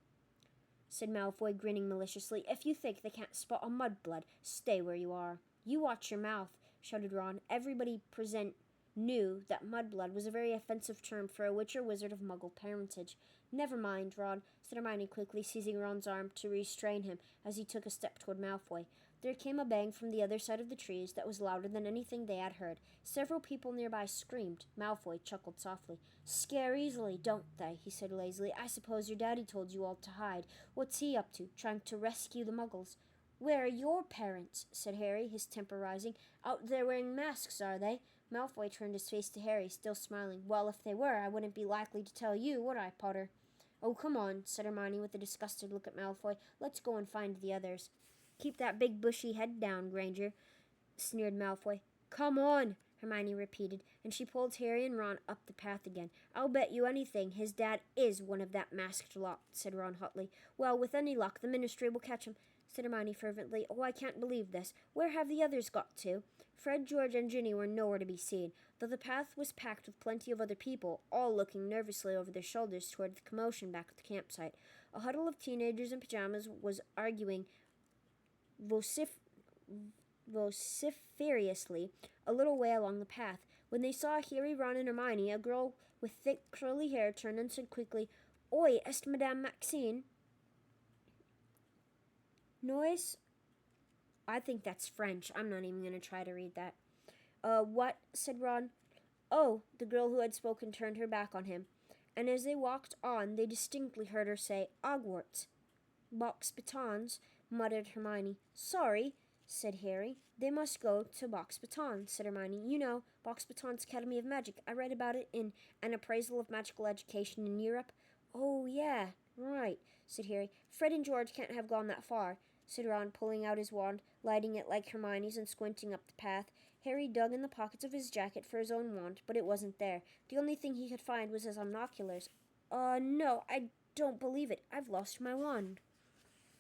said Malfoy, grinning maliciously. "If you think they can't spot a mudblood, stay where you are." "You watch your mouth," shouted Ron. Everybody present knew that mudblood was a very offensive term for a witch or wizard of Muggle parentage. "Never mind, Ron," said Hermione quickly, seizing Ron's arm to restrain him as he took a step toward Malfoy. There came a bang from the other side of the trees that was louder than anything they had heard. Several people nearby screamed. Malfoy chuckled softly. "Scare easily, don't they?" he said lazily. "I suppose your daddy told you all to hide. What's he up to? Trying to rescue the Muggles?" "Where are your parents?" said Harry, his temper rising. "Out there wearing masks, are they?" Malfoy turned his face to Harry, still smiling. "Well, if they were, I wouldn't be likely to tell you, would I, Potter?" "Oh, come on," said Hermione with a disgusted look at Malfoy. "Let's go and find the others." "Keep that big bushy head down, Granger," sneered Malfoy. "Come on," Hermione repeated, and she pulled Harry and Ron up the path again. "I'll bet you anything his dad is one of that masked lot," said Ron hotly. "Well, with any luck, the Ministry will catch him," said Hermione fervently. "Oh, I can't believe this. Where have the others got to?" Fred, George, and Ginny were nowhere to be seen, though the path was packed with plenty of other people, all looking nervously over their shoulders toward the commotion back at the campsite. A huddle of teenagers in pajamas was arguing vociferously a little way along the path. When they saw Harry, Ron, and Hermione, a girl with thick curly hair turned and said quickly, "Oi, est Madame Maxine?" "Noise?" I think that's French. I'm not even going to try to read that. What?" said Ron. "Oh," the girl who had spoken turned her back on him, and as they walked on, they distinctly heard her say, "Hogwarts." "Box Batons," muttered Hermione. "Sorry," said Harry. "They must go to Box Baton," said Hermione. "You know, Box Baton's Academy of Magic. I read about it in An Appraisal of Magical Education in Europe." "Oh, yeah, right," said Harry. "Fred and George can't have gone that far," said Ron, pulling out his wand, lighting it like Hermione's and squinting up the path. Harry dug in the pockets of his jacket for his own wand, but it wasn't there. The only thing he could find was his binoculars. No, I don't believe it. I've lost my wand."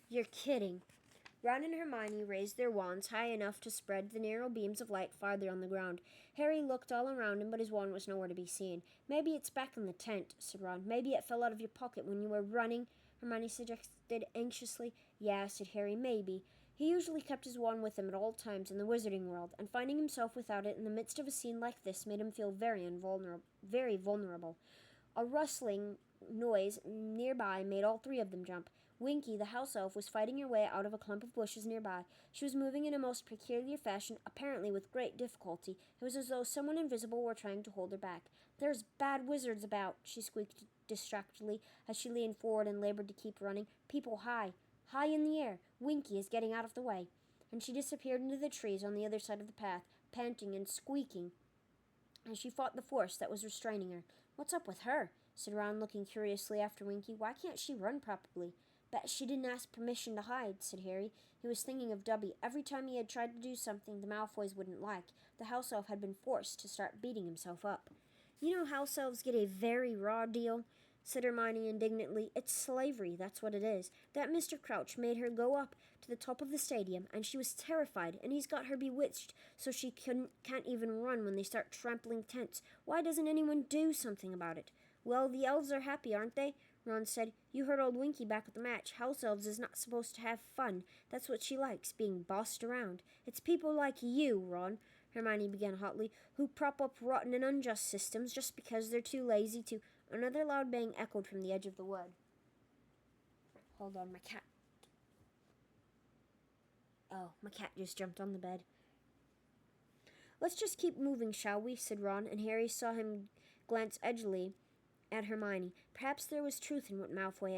"You're kidding." Ron and Hermione raised their wands high enough to spread the narrow beams of light farther on the ground. Harry looked all around him, but his wand was nowhere to be seen. "Maybe it's back in the tent," said Ron. "Maybe it fell out of your pocket when you were running," Hermione suggested anxiously. "Yeah," said Harry, "maybe." He usually kept his wand with him at all times in the wizarding world, and finding himself without it in the midst of a scene like this made him feel very vulnerable. A rustling noise nearby made all three of them jump. Winky, the house elf, was fighting her way out of a clump of bushes nearby. She was moving in a most peculiar fashion, apparently with great difficulty. It was as though someone invisible were trying to hold her back. "There's bad wizards about," she squeaked distractedly as she leaned forward and labored to keep running. "People high in the air. Winky is getting out of the way." And she disappeared into the trees on the other side of the path, panting and squeaking as she fought the force that was restraining her. "What's up with her?" said Ron, looking curiously after Winky. "Why can't she run properly?" "Bet she didn't ask permission to hide," said Harry. He was thinking of Dubby. Every time he had tried to do something the Malfoys wouldn't like, the house elf had been forced to start beating himself up. "You know house elves get a very raw deal," said Hermione indignantly. "It's slavery, that's what it is. That Mr. Crouch made her go up to the top of the stadium, and she was terrified, and he's got her bewitched so she can't even run when they start trampling tents. Why doesn't anyone do something about it?" "Well, the elves are happy, aren't they?" Ron said. "You heard old Winky back at the match. House elves is not supposed to have fun. That's what she likes, being bossed around." "It's people like you, Ron," Hermione began hotly, "who prop up rotten and unjust systems just because they're too lazy to—" Another loud bang echoed from the edge of the wood. Hold on, my cat. Oh, my cat just jumped on the bed. "Let's just keep moving, shall we?" said Ron, and Harry saw him glance edgily at Hermione. Perhaps there was truth in what Malfoy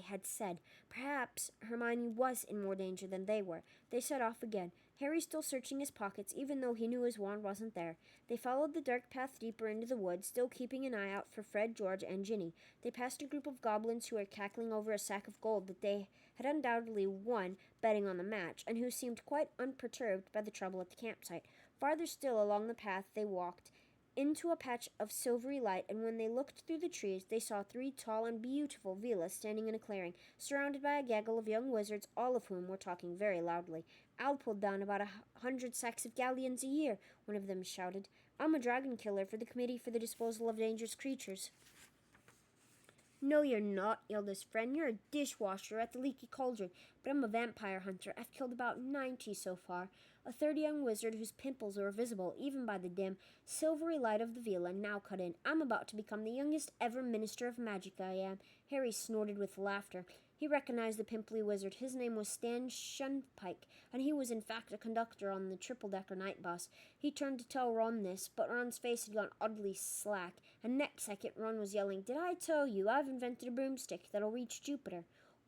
had said. Perhaps Hermione was in more danger than they were. They set off again. Harry still searching his pockets, even though he knew his wand wasn't there. They followed the dark path deeper into the woods, still keeping an eye out for Fred, George, and Ginny. They passed a group of goblins who were cackling over a sack of gold that they had undoubtedly won betting on the match, and who seemed quite unperturbed by the trouble at the campsite. Farther still along the path they walked, into a patch of silvery light, and when they looked through the trees, they saw 3 tall and beautiful villas standing in a clearing, surrounded by a gaggle of young wizards, all of whom were talking very loudly. "I'll pull down about 100 sacks of galleons a year," one of them shouted. "I'm a dragon killer for the Committee for the Disposal of Dangerous Creatures." "No, you're not," yelled his friend. "You're a dishwasher at the Leaky Cauldron, but I'm a vampire hunter. I've killed about 90 so far." A third young wizard, whose pimples were visible even by the dim, silvery light of the villa, now cut in. "I'm about to become the youngest ever minister of magic, I am." Harry snorted with laughter. He recognized the pimply wizard. His name was Stan Shunpike, and he was in fact a conductor on the triple-decker night bus. He turned to tell Ron this, but Ron's face had gone oddly slack, and next second Ron was yelling, "Did I tell you I've invented a broomstick that'll reach Jupiter?"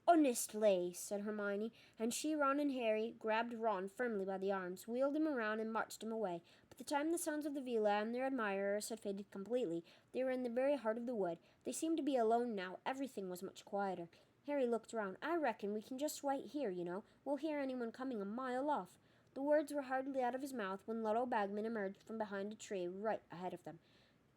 "Honestly," said Hermione, and she, Ron, and Harry grabbed Ron firmly by the arms, wheeled him around, and marched him away. By the time the sounds of the villa and their admirers had faded completely, they were in the very heart of the wood. They seemed to be alone now. Everything was much quieter. Harry looked around. "I reckon we can just wait here, you know. We'll hear anyone coming a mile off." The words were hardly out of his mouth when Lotto Bagman emerged from behind a tree right ahead of them.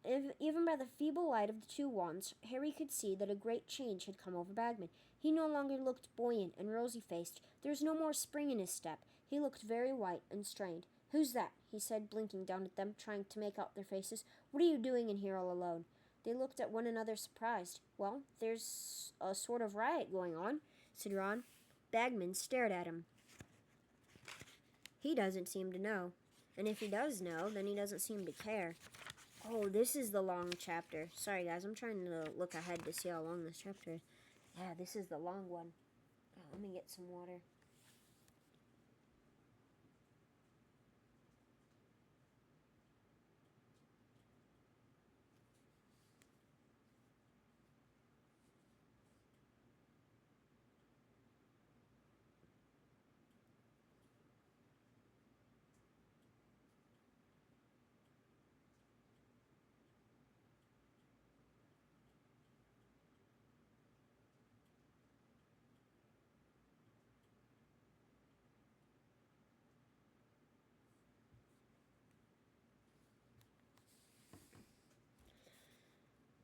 Even by the feeble light of the 2 wands, Harry could see that a great change had come over Bagman. He no longer looked buoyant and rosy-faced. There was no more spring in his step. He looked very white and strained. "Who's that?" he said, blinking down at them, trying to make out their faces. "What are you doing in here all alone?" They looked at one another, surprised. "Well, there's a sort of riot going on," said Ron. Bagman stared at him. He doesn't seem to know. And if he does know, then he doesn't seem to care. Oh, this is the long chapter. Sorry, guys, I'm trying to look ahead to see how long this chapter is. Yeah, this is the long one. Oh, let me get some water.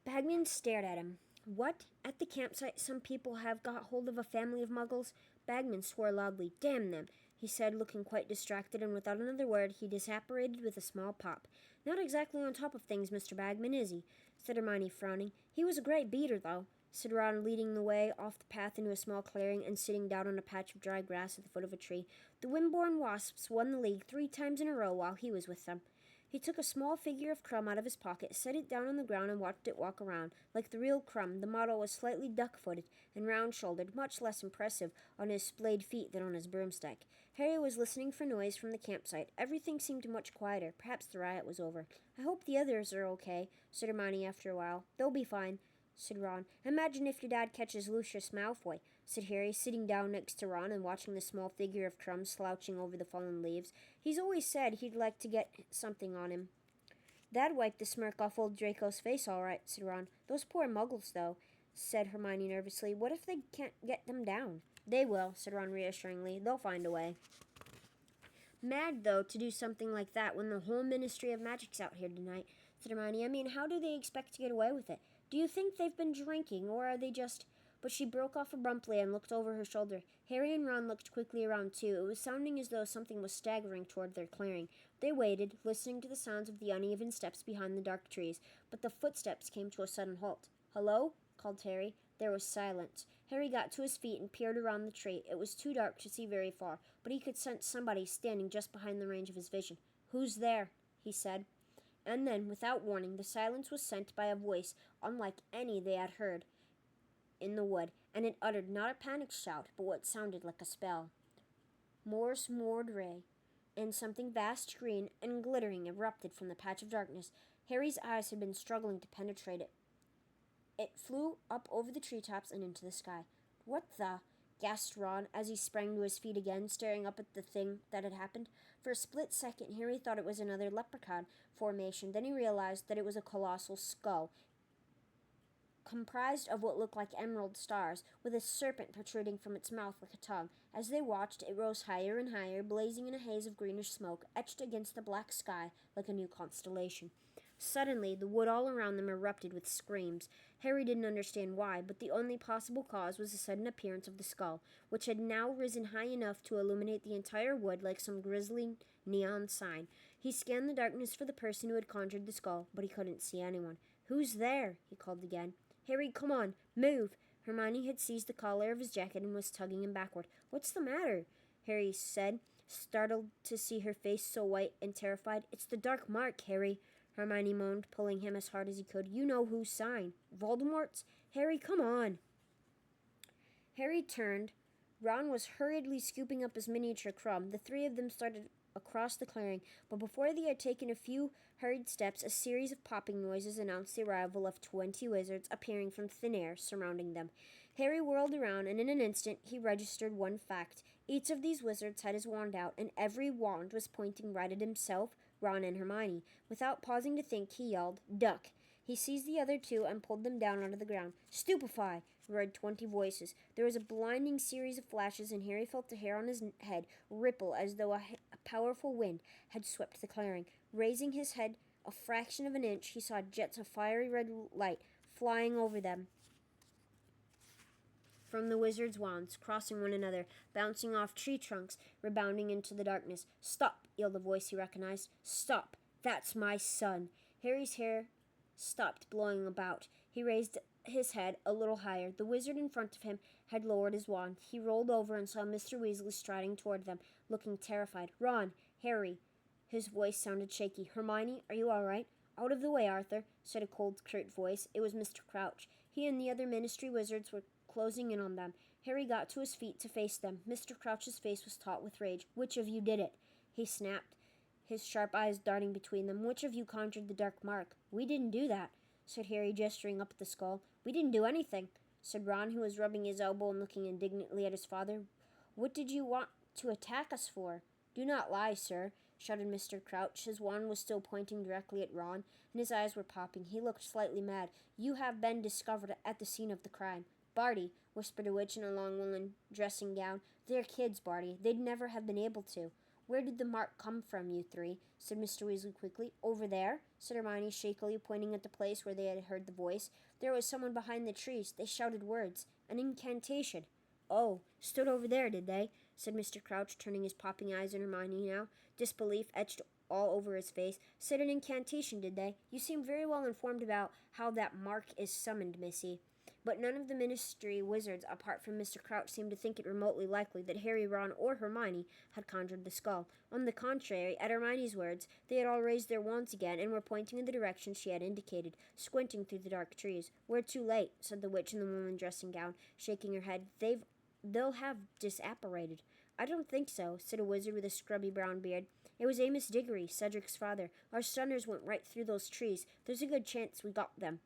Bagman stared at him. "What? At the campsite some people have got hold of a family of muggles?" Bagman swore loudly. "Damn them," he said, looking quite distracted, and without another word he disapparated with a small pop. "Not exactly on top of things, Mr. Bagman, is he?" said Hermione, frowning. "He was a great beater, though," said Ron, leading the way off the path into a small clearing and sitting down on a patch of dry grass at the foot of a tree. "The Wimborne Wasps won the league 3 times in a row while he was with them." He took a small figure of Crumb out of his pocket, set it down on the ground, and watched it walk around. Like the real Crumb, the model was slightly duck-footed and round-shouldered, much less impressive on his splayed feet than on his broomstick. Harry was listening for noise from the campsite. Everything seemed much quieter. Perhaps the riot was over. "I hope the others are okay," said Hermione after a while. "They'll be fine," said Ron. "Imagine if your dad catches Lucius Malfoy," said Harry, sitting down next to Ron and watching the small figure of Crumb slouching over the fallen leaves. "He's always said he'd like to get something on him." "That'd wipe the smirk off old Draco's face, all right," said Ron. "Those poor muggles, though," said Hermione nervously. "What if they can't get them down?" "They will," said Ron reassuringly. "They'll find a way." "Mad, though, to do something like that when the whole Ministry of Magic's out here tonight," said Hermione. "I mean, how do they expect to get away with it? Do you think they've been drinking, or are they just—" But she broke off abruptly and looked over her shoulder. Harry and Ron looked quickly around, too. It was sounding as though something was staggering toward their clearing. They waited, listening to the sounds of the uneven steps behind the dark trees, but the footsteps came to a sudden halt. "Hello?" called Harry. There was silence. Harry got to his feet and peered around the tree. It was too dark to see very far, but he could sense somebody standing just behind the range of his vision. "Who's there?" he said. And then, without warning, the silence was sent by a voice unlike any they had heard in the wood, and it uttered not a panicked shout, but what sounded like a spell. "Mors Mordre," and something vast, green, and glittering erupted from the patch of darkness. Harry's eyes had been struggling to penetrate it. It flew up over the treetops and into the sky. "What the—" gasped Ron as he sprang to his feet again, staring up at the thing that had happened. For a split second, Harry thought it was another leprechaun formation. Then he realized that it was a colossal skull, comprised of what looked like emerald stars, with a serpent protruding from its mouth like a tongue. As they watched, it rose higher and higher, blazing in a haze of greenish smoke, etched against the black sky like a new constellation. Suddenly, the wood all around them erupted with screams. Harry didn't understand why, but the only possible cause was the sudden appearance of the skull, which had now risen high enough to illuminate the entire wood like some grisly neon sign. He scanned the darkness for the person who had conjured the skull, but he couldn't see anyone. "Who's there?" he called again. "Harry, come on, move!" Hermione had seized the collar of his jacket and was tugging him backward. "What's the matter?" Harry said, startled to see her face so white and terrified. "It's the Dark Mark, Harry," Hermione moaned, pulling him as hard as he could. "You know whose sign. Voldemort's? Harry, come on!" Harry turned. Ron was hurriedly scooping up his miniature crumb. The three of them started across the clearing, but before they had taken a few hurried steps, a series of popping noises announced the arrival of 20 wizards appearing from thin air, surrounding them. Harry whirled around, and in an instant he registered one fact. Each of these wizards had his wand out, and every wand was pointing right at himself, Ron, and Hermione. Without pausing to think, he yelled, "Duck!" He seized the other two and pulled them down onto the ground. "Stupefy!" roared 20 voices. There was a blinding series of flashes, and Harry felt the hair on his head ripple as though a powerful wind had swept the clearing. Raising his head a fraction of an inch, he saw jets of fiery red light flying over them from the wizards' wands, crossing one another, bouncing off tree trunks, rebounding into the darkness. "Stop!" yelled a voice he recognized. "Stop! That's my son!" Harry's hair stopped blowing about. He raised his head a little higher. The wizard in front of him had lowered his wand. He rolled over and saw Mr. Weasley striding toward them, looking terrified. "Ron! Harry!" His voice sounded shaky. "Hermione, are you all right?" "Out of the way, Arthur," said a cold, curt voice. It was Mr. Crouch. He and the other Ministry wizards were closing in on them. Harry got to his feet to face them. Mr. Crouch's face was taut with rage. "Which of you did it?" he snapped, his sharp eyes darting between them. "Which of you conjured the Dark Mark?" "We didn't do that," said Harry, gesturing up at the skull. "We didn't do anything," said Ron, who was rubbing his elbow and looking indignantly at his father. "What did you want to attack us for?" "Do not lie, sir," shouted Mr. Crouch. His wand was still pointing directly at Ron, and his eyes were popping. He looked slightly mad. "You have been discovered at the scene of the crime." "Barty," whispered a witch in a long woolen dressing gown. "They're kids, Barty. They'd never have been able to." "Where did the mark come from, you three?" said Mr. Weasley quickly. "Over there," said Hermione shakily, pointing at the place where they had heard the voice. "There was someone behind the trees. They shouted words. An incantation." "Oh, stood over there, did they?" said Mr. Crouch, turning his popping eyes on Hermione now, disbelief etched all over his face. "Said an incantation, did they? You seem very well informed about how that mark is summoned, Missy." But none of the Ministry wizards, apart from Mr. Crouch, seemed to think it remotely likely that Harry, Ron, or Hermione had conjured the skull. On the contrary, at Hermione's words, they had all raised their wands again and were pointing in the direction she had indicated, squinting through the dark trees. "We're too late," said the witch in the woolen dressing gown, shaking her head. They'll have disapparated." "I don't think so," said a wizard with a scrubby brown beard. "It was Amos Diggory, Cedric's father. Our stunners went right through those trees. There's a good chance we got them."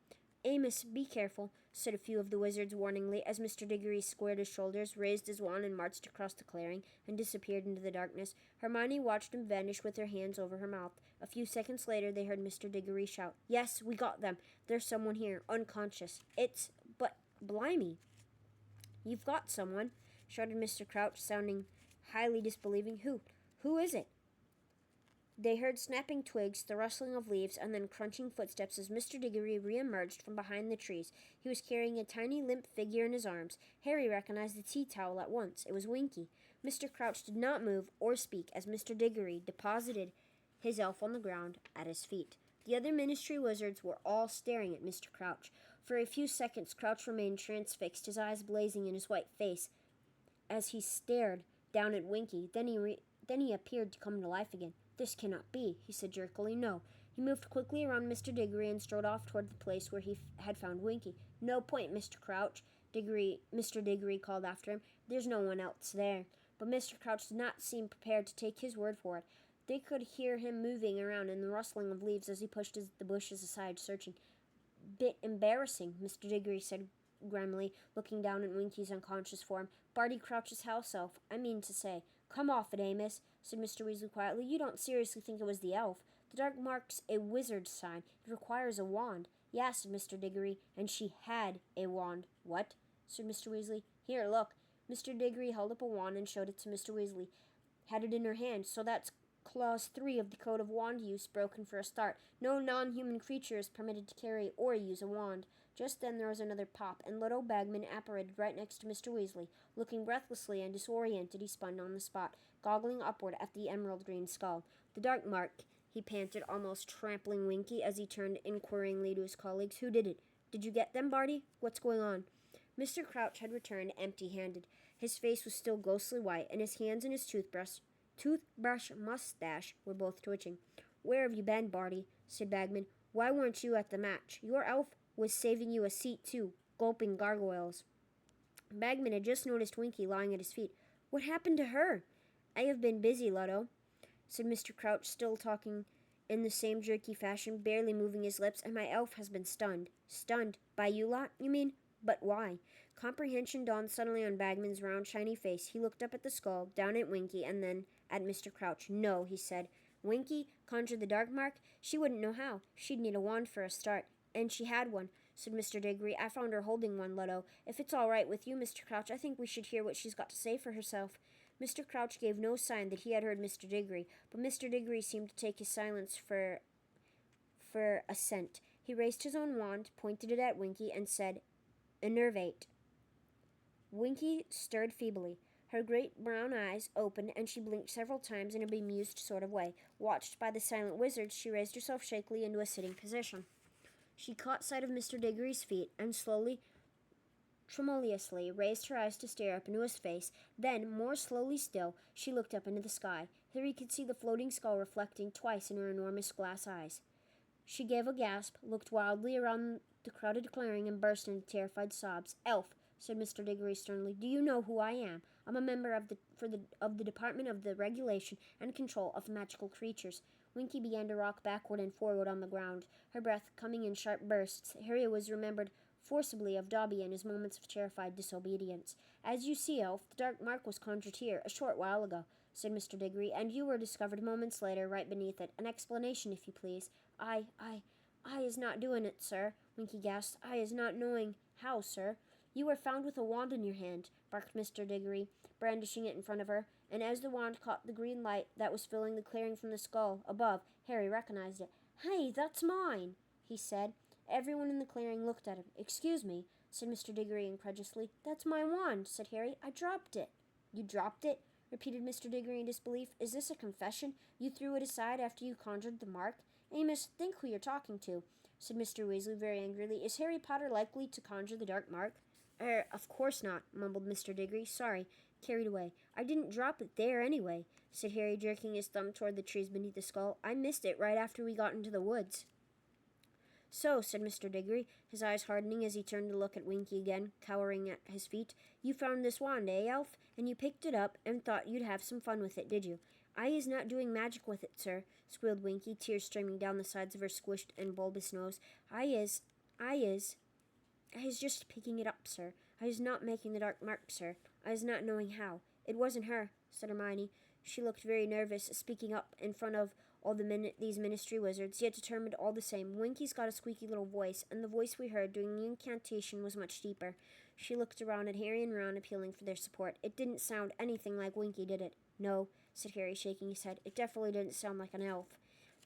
"Amos, be careful," said a few of the wizards warningly, as Mr. Diggory squared his shoulders, raised his wand, and marched across the clearing, and disappeared into the darkness. Hermione watched him vanish with her hands over her mouth. A few seconds later, they heard Mr. Diggory shout, "Yes, we got them. There's someone here, unconscious. But, blimey." "You've got someone," shouted Mr. Crouch, sounding highly disbelieving. Who is it?" They heard snapping twigs, the rustling of leaves, and then crunching footsteps as Mr. Diggory re-emerged from behind the trees. He was carrying a tiny, limp figure in his arms. Harry recognized the tea towel at once. It was Winky. Mr. Crouch did not move or speak as Mr. Diggory deposited his elf on the ground at his feet. The other Ministry wizards were all staring at Mr. Crouch. For a few seconds, Crouch remained transfixed, his eyes blazing in his white face as he stared down at Winky. Then he appeared to come to life again. "This cannot be," he said jerkily. "No." He moved quickly around Mr. Diggory and strode off toward the place where he had found Winky. "No point, Mr. Crouch," Mr. Diggory called after him. "There's no one else there." But Mr. Crouch did not seem prepared to take his word for it. They could hear him moving around in the rustling of leaves as he pushed the bushes aside, searching. "Bit embarrassing," Mr. Diggory said grimly, looking down at Winky's unconscious form. "Barty Crouch's house elf, I mean to say." "Come off it, Amos," said Mr. Weasley quietly. "You don't seriously think it was the elf? The dark mark's a wizard's sign. It requires a wand." "Yeah," said Mr. Diggory, "and she had a wand." "What?" said Mr. Weasley. "Here, look." Mr. Diggory held up a wand and showed it to Mr. Weasley. Had it in her hand. "So that's Clause 3 of the Code of Wand Use broken for a start. No non-human creature is permitted to carry or use a wand." Just then there was another pop, and Little Bagman apparated right next to Mr. Weasley. Looking breathlessly and disoriented, he spun on the spot, goggling upward at the emerald green skull. "The dark mark," he panted, almost trampling Winky as he turned inquiringly to his colleagues. "Who did it? Did you get them, Barty? What's going on?" Mr. Crouch had returned empty-handed. His face was still ghostly white, and his hands and his toothbrush mustache were both twitching. "Where have you been, Barty?" said Bagman. "Why weren't you at the match? Your elf was saving you a seat, too." Gulping gargoyles. Bagman had just noticed Winky lying at his feet. "What happened to her?" "I have been busy, Luddo," said Mr. Crouch, still talking in the same jerky fashion, barely moving his lips, "and my elf has been stunned." "Stunned? By you lot, you mean? But why?" Comprehension dawned suddenly on Bagman's round, shiny face. He looked up at the skull, down at Winky, and then at Mr. Crouch. "No," he said. "Winky conjured the dark mark? She wouldn't know how. She'd need a wand for a start." "And she had one," said Mr. Diggory. "I found her holding one, Luddo. If it's all right with you, Mr. Crouch, I think we should hear what she's got to say for herself." Mr. Crouch gave no sign that he had heard Mr. Diggory, but Mr. Diggory seemed to take his silence for assent. He raised his own wand, pointed it at Winky, and said, "Enervate." Winky stirred feebly. Her great brown eyes opened, and she blinked several times in a bemused sort of way. Watched by the silent wizard, she raised herself shakily into a sitting position. She caught sight of Mr. Diggory's feet, and slowly, tremulously, raised her eyes to stare up into his face. Then, more slowly still, she looked up into the sky. Harry could see the floating skull reflecting twice in her enormous glass eyes. She gave a gasp, looked wildly around the crowded clearing, and burst into terrified sobs. "Elf," said Mr. Diggory sternly, "do you know who I am? I'm a member of the Department of the Regulation and Control of Magical Creatures." Winky began to rock backward and forward on the ground, her breath coming in sharp bursts. Harry was remembered forcibly of Dobby and his moments of terrified disobedience. "As you see, Elf, the dark mark was conjured here a short while ago," said Mr. Diggory, "and you were discovered moments later right beneath it. An explanation, if you please." I is not doing it, sir," Winky gasped. "I is not knowing how, sir." "You were found with a wand in your hand," barked Mr. Diggory, brandishing it in front of her, and as the wand caught the green light that was filling the clearing from the skull above, Harry recognized it. "Hey, that's mine," he said. Everyone in the clearing looked at him. "Excuse me," said Mr. Diggory incredulously. "That's my wand," said Harry. "I dropped it." "You dropped it?" repeated Mr. Diggory in disbelief. "Is this a confession? You threw it aside after you conjured the mark?" "Amos, think who you're talking to," said Mr. Weasley very angrily. "Is Harry Potter likely to conjure the dark mark?" Of course not," mumbled Mr. Diggory. "Sorry. Carried away." "I didn't drop it there, anyway," said Harry, jerking his thumb toward the trees beneath the skull. "I missed it right after we got into the woods." "So," said Mr. Diggory, his eyes hardening as he turned to look at Winky again, cowering at his feet. "You found this wand, eh, Elf? And you picked it up and thought you'd have some fun with it, did you?" "I is not doing magic with it, sir," squealed Winky, tears streaming down the sides of her squished and bulbous nose. I is just picking it up, sir. I is not making the dark mark, sir. I is not knowing how." "It wasn't her," said Hermione. She looked very nervous, speaking up in front of all these ministry wizards, yet determined all the same. "Winky's got a squeaky little voice, and the voice we heard during the incantation was much deeper." She looked around at Harry and Ron, appealing for their support. "It didn't sound anything like Winky, did it?" "No," said Harry, shaking his head. "It definitely didn't sound like an elf."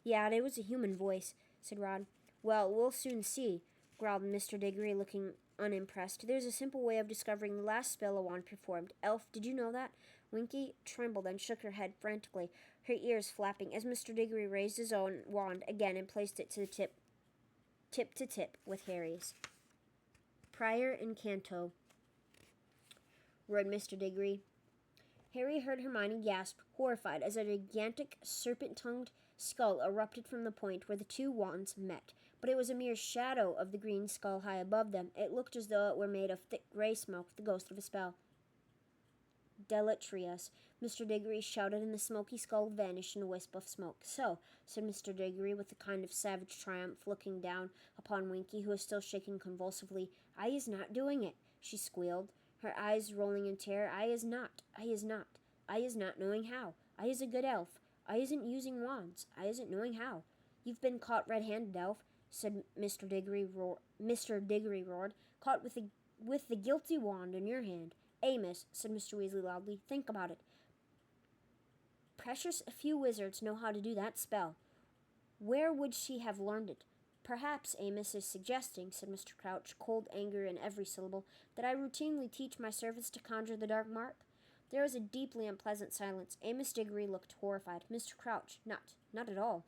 "Yeah, it was a human voice," said Ron. "Well, we'll soon see," growled Mr. Diggory, looking unimpressed. "There's a simple way of discovering the last spell a wand performed. Elf, did you know that?" Winky trembled and shook her head frantically, her ears flapping, as Mr. Diggory raised his own wand again and placed it to the tip to tip with Harry's. "Prior Incanto," roared Mr. Diggory. Harry heard Hermione gasp, horrified, as a gigantic, serpent-tongued skull erupted from the point where the two wands met. But it was a mere shadow of the green skull high above them. It looked as though it were made of thick gray smoke, the ghost of a spell. deleterious, Mr. Diggory shouted, and the smoky skull vanished in a wisp of smoke. So, said Mr. Diggory with a kind of savage triumph, looking down upon Winky, who was still shaking convulsively. I is not doing it, she squealed, her eyes rolling in terror. I is not. I is not knowing how. I is a good elf. I isn't using wands. I isn't knowing how. You've been caught red-handed, elf, said Mr. Diggory roared, caught with the guilty wand in your hand. Amos, said Mr. Weasley loudly, think about it. Precious few wizards know how to do that spell. Where would she have learned it? Perhaps Amos is suggesting, said Mr. Crouch, cold anger in every syllable, that I routinely teach my servants to conjure the dark mark. There was a deeply unpleasant silence. Amos Diggory looked horrified. Mr. Crouch, not at all.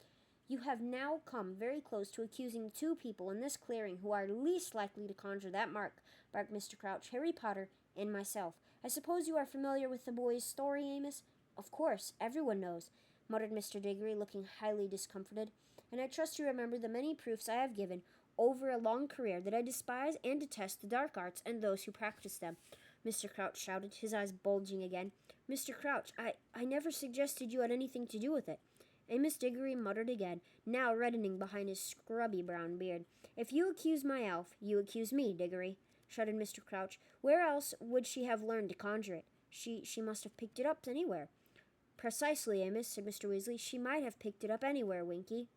You have now come very close to accusing the two people in this clearing who are least likely to conjure that mark, barked Mr. Crouch, Harry Potter and myself. I suppose you are familiar with the boy's story, Amos? Of course, everyone knows, muttered Mr. Diggory, looking highly discomfited, and I trust you remember the many proofs I have given over a long career that I despise and detest the dark arts and those who practice them. Mr. Crouch shouted, his eyes bulging again. Mr. Crouch, I never suggested you had anything to do with it. Amos Diggory muttered again, now reddening behind his scrubby brown beard. If you accuse my elf, you accuse me, Diggory, shouted Mr. Crouch. Where else would she have learned to conjure it? She must have picked it up anywhere. Precisely, Amos, said Mr. Weasley. She might have picked it up anywhere, Winky,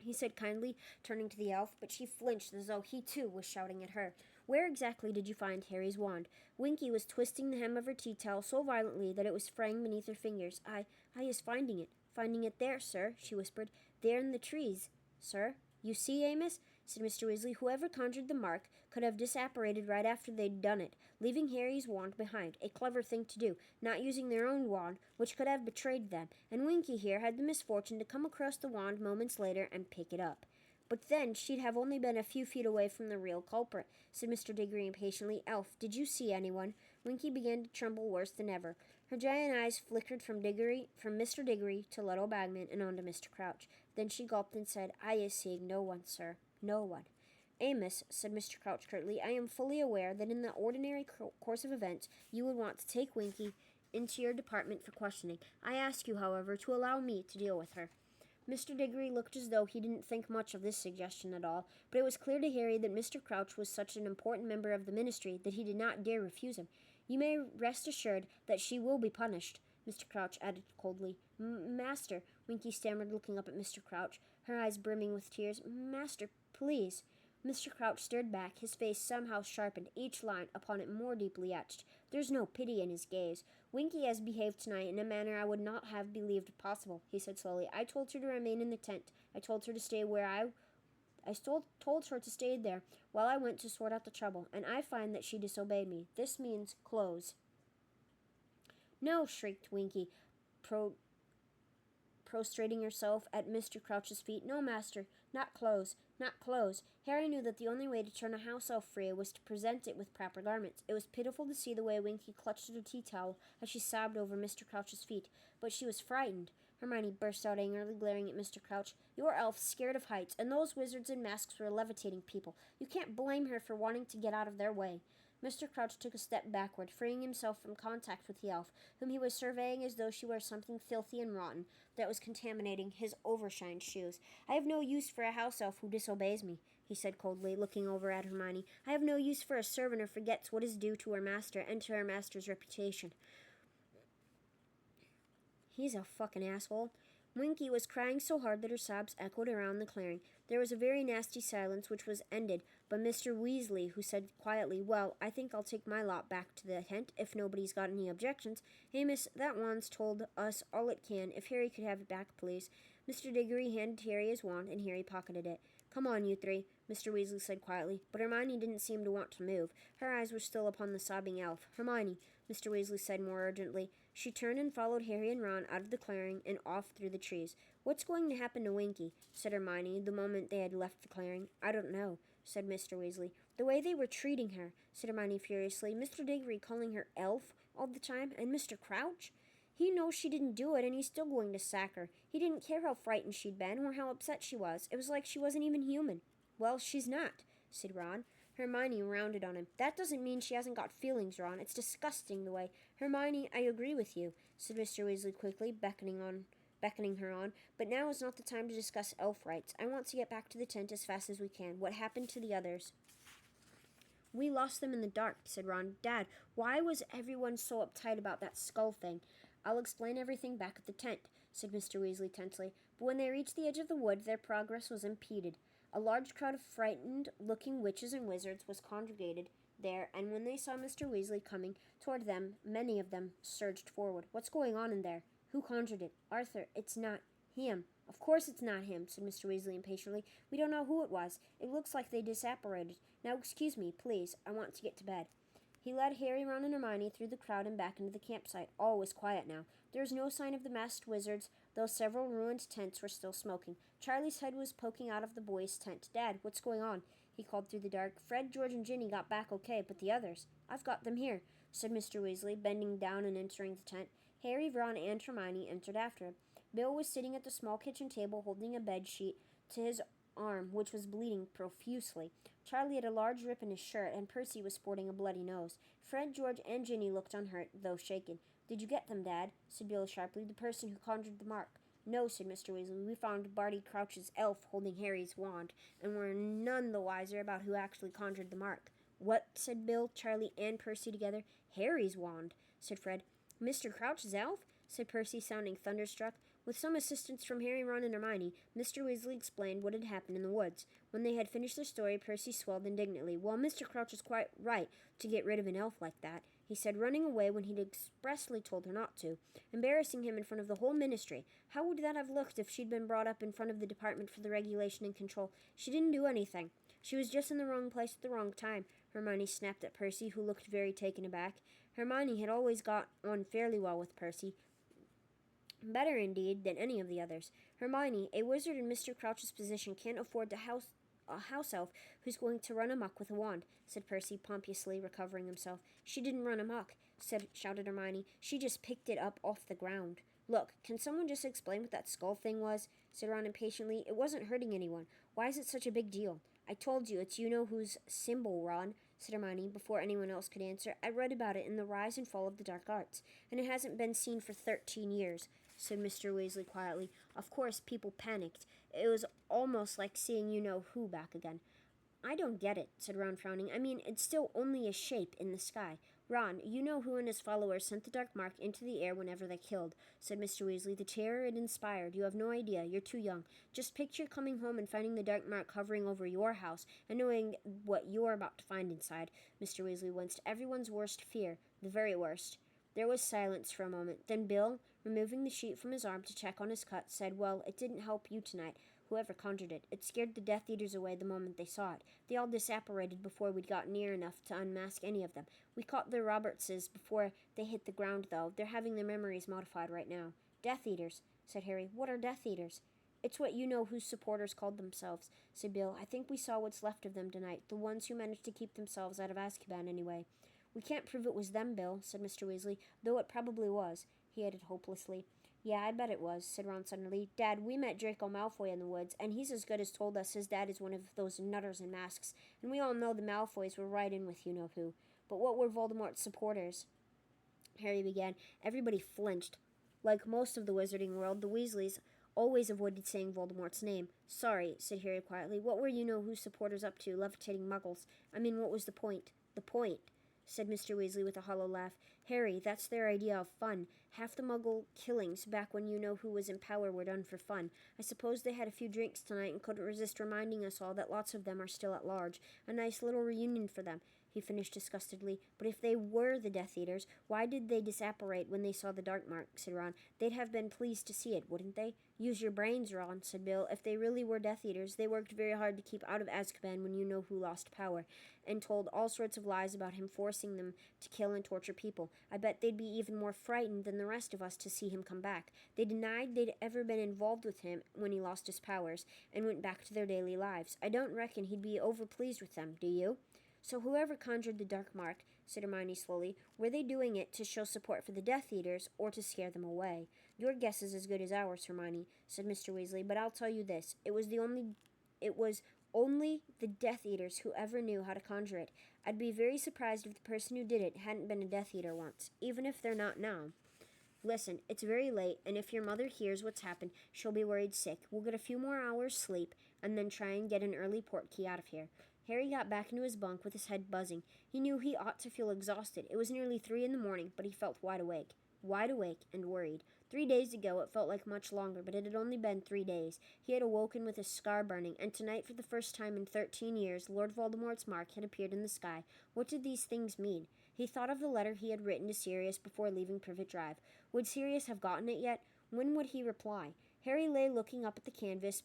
he said kindly, turning to the elf, but she flinched as though he too was shouting at her. Where exactly did you find Harry's wand? Winky was twisting the hem of her tea towel so violently that it was fraying beneath her fingers. I is finding it. Finding it there, sir, she whispered. There in the trees, sir. You see, Amos, said Mr. Weasley, whoever conjured the mark could have disapparated right after they'd done it, leaving Harry's wand behind. A clever thing to do, not using their own wand, which could have betrayed them, and Winky here had the misfortune to come across the wand moments later and pick it up. But then she'd have only been a few feet away from the real culprit, said Mr. Diggory impatiently. Elf, did you see anyone? Winky began to tremble worse than ever. Her giant eyes flickered from Mr. Diggory to Little Bagman and on to Mr. Crouch. Then she gulped and said, I is seeing no one, sir. No one. Amos, said Mr. Crouch curtly, I am fully aware that in the ordinary course of events you would want to take Winky into your department for questioning. I ask you, however, to allow me to deal with her. Mr. Diggory looked as though he didn't think much of this suggestion at all, but it was clear to Harry that Mr. Crouch was such an important member of the ministry that he did not dare refuse him. You may rest assured that she will be punished, Mr. Crouch added coldly. Master, Winky stammered, looking up at Mr. Crouch, her eyes brimming with tears. Master, please. Mr. Crouch stared back, his face somehow sharpened, each line upon it more deeply etched. There's no pity in his gaze. Winky has behaved tonight in a manner I would not have believed possible, he said slowly. I told her to remain in the tent. I told her to stay where told her to stay there while I went to sort out the trouble, and I find that she disobeyed me. This means close. No, shrieked Winky, prostrating herself at Mr. Crouch's feet. No, master, not clothes, not clothes. Harry knew that the only way to turn a house elf free was to present it with proper garments. It was pitiful to see the way Winky clutched at her tea towel as she sobbed over Mr. Crouch's feet, but she was frightened. Hermione burst out angrily, glaring at Mr. Crouch. Your elf's scared of heights, and those wizards in masks were levitating people. You can't blame her for wanting to get out of their way. Mr. Crouch took a step backward, freeing himself from contact with the elf, whom he was surveying as though she were something filthy and rotten that was contaminating his overshined shoes. I have no use for a house elf who disobeys me, he said coldly, looking over at Hermione. I have no use for a servant who forgets what is due to her master and to her master's reputation. He's a fucking asshole. Winky was crying so hard that her sobs echoed around the clearing. There was a very nasty silence, which was ended by Mr. Weasley, who said quietly, Well, I think I'll take my lot back to the tent, if nobody's got any objections. Amos, that wand's told us all it can. If Harry could have it back, please. Mr. Diggory handed Harry his wand, and Harry pocketed it. Come on, you three, Mr. Weasley said quietly, but Hermione didn't seem to want to move. Her eyes were still upon the sobbing elf. Hermione, Mr. Weasley said more urgently. She turned and followed Harry and Ron out of the clearing and off through the trees. What's going to happen to Winky? Said Hermione the moment they had left the clearing. I don't know, said Mr. Weasley. The way they were treating her, said Hermione furiously. Mr. Diggory calling her elf all the time, and Mr. Crouch? He knows she didn't do it, and he's still going to sack her. He didn't care how frightened she'd been or how upset she was. It was like she wasn't even human. Well, she's not, said Ron. Hermione rounded on him. That doesn't mean she hasn't got feelings, Ron. It's disgusting the way. Hermione, I agree with you, said Mr. Weasley quickly, beckoning her on. But now is not the time to discuss elf rights. I want to get back to the tent as fast as we can. What happened to the others? We lost them in the dark, said Ron. Dad, why was everyone so uptight about that skull thing? I'll explain everything back at the tent, said Mr. Weasley tensely. But when they reached the edge of the wood, their progress was impeded. A large crowd of frightened-looking witches and wizards was congregated there, and when they saw Mr. Weasley coming toward them, many of them surged forward. What's going on in there? Who conjured it? Arthur, it's not him. Of course it's not him, said Mr. Weasley impatiently. We don't know who it was. It looks like they disapparated. Now excuse me, please. I want to get to bed. He led Harry, Ron, and Hermione through the crowd and back into the campsite. All was quiet now. There was no sign of the masked wizards, though several ruined tents were still smoking. Charlie's head was poking out of the boys' tent. Dad, what's going on? He called through the dark. Fred, George, and Ginny got back okay, but the others? I've got them here, said Mr. Weasley, bending down and entering the tent. Harry, Ron, and Hermione entered after him. Bill was sitting at the small kitchen table holding a bed sheet to his arm, which was bleeding profusely. Charlie had a large rip in his shirt, and Percy was sporting a bloody nose. Fred, George, and Ginny looked unhurt, though shaken. Did you get them, Dad? Said Bill sharply. The person who conjured the mark. No, said Mr. Weasley. We found Barty Crouch's elf holding Harry's wand, and we're none the wiser about who actually conjured the mark. What? Said Bill, Charlie, and Percy together. Harry's wand, said Fred. Mr. Crouch's elf? Said Percy, sounding thunderstruck. With some assistance from Harry, Ron, and Hermione, Mr. Weasley explained what had happened in the woods. When they had finished their story, Percy swelled indignantly. Well, Mr. Crouch is quite right to get rid of an elf like that, he said, running away when he'd expressly told her not to, embarrassing him in front of the whole ministry. How would that have looked if she'd been brought up in front of the Department for the Regulation and Control? She didn't do anything. She was just in the wrong place at the wrong time, Hermione snapped at Percy, who looked very taken aback. Hermione had always got on fairly well with Percy, better, indeed, than any of the others. Hermione, a wizard in Mr. Crouch's position, can't afford a house elf who's going to run amok with a wand, said Percy, pompously recovering himself. She didn't run amok, shouted Hermione. She just picked it up off the ground. Look, can someone just explain what that skull thing was? Said Ron impatiently. It wasn't hurting anyone. Why is it such a big deal? I told you, it's you-know-who's symbol, Ron, said Hermione, before anyone else could answer. I read about it in The Rise and Fall of the Dark Arts, and it hasn't been seen for 13 years. Said Mr. Weasley quietly. Of course, people panicked. It was almost like seeing you-know-who back again. I don't get it, said Ron, frowning. I mean, it's still only a shape in the sky. Ron, you-know-who and his followers sent the Dark Mark into the air whenever they killed, said Mr. Weasley. The terror it inspired. You have no idea. You're too young. Just picture coming home and finding the Dark Mark hovering over your house and knowing what you're about to find inside. Mr. Weasley winced. Everyone's worst fear. The very worst. There was silence for a moment. Then Bill, removing the sheet from his arm to check on his cut, said, Well, it didn't help you tonight, whoever conjured it. It scared the Death Eaters away the moment they saw it. They all disapparated before we'd got near enough to unmask any of them. We caught the Robertses before they hit the ground, though. They're having their memories modified right now. Death Eaters, said Harry. What are Death Eaters? It's what you-know-whose supporters called themselves, said Bill. I think we saw what's left of them tonight, the ones who managed to keep themselves out of Azkaban anyway. We can't prove it was them, Bill, said Mr. Weasley, though it probably was, he added hopelessly. Yeah, I bet it was, said Ron suddenly. Dad, we met Draco Malfoy in the woods, and he's as good as told us his dad is one of those nutters in masks, and we all know the Malfoys were right in with you-know-who. But what were Voldemort's supporters? Harry began. Everybody flinched. Like most of the wizarding world, the Weasleys always avoided saying Voldemort's name. Sorry, said Harry quietly. What were you-know-who's supporters up to, levitating muggles? I mean, what was the point? The point, said Mr. Weasley with a hollow laugh. Harry, that's their idea of fun. Half the Muggle killings back when you-know-who was in power were done for fun. I suppose they had a few drinks tonight and couldn't resist reminding us all that lots of them are still at large. A nice little reunion for them, he finished disgustedly. But if they were the Death Eaters, why did they disapparate when they saw the Dark Mark, said Ron. They'd have been pleased to see it, wouldn't they? Use your brains, Ron, said Bill. If they really were Death Eaters, they worked very hard to keep out of Azkaban when you-know-who lost power, and told all sorts of lies about him forcing them to kill and torture people. I bet they'd be even more frightened than the rest of us to see him come back. They denied they'd ever been involved with him when he lost his powers, and went back to their daily lives. I don't reckon he'd be overpleased with them, do you? So whoever conjured the Dark Mark, said Hermione slowly, were they doing it to show support for the Death Eaters, or to scare them away? Your guess is as good as ours, Hermione, said Mr. Weasley, but I'll tell you this. It was Only the Death Eaters who ever knew how to conjure it. I'd be very surprised if the person who did it hadn't been a Death Eater once, even if they're not now. Listen, it's very late, and if your mother hears what's happened, she'll be worried sick. We'll get a few more hours sleep, and then try and get an early port key out of here. Harry got back into his bunk with his head buzzing. He knew he ought to feel exhausted. It was nearly 3 in the morning, but he felt wide awake and worried. 3 days ago, it felt like much longer, but it had only been 3 days. He had awoken with his scar burning, and tonight, for the first time in 13 years, Lord Voldemort's mark had appeared in the sky. What did these things mean? He thought of the letter he had written to Sirius before leaving Privet Drive. Would Sirius have gotten it yet? When would he reply? Harry lay looking up at the canvas,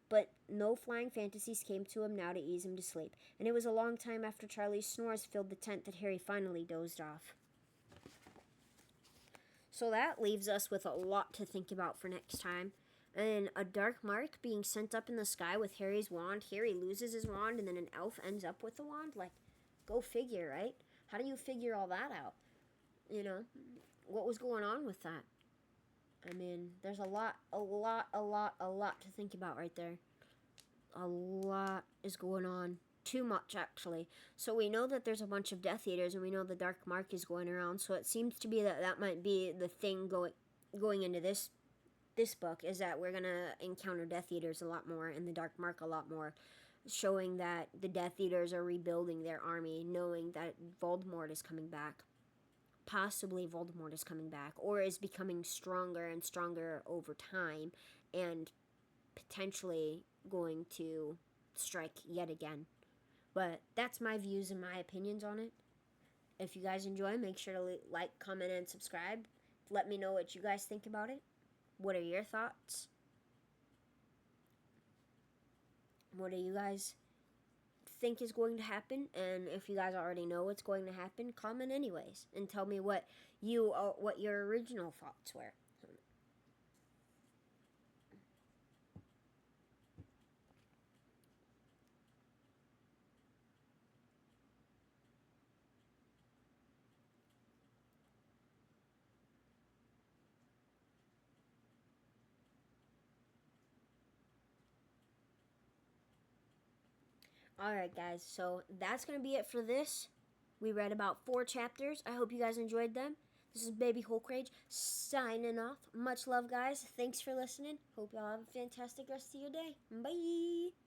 but no flying fantasies came to him now to ease him to sleep, and it was a long time after Charlie's snores filled the tent that Harry finally dozed off. So that leaves us with a lot to think about for next time. And a dark mark being sent up in the sky with Harry's wand. Harry loses his wand, and then an elf ends up with the wand. Like, go figure, right? How do you figure all that out? You know, what was going on with that? I mean, there's a lot to think about right there. A lot is going on. Too much, actually. So we know that there's a bunch of Death Eaters, and we know the Dark Mark is going around. So it seems to be that might be the thing going into this book, is that we're gonna encounter Death Eaters a lot more, and the Dark Mark a lot more, showing that the Death Eaters are rebuilding their army, knowing that Voldemort is coming back. Possibly Voldemort is coming back, or is becoming stronger and stronger over time, and potentially going to strike yet again. But that's my views and my opinions on it. If you guys enjoy, make sure to like, comment, and subscribe. Let me know what you guys think about it. What are your thoughts? What do you guys think is going to happen? And if you guys already know what's going to happen, comment anyways and tell me what your original thoughts were. Alright, guys, so that's going to be it for this. We read about 4 chapters. I hope you guys enjoyed them. This is Baby Hulk Rage signing off. Much love, guys. Thanks for listening. Hope y'all have a fantastic rest of your day. Bye.